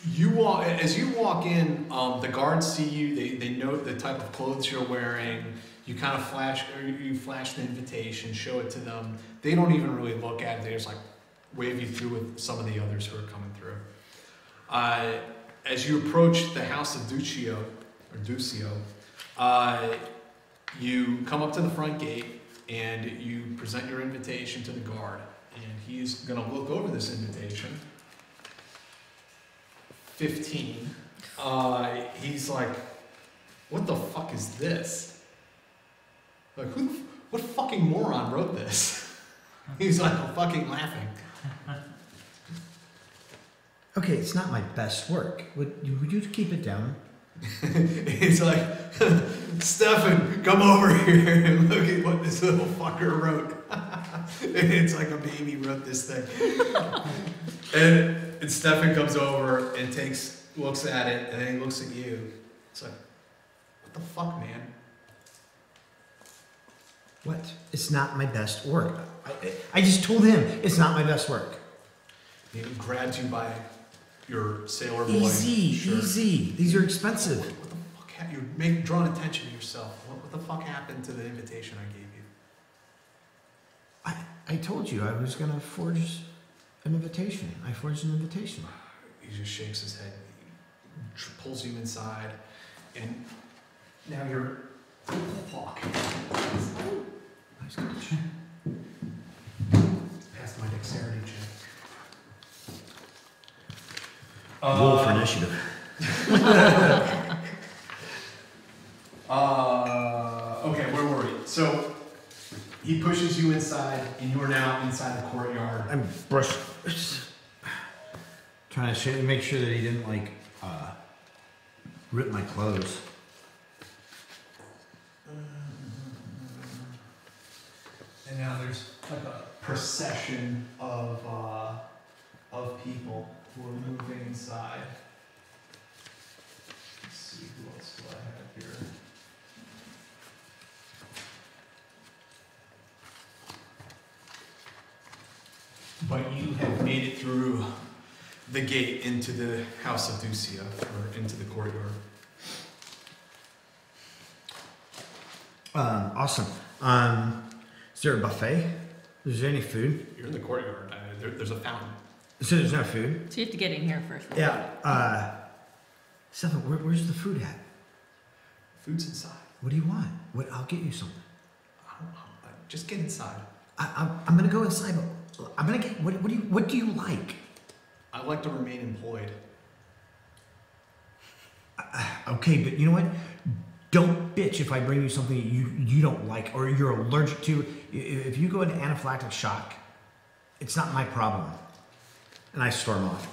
As you walk in, the guards see you. They note the type of clothes you're wearing. You kind of flash the invitation, show it to them. They don't even really look at it. They just like wave you through with some of the others who are coming through. As you approach the House of Duccio, you come up to the front gate and you present your invitation to the guard. And he's going to look over this invitation. 15. He's like, what the fuck is this? Like, what fucking moron wrote this? He's like fucking laughing. Okay, it's not my best work. Would you keep it down? He's like, Stefan, come over here and look at what this little fucker wrote. It's like a baby wrote this thing. And Stefan comes over and looks at it, and then he looks at you. It's like, what the fuck, man? What? It's not my best work. I just told him it's not my best work. He grabs you by your sailor boy Easy, shirt. easy. These are expensive. What the fuck? You're drawing attention to yourself. What the fuck happened to the invitation I gave you? I told you I was going to forge an invitation. I forged an invitation. He just shakes his head. He pulls you inside. And now you're... Fuck. Nice catch. Passed my dexterity check. Roll for initiative. Okay, where were we? So he pushes you inside, and you are now inside the courtyard. I'm trying to make sure that he didn't rip my clothes. And now there's like a procession of people who are moving inside. Let's see, who else do I have here? But you have made it through the gate into the House of Duccio, or into the courtyard. Awesome. Is there a buffet? Is there any food? You're in the courtyard. There's a fountain. So there's no food? So you have to get in here first. Yeah. Stefan, where's the food at? Food's inside. What do you want? I'll get you something. I don't know. Just get inside. I'm gonna go inside, but I'm gonna get. What do you like? I like to remain employed. Okay, but you know what? Don't bitch if I bring you something you don't like or you're allergic to. If you go into anaphylactic shock, it's not my problem. And I storm off.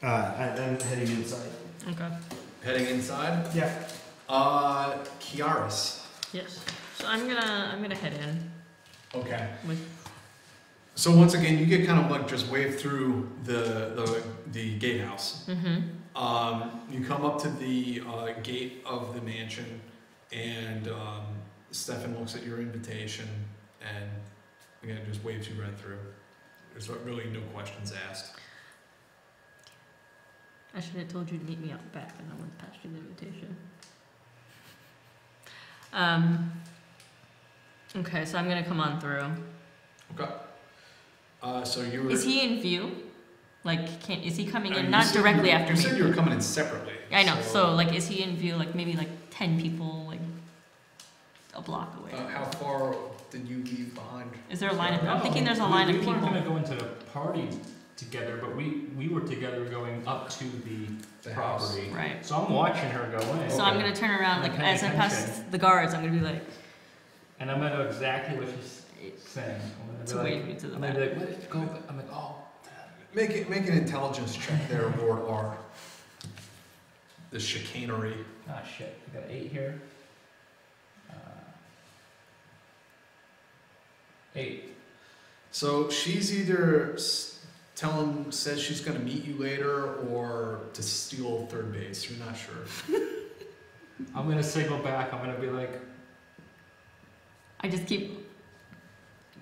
I'm heading inside. Okay. Heading inside. Yeah. Kiaris. Yes. So I'm gonna head in Okay. with. So once again, you get kind of like just waved through the gatehouse. Mm-hmm. You come up to the gate of the mansion, and Stefan looks at your invitation, and again just waves you right through. There's really no questions asked. I should have told you to meet me out back, and I would have passed you the invitation. Okay, so I'm gonna come on through. Okay. So you were. Is he in view? Like, is he coming in? You Not said directly you, after you me. You said you were coming in separately. I know. So, like, is he in view? Like, maybe like 10 people, like a block away. How far did you leave behind? Is there a line of? I'm thinking there's a line of We weren't people. going to go into the party together, but we were together going up to the property. House. Right. So I'm watching her go in. So I'm gonna turn around, like, as I pass the guards, I'm gonna be like, And I'm gonna know exactly what she's saying. I'm gonna to be like, wave me to the I'm back. gonna be like, what? Go. I'm like, oh. Make an intelligence check there, Lord R. The chicanery. Ah, shit. I got 8 here. 8. So she's either says she's going to meet you later or to steal third base. You're not sure. I'm gonna signal back. I'm gonna be like, I just keep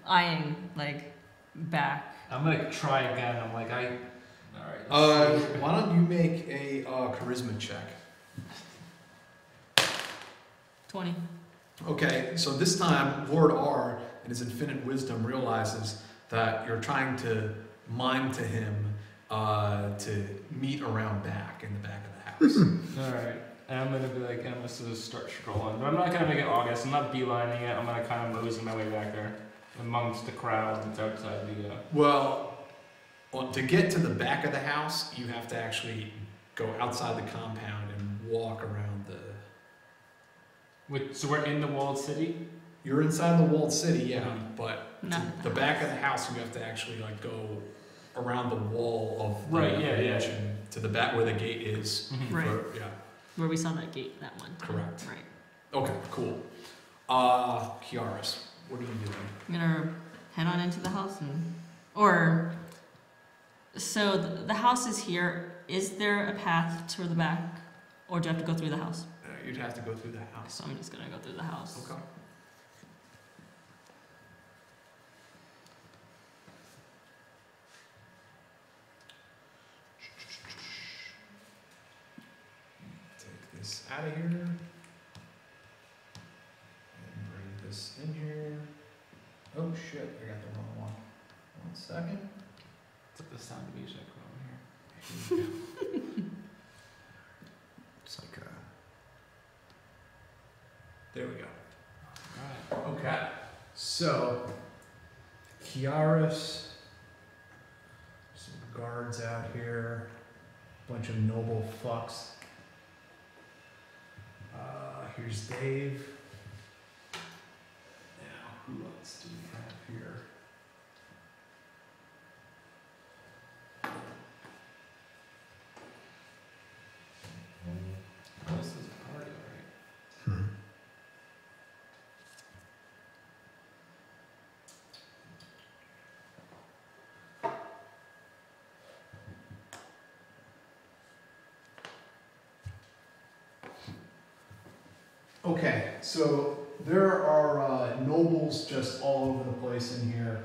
eyeing, like, back I'm gonna try again. I'm like, alright. Why don't you make a charisma check? 20. Okay, so this time Lord R, in his infinite wisdom, realizes that you're trying to mime to him to meet around back in the back of the house. Alright. And I'm gonna be like, I'm gonna just start scrolling. But I'm not gonna make it August. I'm not beelining it. I'm gonna kind of mosey my way back there amongst the crowd that's outside the. Well, to get to the back of the house, you have to actually go outside the compound and walk around the. So we're in the walled city? You're inside the walled city, yeah, but Not to the back of the house, you have to actually like go around the wall of the Right, yeah. mansion to the back where the gate is. Mhm. Right. Yeah, Where we saw that gate that one time. correct. Right. Okay, cool. Kiaris, what are you doing? I'm gonna head on into the house so the house is here. Is there a path to the back, or do I have to go through the house? You'd have to go through the house. So I'm just gonna go through the house. Okay. Take this out of here. And bring this in here. Oh shit, I got the wrong one. 1 second. It's like the sound of music over here. It's like There we go. Alright. Okay. So, Kiaris, some guards out here, bunch of noble fucks. Here's Dave. Now, who else do we have here? This is a party, right? hmm. Okay, so there are nobles just all over the place in here.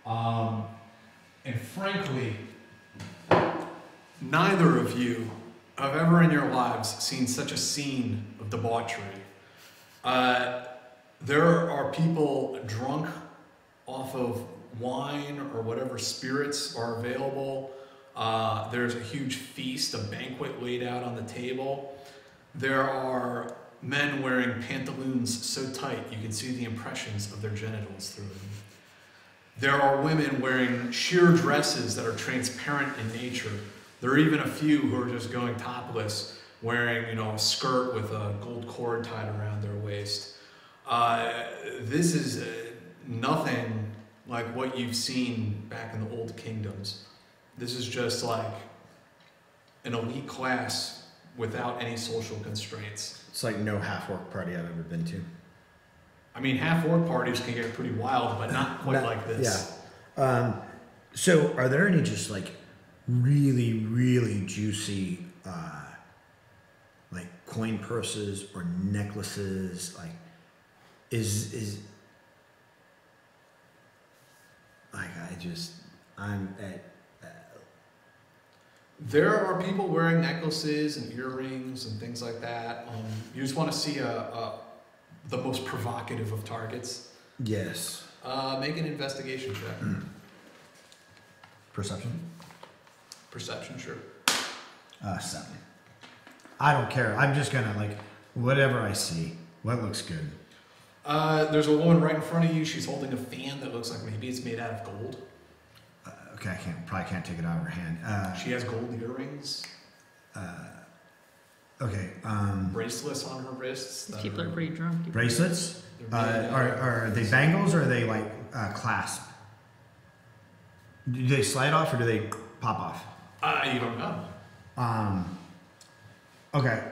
And frankly, Neither of you have ever in your lives seen such a scene of debauchery. There are people drunk off of wine or whatever spirits are available. There's a huge feast, a banquet laid out on the table. There are men wearing pantaloons so tight you can see the impressions of their genitals through them. There are women wearing sheer dresses that are transparent in nature. There are even a few who are just going topless, wearing, a skirt with a gold cord tied around their waist. This is nothing like what you've seen back in the old kingdoms. This is just like an elite class without any social constraints. It's like no half-orc party I've ever been to. I mean, half-orc parties can get pretty wild, but not quite like this. Yeah. So are there any just like really, really juicy like coin purses or necklaces? Like is like I'm at There are people wearing necklaces and earrings and things like that. You just want to see the most provocative of targets. yes. Make an investigation check. Perception? Perception, sure. 7. I don't care. I'm just gonna like whatever I see. What looks good? There's a woman right in front of you. She's holding a fan that looks like maybe it's made out of gold. Okay, I probably can't take it out of her hand. She has gold earrings, Okay. bracelets on her wrists. These that people are pretty drunk. Bracelets? they're made out of- Are they bangles or are they like clasp? Do they slide off or do they pop off? You don't know. Okay.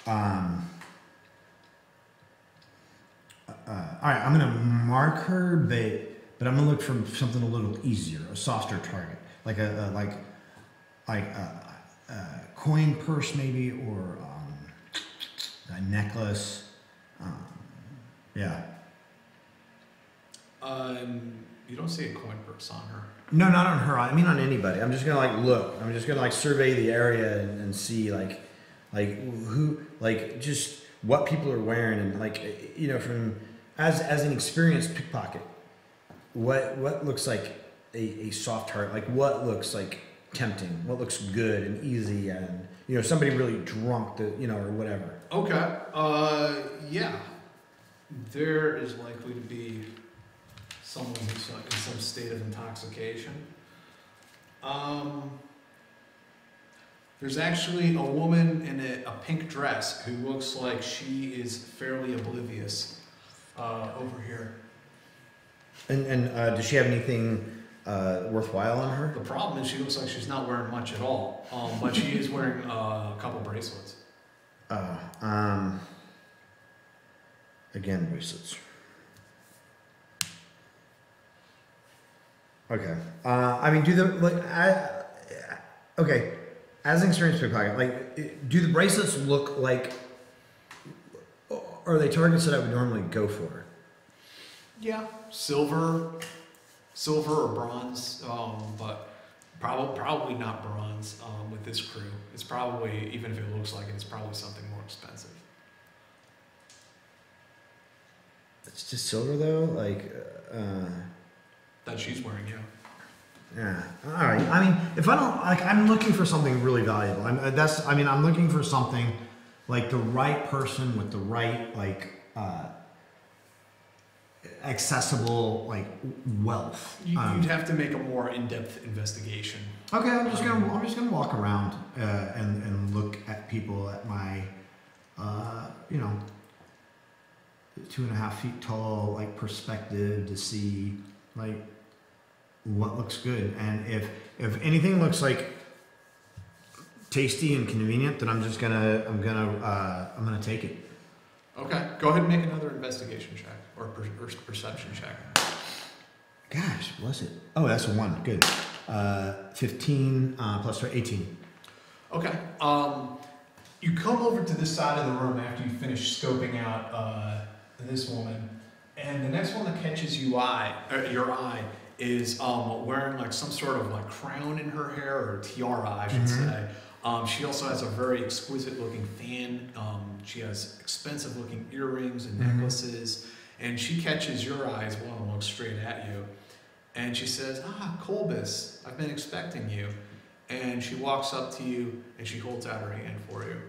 All right. I'm gonna mark her, but I'm gonna look for something a little easier, a softer target, like a coin purse maybe, or a necklace. Yeah. You don't see a coin purse on her. No, not on her. I mean on anybody. I'm just gonna like look. I'm just gonna like survey the area and see like who, like just what people are wearing, and like, you know, from as an experienced pickpocket, what looks like a soft heart, like what looks like tempting, what looks good and easy, and you know, somebody really drunk, that, you know, or whatever. Okay. Yeah. There is likely to be someone who's in some state of intoxication. There's actually a woman in a pink dress who looks like she is fairly oblivious over here. And does she have anything worthwhile on her? The problem is she looks like she's not wearing much at all, but she is wearing a couple bracelets. Again, bracelets. Okay. I mean, okay. As an experienced pickpocket, like, do the bracelets look like, are they targets that I would normally go for? Yeah, silver or bronze, but probably not bronze with this crew. It's probably, even if it looks like it, it's probably something more expensive. It's just silver though, like. That she's wearing, yeah. Yeah. All right. I mean, if I don't like, I'm looking for something really valuable. I'm looking for something like the right person with the right accessible wealth. You'd have to make a more in-depth investigation. Okay. I'm just gonna walk around and look at people at my 2.5 feet tall perspective to see what looks good, and if anything looks like tasty and convenient, then I'm gonna take it. Okay, go ahead and make another investigation check or perception check. Gosh, bless it. Oh, that's a 1. Good. 15 plus 18. Okay. You come over to this side of the room after you finish scoping out this woman, and the next one that catches your eye is wearing some sort of crown in her hair, or tiara, I should say. She also has a very exquisite looking fan. She has expensive looking earrings and necklaces, and she catches your eyes one and looks straight at you, and she says, Colbus, I've been expecting you. And she walks up to you and she holds out her hand for you.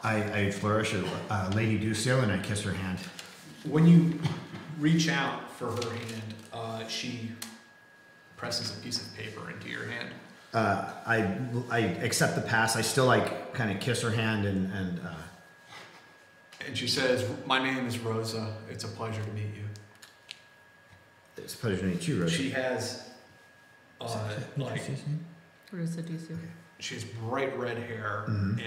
I flourish at Lady Duccio and I kiss her hand. When you reach out for her hand, she presses a piece of paper into your hand. I accept the pass. I still kind of kiss her hand and she says, "My name is Rosa. It's a pleasure to meet you." It's a pleasure to meet you, Rosa. She has Rosa Duccio. she has bright red hair, and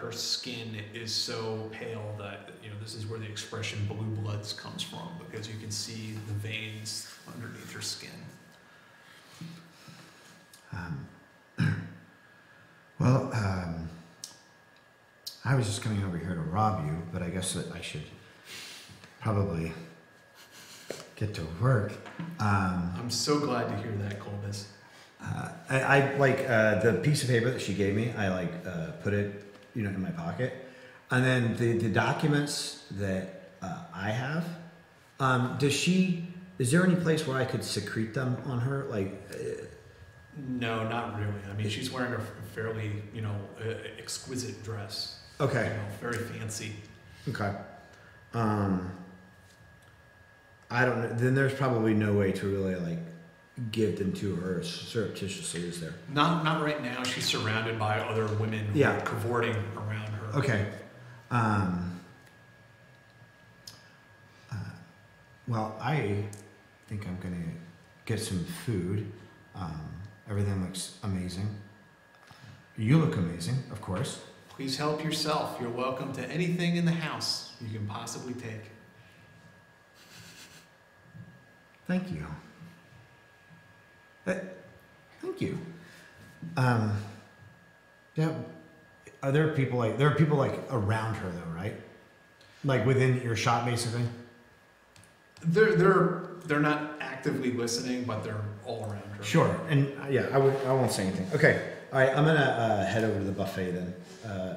her skin is so pale that this is where the expression "blue bloods" comes from, because you can see the veins underneath her skin. I was just coming over here to rob you, but I guess that I should probably get to work. I'm so glad to hear that, Colbus. I like the piece of paper that she gave me. I put it, in my pocket, and then the documents that I have. Is there any place where I could secrete them on her? No, not really. I mean, she's wearing a fairly, exquisite dress. Okay. Very fancy. Okay. I don't know. Then there's probably no way to really give them to her surreptitiously, is there? Not right now. She's surrounded by other women who are cavorting around her. Okay. Well, I think I'm gonna get some food. Everything looks amazing. You look amazing, of course. Please help yourself. You're welcome to anything in the house you can possibly take. Thank you. Thank you. Yeah. are there people like around her though, right? Like within your shot, basically. They're not actively listening, but they're all around her. Sure, and I won't say anything. Okay, all right. I'm gonna head over to the buffet then,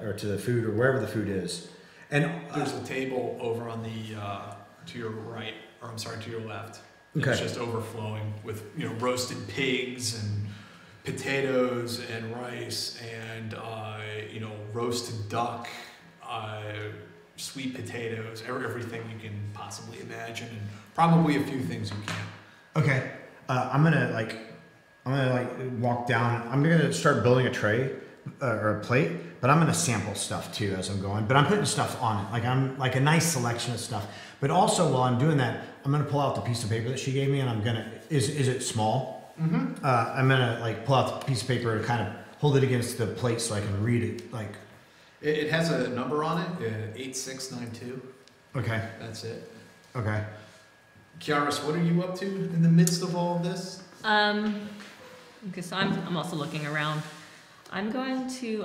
or to the food or wherever the food is. And there's a table over on the to your right, or I'm sorry, to your left. Okay. It's just overflowing with roasted pigs and potatoes and rice and roasted duck, sweet potatoes, everything you can possibly imagine, and probably a few things you can't. Okay, I'm gonna walk down. I'm gonna start building a tray or a plate, but I'm gonna sample stuff too as I'm going. But I'm putting stuff on it, I'm like a nice selection of stuff. But also while I'm doing that, I'm gonna pull out the piece of paper that she gave me, and I'm gonna is it small? Mm-hmm. I'm gonna pull out the piece of paper and kind of hold it against the plate so I can read it. It has a number on it, 8692. Okay. That's it. Okay. Kiaris, what are you up to in the midst of all of this? Okay, so I'm also looking around. I'm going to,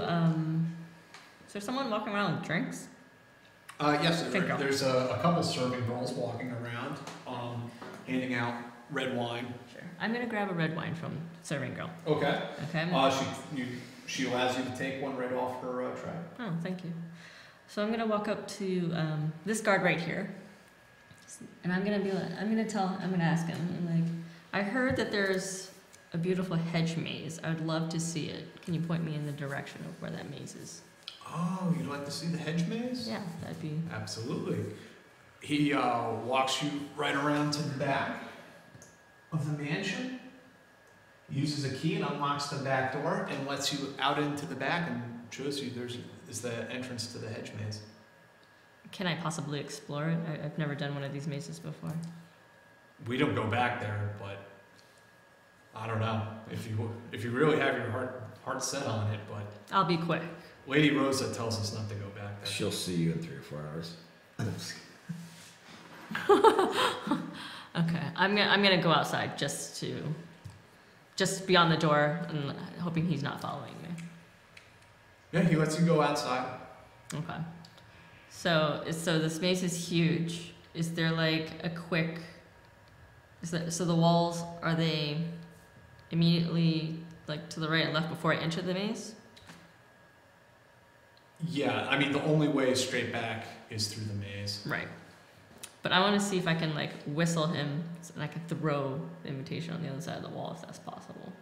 is there someone walking around with drinks? Yes, there's a couple serving girls walking around, handing out red wine. Sure. I'm going to grab a red wine from serving girl. Okay. Okay. She allows you to take one right off her tray. Oh, thank you. So I'm going to walk up to this guard right here. And I'm going to ask him, I heard that there's a beautiful hedge maze. I would love to see it. Can you point me in the direction of where that maze is? Oh, you'd like to see the hedge maze? Yeah, that'd be... Absolutely. He walks you right around to the back of the mansion, uses a key and unlocks the back door, and lets you out into the back and shows you is the entrance to the hedge maze. Can I possibly explore it? I've never done one of these mazes before. We don't go back there, but I don't know if you really have your heart set on it. But I'll be quick. Lady Rosa tells us not to go back there. She'll see you in 3 or 4 hours. Okay, I'm gonna go outside just beyond the door and hoping he's not following me. Yeah, he lets you go outside. Okay. So this maze is huge. Is there a quick? So the walls, are they immediately to the right and left before I enter the maze? Yeah, I mean the only way straight back is through the maze. Right. But I want to see if I can whistle him and I can throw the invitation on the other side of the wall if that's possible.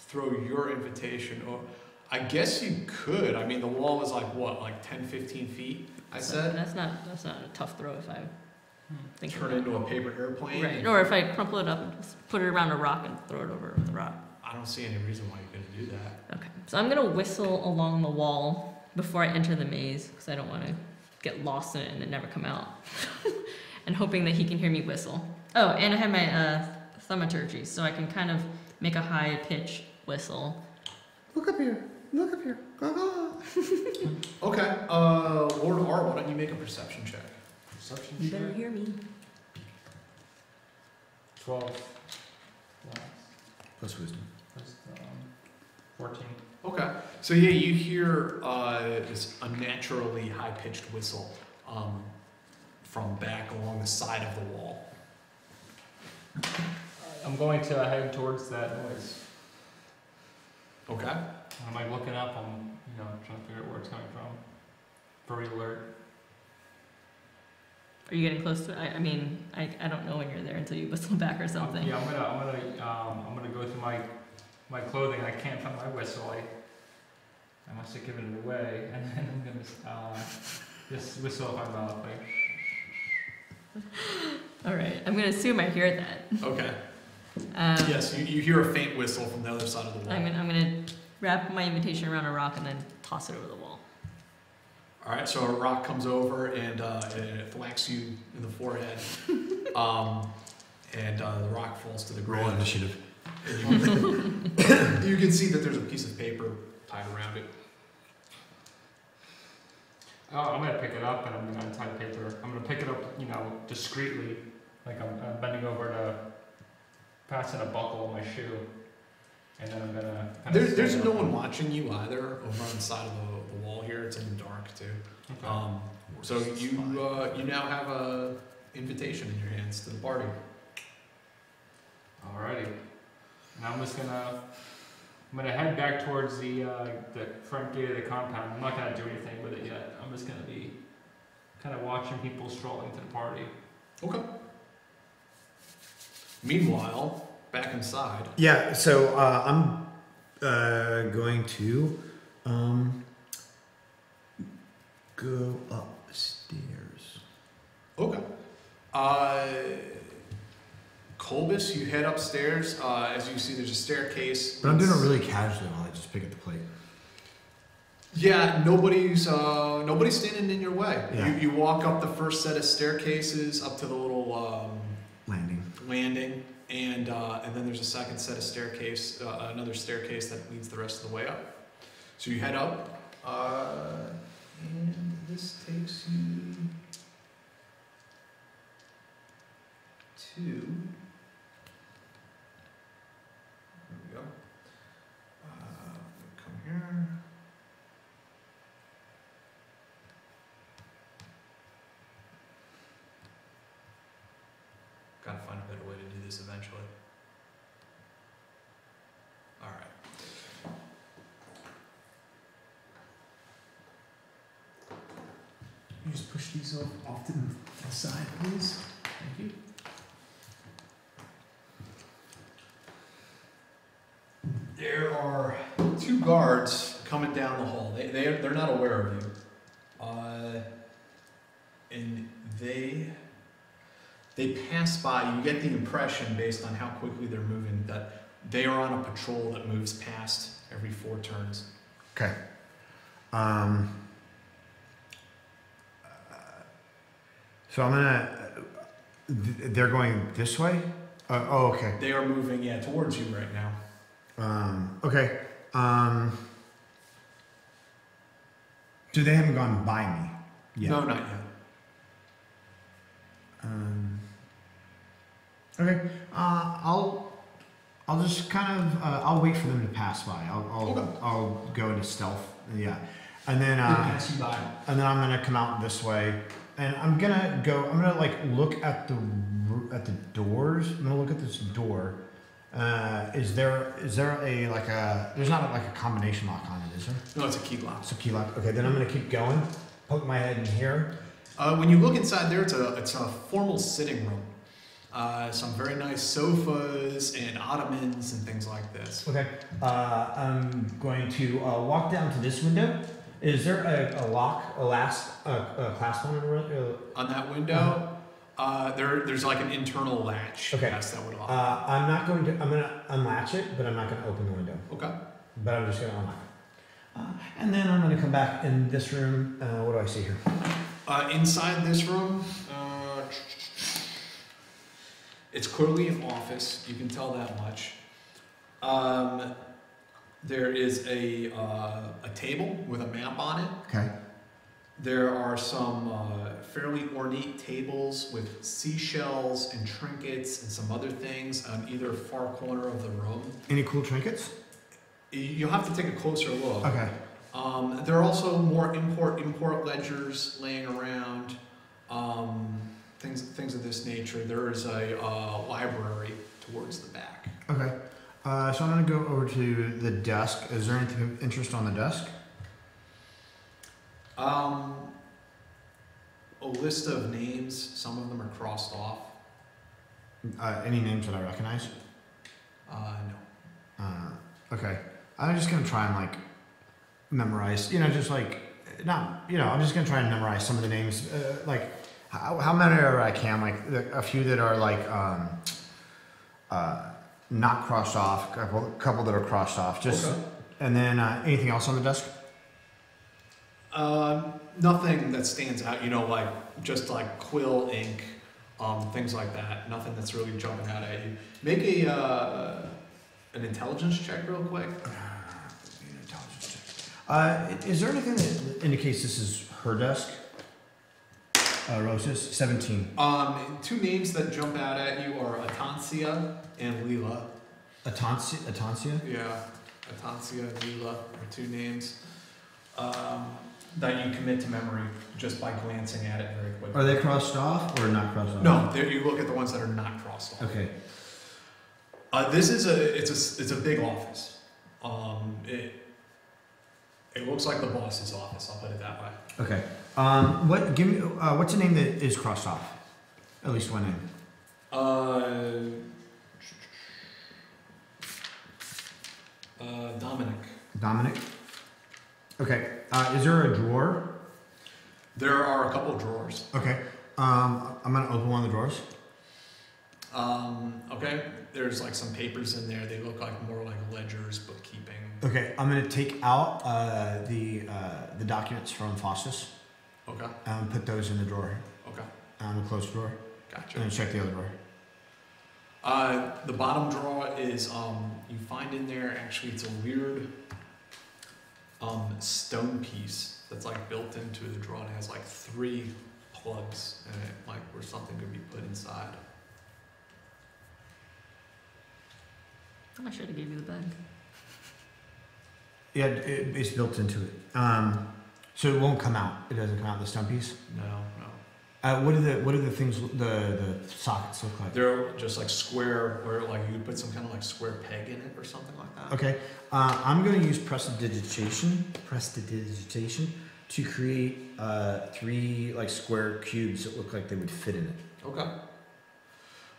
Throw your invitation, or I guess you could. I mean the wall is 10, 15 feet. I said. That's not a tough throw if I think. Turn it into a paper airplane. Right. Or if I crumple it up and just put it around a rock and throw it over the rock. I don't see any reason why you're gonna do that. Okay. So I'm gonna whistle along the wall before I enter the maze because I don't want to get lost in it and then never come out. And hoping that he can hear me whistle. Oh, and I have my thaumaturgy, so I can kind of make a high pitch whistle. Look up here. Look up here. Okay. Lord R, why don't you make a perception check? You better hear me. 12. Plus wisdom. 14. Okay. So yeah, you hear this unnaturally high-pitched whistle from back along the side of the wall. I'm going to head towards that noise. Okay. I'm looking up. I'm trying to figure out where it's coming from. Very alert. Are you getting close to it? I mean, I don't know when you're there until you whistle back or something. Yeah, I'm gonna go through my clothing. I can't find my whistle. I must have given it away, and then I'm gonna just whistle if I'm out. All right, I'm gonna assume I hear that. Okay. Yes, you hear a faint whistle from the other side of the wall. I'm gonna wrap my invitation around a rock and then toss it over the wall. All right, so a rock comes over and it thwacks you in the forehead, and the rock falls to the ground. Roll initiative. You can see that there's a piece of paper tied around it. Oh, I'm gonna pick it up and I'm gonna untie the paper. I'm gonna pick it up, discreetly, like I'm bending over to pass in a buckle on my shoe. and then I'm gonna. There's no one watching you either over on the side of the wall here. It's in the dark too. Okay. So you now have a invitation in your hands to the party. Alrighty. And I'm gonna head back towards the front gate of the compound. I'm not gonna do anything with it yet. I'm just gonna be kind of watching people strolling to the party. Okay. Meanwhile, back inside. Yeah, so I'm going to go upstairs. Okay. Colbus, you head upstairs. As you see, there's a staircase. But I'm doing it really casually while I just pick up the plate. Yeah, nobody's standing in your way. Yeah. You walk up the first set of staircases up to the little landing, and then there's a second set of staircase, another staircase that leads the rest of the way up. So you head up, and this takes you to. There we go. Come here. Gotta find a better way to do this eventually. All right. You just push these off to the side, please. Thank you. There are two guards coming down the hall. They're not aware of you, and they pass by. You get the impression, based on how quickly they're moving, that they are on a patrol that moves past every 4 turns. Okay. So I'm gonna. They're going this way. Oh, okay. They are moving, towards you right now. Okay. So they haven't gone by me yet. No, not yet. Okay. I'll just kind of I'll wait for them to pass by. I'll go into stealth. Yeah, and then pass you by. and then I'm gonna come out this way, and I'm gonna like look at the doors. I'm gonna look at this door. Is there a like a there's not like a combination lock on it, is there? No, it's a key lock. It's a key lock. Okay, then I'm gonna keep going. Poke my head in here. When you look inside there, it's a formal sitting room. Some very nice sofas and ottomans and things like this. Okay. I'm going to walk down to this window. Is there a lock, clasp on it? On that window, there's like an internal latch. Okay. Yes, that would lock. I'm going to unlatch it, but I'm not going to open the window. Okay. But I'm just going to unlock it. And then I'm going to come back in this room. What do I see here? Inside this room, it's clearly an office. You can tell that much. There is a table with a map on it. Okay. There are some fairly ornate tables with seashells and trinkets and some other things on either far corner of the room. Any cool trinkets? You'll have to take a closer look. Okay. There are also more import ledgers laying around, things of this nature. There is a library towards the back. Okay. So I'm going to go over to the desk. Is there anything of interest on the desk? A list of names. Some of them are crossed off. Any names that I recognize? No. Okay. I'm just going to try and like memorize, I'm just going to try and memorize some of the names, like how many are I can, like a few that are like, not crossed off, a couple that are crossed off, just, okay. And then anything else on the desk? Nothing that stands out, like just like quill ink, things like that. Nothing that's really jumping out at you. Make an intelligence check real quick. Is there anything that indicates this is her desk? Rosis, 17. Two names that jump out at you are Atancia and Leela. Atancia? Yeah, Atancia, Vila are two names. That you commit to memory just by glancing at it very quickly. Are they crossed off or not crossed off? No, there you look at the ones that are not crossed off. Okay. This is it's a big office. It looks like the boss's office. I'll put it that way. Okay. What's a name that is crossed off? At least one name. Dominic. Dominic. Okay. Is there a drawer? There are a couple of drawers. Okay. I'm gonna open one of the drawers. Okay. There's like some papers in there. They look like more like ledgers, bookkeeping. Okay. I'm gonna take out the documents from Faustus. Okay. And put those in the drawer. Okay. I'm gonna close the drawer. Gotcha. And check the other drawer. The bottom drawer is you find in there actually it's a weird stone piece that's like built into the drawer and it has like 3 plugs in it, like where something could be put inside. I should have gave you the bag. Yeah, it's built into it. So it won't come out. It doesn't come out the stone piece. No. What are the things? The sockets look like? They're just like square, where like you put some kind of like square peg in it or something like that. Okay. I'm going to use prestidigitation to create 3 like square cubes that look like they would fit in it. Okay.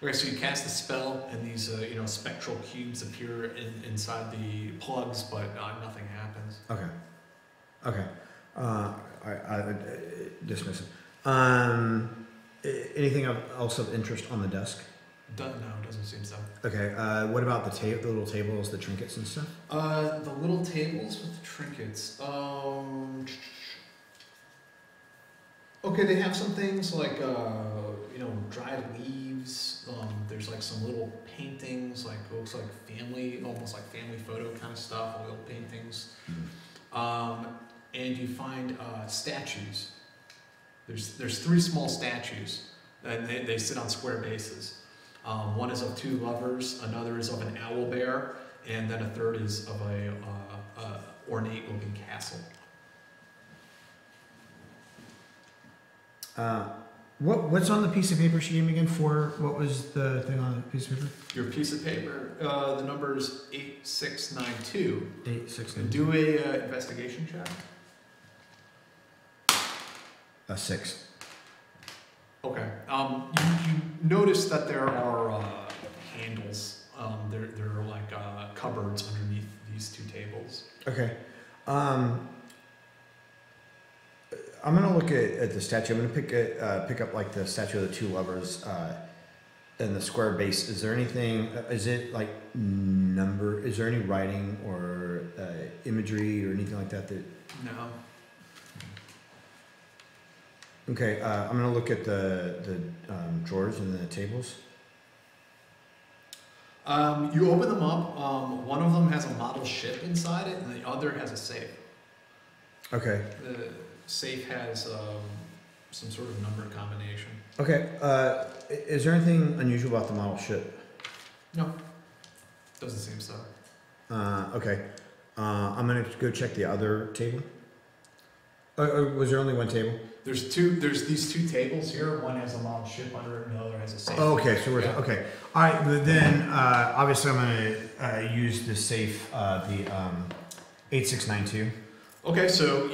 Okay, so you cast the spell, and these spectral cubes appear inside the plugs, but nothing happens. Okay. I dismiss it. Anything else of interest on the desk? No, doesn't seem so. Okay. What about the little tables, the trinkets and stuff? The little tables with the trinkets. Okay, they have some things like dried leaves. There's like some little paintings, like looks like family, almost like family photo kind of stuff, oil paintings. And you find statues. There's 3 small statues, and they sit on square bases. One is of 2 lovers, another is of an owl bear, and then a third is of a ornate-looking castle. What's on the piece of paper she gave me again? What was the thing on the piece of paper? Your piece of paper, the number is 8692. 8692. Do a investigation check. A 6. Okay. You notice that there are handles. There are like cupboards underneath these 2 tables. Okay. I'm gonna look at the statue. I'm gonna pick up like the statue of the 2 lovers and the square base. Is there anything? Is it like number? Is there any writing or imagery or anything like that? No. Okay. I'm gonna look at the drawers and the tables. You open them up. One of them has a model ship inside it, and the other has a safe. Okay. The safe has some sort of number combination. Okay. Is there anything unusual about the model ship? No. Doesn't seem so. Okay. I'm gonna go check the other table. Was there only one table? There's these 2 tables here. One has a model ship under it, and the other has a safe. Oh, okay, so okay. All right, but then obviously I'm gonna use the safe, the 8692. Okay, so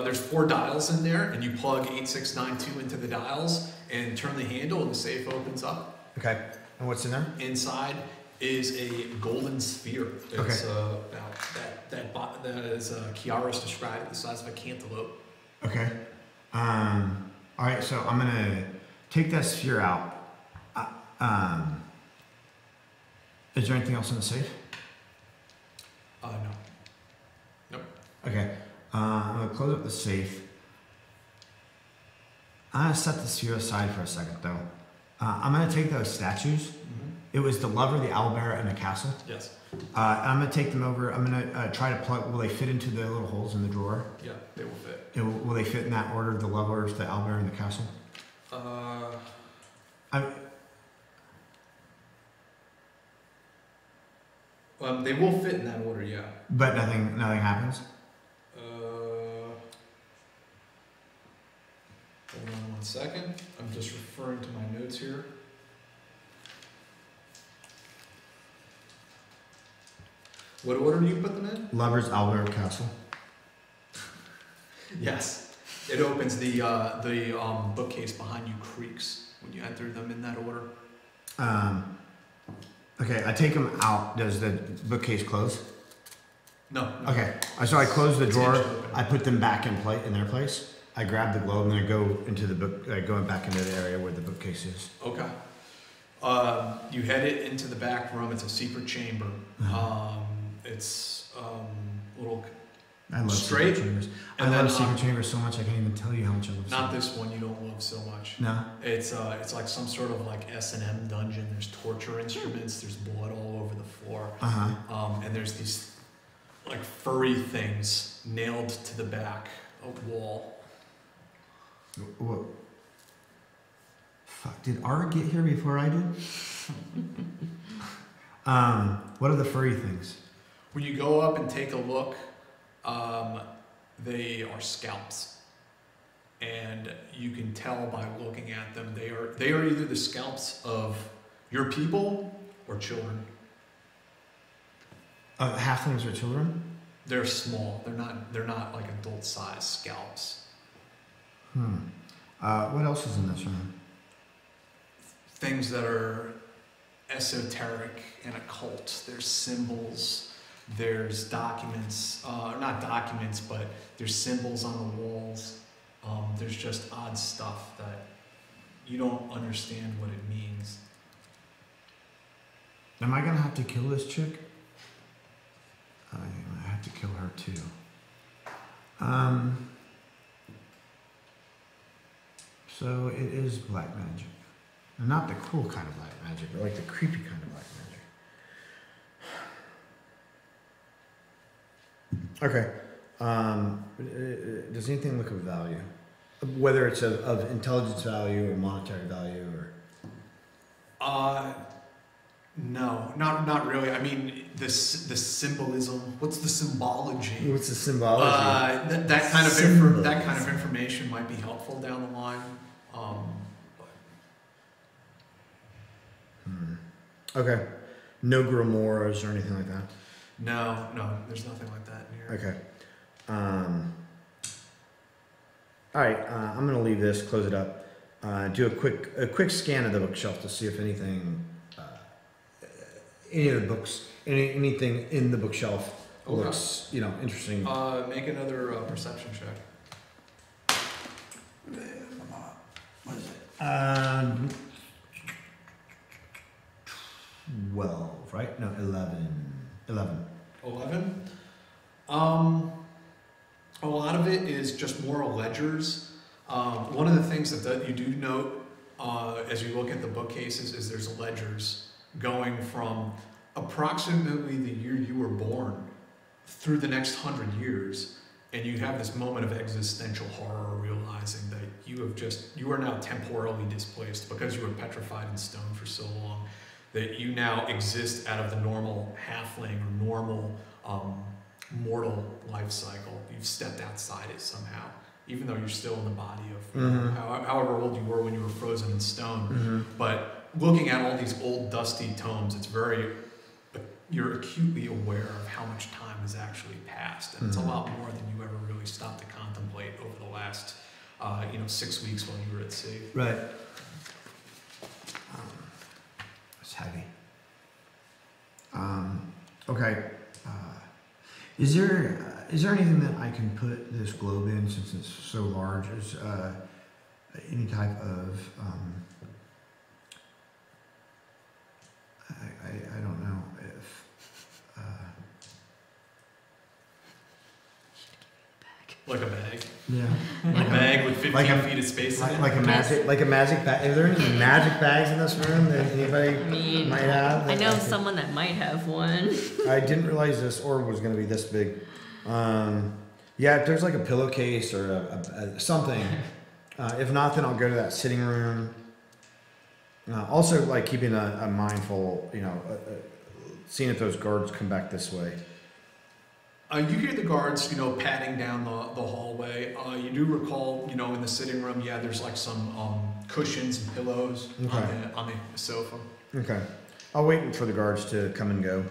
there's 4 dials in there, and you plug 8692 into the dials and turn the handle, and the safe opens up. Okay, and what's in there? Inside is a golden sphere. It's about that is Kiaris described, the size of a cantaloupe. Okay. All right, so I'm gonna take that sphere out. Is there anything else in the safe? No. Nope. Okay. I'm gonna close up the safe. I'm gonna set the sphere aside for a second, though. I'm gonna take those statues. Mm-hmm. It was the lover, the owlbear, and the castle. Yes. I'm gonna take them over. I'm gonna try to plug. Will they fit into the little holes in the drawer? Yeah, they will fit. Will they fit in that order? The lovers, the owlbear, and the castle. They will fit in that order, yeah. But nothing happens? Hold on 1 second. I'm just referring to my notes here. What order do you put them in? Lovers, Albert Castle. Yes. It opens the bookcase behind you creaks when you enter them in that order. Okay, I take them out. Does the bookcase close? No. Okay, so I close the It's drawer. hinged open. I put them back in their place. I grab the globe and I go into the book. Going back into the area where the bookcase is. Okay. You head it into the back room. It's a secret chamber. It's little. I love straight, secret chambers. I and love then, secret chambers so much I can't even tell you how much I love. Not secret. this one. You don't love so much. No. It's like some sort of like S&M dungeon. There's torture instruments. There's blood all over the floor. And there's these like furry things nailed to the back of wall. What? Fuck! Did R get here before I did? What are the furry things? When you go up and take a look, they are scalps, and you can tell by looking at them they are either the scalps of your people or children. Halflings or children? They're small. They're not like adult-sized scalps. What else is in this room? Things that are esoteric and occult. There's symbols. There's documents. Not documents, but there's symbols on the walls. There's just odd stuff that you don't understand what it means. Am I gonna have to kill this chick? I have to kill her too. So it is black magic. And not the cool kind of black magic, but like the creepy kind of black magic. Okay. Does anything look of value? Whether it's of intelligence value or monetary value or... No, not really. I mean, the symbolism. What's the symbology? What's the symbology? That kind of information might be helpful down the line. Okay. No grimoires or anything like that? No, there's nothing like that in here. Okay. All right. I'm gonna leave this. Close it up. Do a quick scan of the bookshelf to see if anything, any of the books, anything in the bookshelf looks, interesting. Make another perception check. What is it? 12, right? No, 11. 11. 11. A lot of it is just more ledgers. One of the things that you do note as you look at the bookcases is there's ledgers going from approximately the year you were born through the next 100 years, and you have this moment of existential horror, realizing that you are now temporally displaced because you were petrified in stone for so long that you now exist out of the normal halfling or normal mortal life cycle. You've stepped outside it somehow, even though you're still in the body of however old you were when you were frozen in stone. But looking at all these old dusty tomes, you're acutely aware of how much time has actually passed, and it's a lot more than you ever really stopped to contemplate over the last 6 weeks while you were at sea. Right. It's heavy. Okay. Is there anything that I can put this globe in, since it's so large? Is any type of I don't know if Like a bag. yeah, A bag with 15 feet of space in it. like a magic bag. Are there any magic bags in this room that anybody might have? I know someone that might have one. I didn't realize this orb was going to be this big. Yeah, if there's like a pillowcase or a something. If not, then I'll go to that sitting room. Also, like keeping a mindful, seeing if those guards come back this way. You hear the guards, padding down the hallway. You do recall, in the sitting room, there's like some cushions and pillows on the sofa. Okay. I'll wait for the guards to come and go.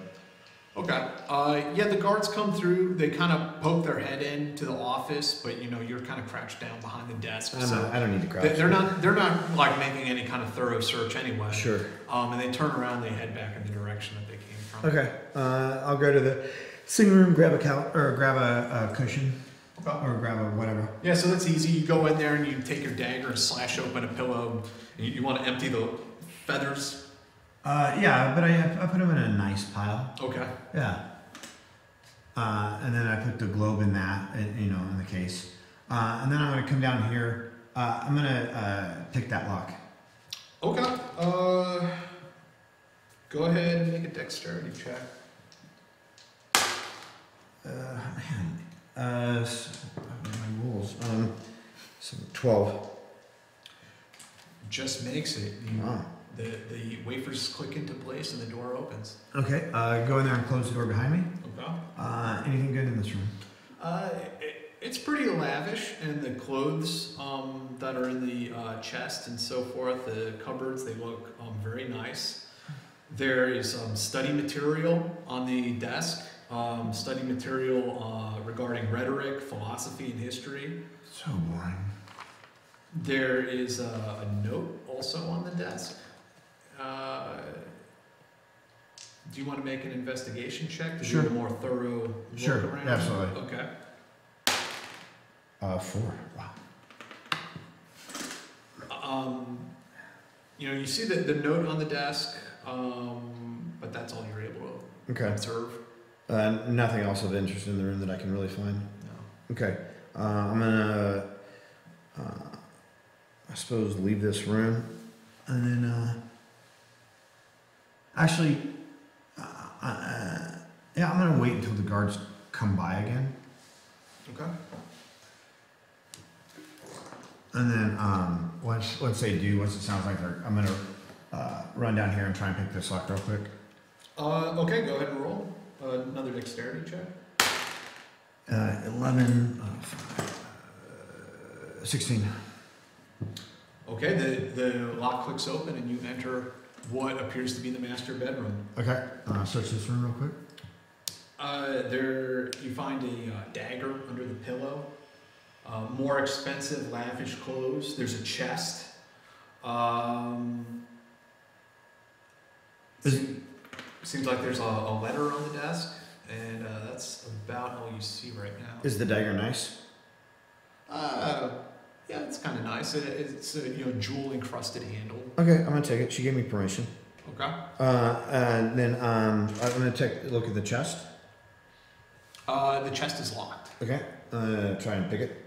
Okay. The guards come through. They kind of poke their head into the office, but you're kind of crouched down behind the desk. I don't need to crouch. They're not like making any kind of thorough search anyway. Sure. And they turn around. They head back in the direction that they came from. Okay. I'll go to the sitting room, grab a cushion, or grab a whatever. Yeah. So that's easy. You go in there and you take your dagger and slash open a pillow. And you want to empty the feathers. Yeah, but I put them in a nice pile. Okay. Yeah. And then I put the globe in that, in the case. And then I'm going to come down here. I'm going to pick that lock. Okay. Go ahead and make a dexterity check. My rules. 12. Just makes it. Wow. The wafers click into place and the door opens. Okay. Go in there and close the door behind me. Okay. Anything good in this room? It's pretty lavish, and the clothes that are in the chest and so forth, the cupboards, they look very nice. There is study material on the desk, study material regarding rhetoric, philosophy, and history. So boring. There is a note also on the desk. Do you want to make an investigation check to do a more thorough look around? Absolutely. Okay. 4. Wow. You see the note on the desk, but that's all you're able to observe. Nothing else of interest in the room that I can really find? No. Okay. I'm gonna, I suppose, leave this room, and then, actually, I'm gonna wait until the guards come by again. Okay. And then, once they do, once it sounds like I'm gonna run down here and try and pick this lock real quick. Okay, go ahead and roll another dexterity check. 11, 16. Okay, the lock clicks open and you enter what appears to be the master bedroom. Okay, search this room real quick. There you find a dagger under the pillow. More expensive, lavish clothes. There's a chest. Seems like there's a letter on the desk, and that's about all you see right now. Is the dagger nice? Yeah, it's kind of nice. It's a jewel encrusted handle. Okay, I'm gonna take it. She gave me permission. Okay. And then I'm gonna take a look at the chest. The chest is locked. Okay. Try and pick it.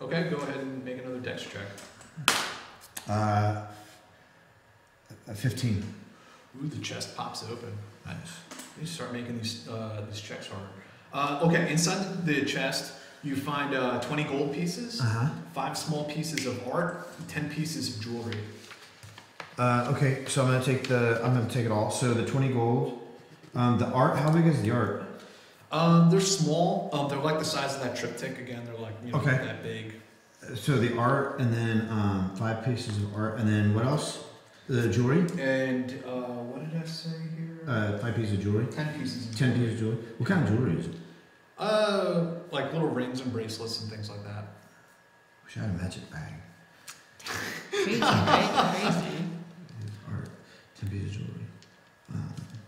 Okay, go ahead and make another dex check. 15. Ooh, the chest pops open. Nice. You start making these checks harder. Okay, inside the chest, you find 20 gold pieces, 5 small pieces of art, 10 pieces of jewelry. Okay, so I'm gonna take it all. So the 20 gold, the art. How big is the art? They're small. They're like the size of that triptych again. They're like that big. So the art, and then 5 pieces of art, and then what else? The jewelry. And what did I say here? 5 pieces of jewelry. 10 pieces. 10 pieces of jewelry. What kind of jewelry is it? Like little rings and bracelets and things like that. Wish I had a magic bag. Crazy, right? Crazy. Art. 10 pieces of jewelry.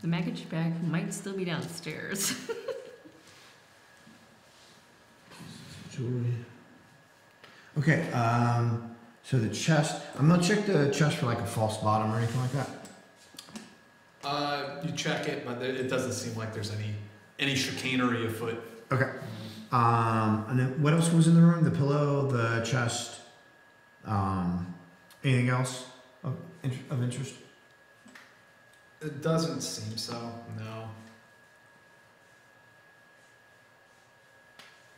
The magic bag might still be downstairs. Jewelry. Okay, so the chest. I'm gonna check the chest for like a false bottom or anything like that. You check it, but it doesn't seem like there's any chicanery afoot. Okay. And then what else was in the room? The pillow, the chest. Anything else of interest? It doesn't seem so. No.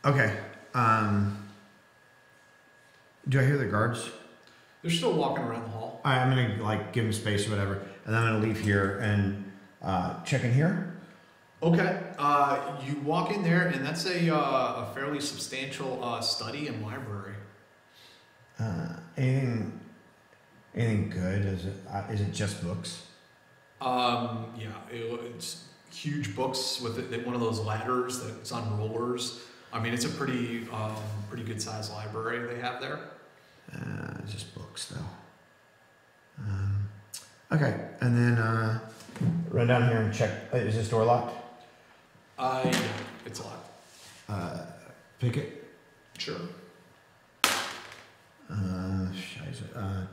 Okay. Do I hear the guards? They're still walking around the hall. All right, I'm gonna give them space or whatever, and then I'm gonna leave here and check in here. Okay. You walk in there, and that's a fairly substantial study and library. Anything good? Is it just books? Yeah, it's huge books with one of those ladders that's on rollers. I mean, it's a pretty good sized library they have there. Just books, though. Okay, and then run down here and check. Is this door locked? Yeah, it's locked. Pick it. Sure. Scheiße.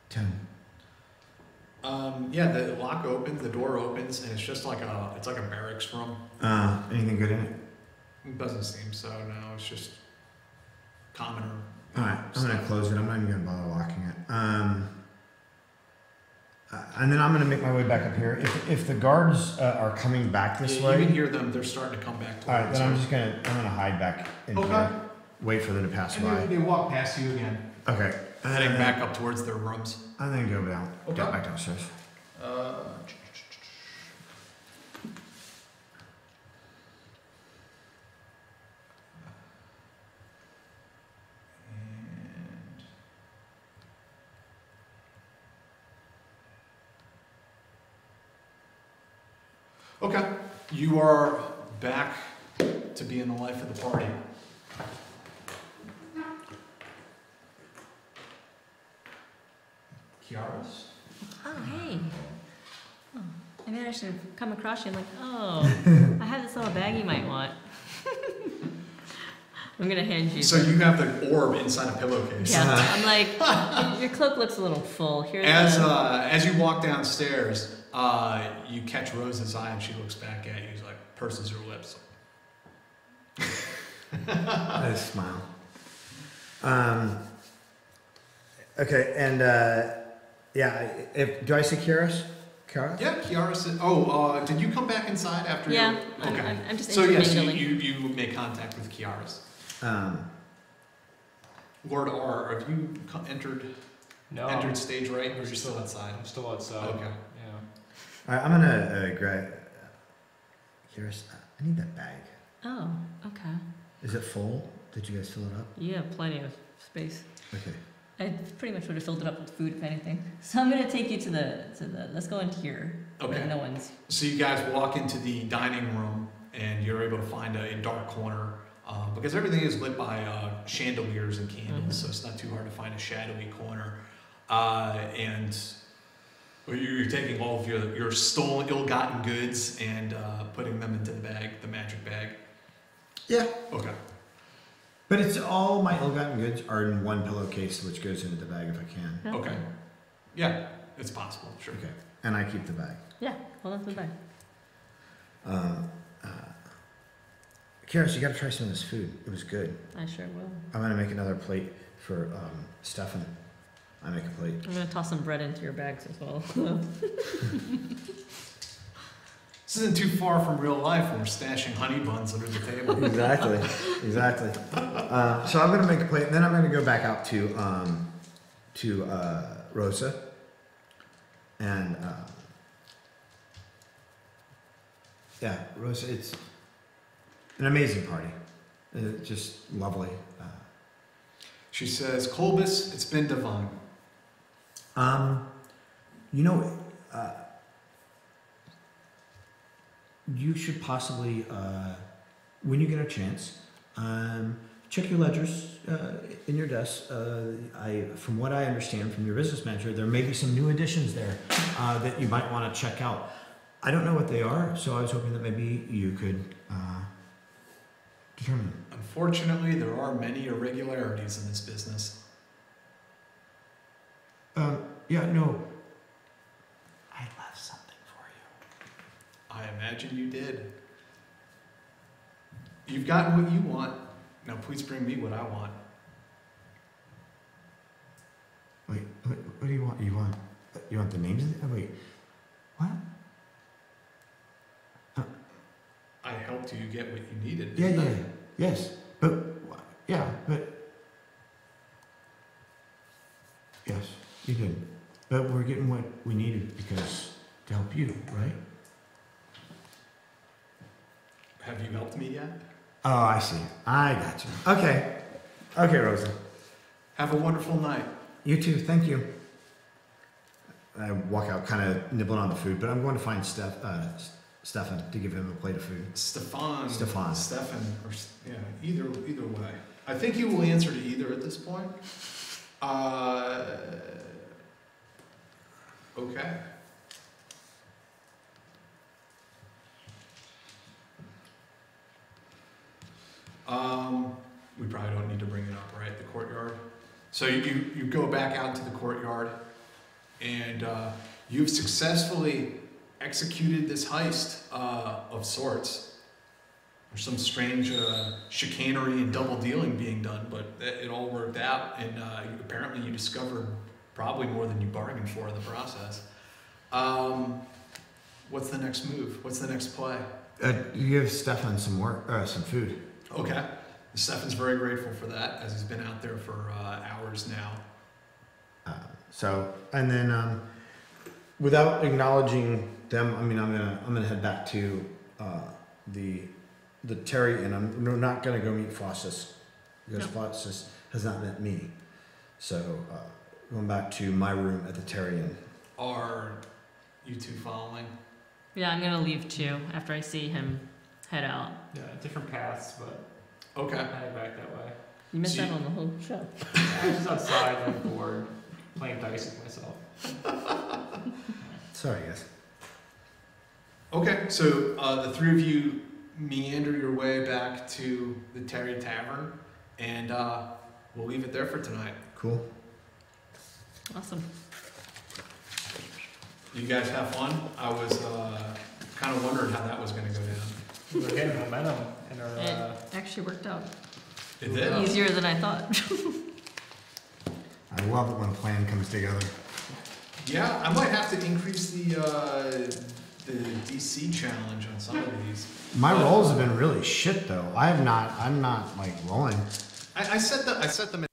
10. Yeah, the lock opens, the door opens, and it's just like a barracks room. Anything good in it? It doesn't seem so. No, it's just commoner. All right, I'm gonna close it. I'm not even gonna bother locking it. And then I'm gonna make my way back up here. If the guards are coming back this way, you can hear them. They're starting to come back. All right, then I'm gonna hide back in here. Wait for them to pass by. And they walk past you again. Okay. Heading back up towards their rooms. I'm gonna go down. Okay. Get back downstairs. Okay, you are back to being the life of the party. Kiaris? Oh, hey. Oh, I managed to come across you. I'm like, oh, I have this little bag you might want. I'm gonna hand you. So you have the orb inside a pillowcase. Yeah, I'm like, your cloak looks a little full. Here's as you walk downstairs, you catch Rose's eye and she looks back at you. She's like, purses her lips. I smile. Okay, and yeah, do I see Kiaris? Kiaris? Yeah, Kiaris. Did you come back inside after? Yeah, Okay. I'm just So yes, intermingling. you make contact with Kiaris. Lord R, have you entered stage right, or are you still outside? I'm still outside. Okay. Yeah. All right, I'm gonna grab Kiaris. I need that bag. Oh, okay. Is it full? Did you guys fill it up? You have plenty of space. Okay. I pretty much would have filled it up with food, if anything. So I'm gonna take you to the. Let's go into here. Okay. Where no one's. So you guys walk into the dining room, and you're able to find a dark corner because everything is lit by chandeliers and candles, so it's not too hard to find a shadowy corner. And you're taking all of your stolen, ill-gotten goods and putting them into the bag, the magic bag. Yeah. Okay. But it's all my ill-gotten goods are in one pillowcase, which goes into the bag if I can. Okay. Yeah, it's possible. Sure. Okay. And I keep the bag. Yeah, hold on to the bag. Kiaris, you got to try some of this food. It was good. I sure will. I'm gonna make another plate for Stefan. I make a plate. I'm gonna toss some bread into your bags as well. This isn't too far from real life when we're stashing honey buns under the table. Exactly. Exactly. So I'm gonna make a plate, and then I'm gonna go back out to Rosa, and yeah, Rosa. It's an amazing party. Just lovely. She says, Colbus, it's been divine. You know, you should possibly, when you get a chance, check your ledgers in your desk. From what I understand from your business manager, there may be some new additions there that you might want to check out. I don't know what they are, so I was hoping that maybe you could determine. Unfortunately, there are many irregularities in this business. Yeah, no. I left something for you. I imagine you did. You've gotten what you want. Now please bring me what I want. Wait, what do you want? You want the names of the, wait, what? I helped you get what you needed. Yeah, didn't I? yes, but, yeah, but, yes, you did. But we're getting what we needed because, to help you, right? Have you helped me yet? Oh, I see. I got you. Okay. Okay, Rosa. Have a wonderful night. You too. Thank you. I walk out, kind of nibbling on the food, but I'm going to find Stefan to give him a plate of food. Stefan. Stefan. Or yeah, either way. I think he will answer to either at this point. Okay. We probably don't need to bring it up, right? The courtyard. So you go back out to the courtyard, and you've successfully executed this heist of sorts. There's some strange chicanery and double dealing being done, but it all worked out, and apparently you discovered probably more than you bargained for in the process. What's the next move? What's the next play? You give Stefan some food. Okay. Stefan's very grateful for that, as he's been out there for hours now. And then without acknowledging them, I mean, I'm gonna head back to the Terry, and I'm not gonna go meet Faustus because Faustus has not met me. So going back to my room at the Terry Inn. Are you two following? Yeah, I'm gonna leave too after I see him head out. Yeah, different paths, but Okay. I head back that way. You missed So out on the whole show. I was just outside, like bored, playing dice with myself. Sorry, guys. Okay, so the three of you meander your way back to the Terry Tavern, and we'll leave it there for tonight. Cool. Awesome. You guys have fun? I was kind of wondering how that was going to go down. We're getting momentum in our. It actually worked out. It did? Easier than I thought. I love it when a plan comes together. Yeah, I might have to increase the DC challenge on some of these. My rolls have been really shit though. I'm not like rolling. I set them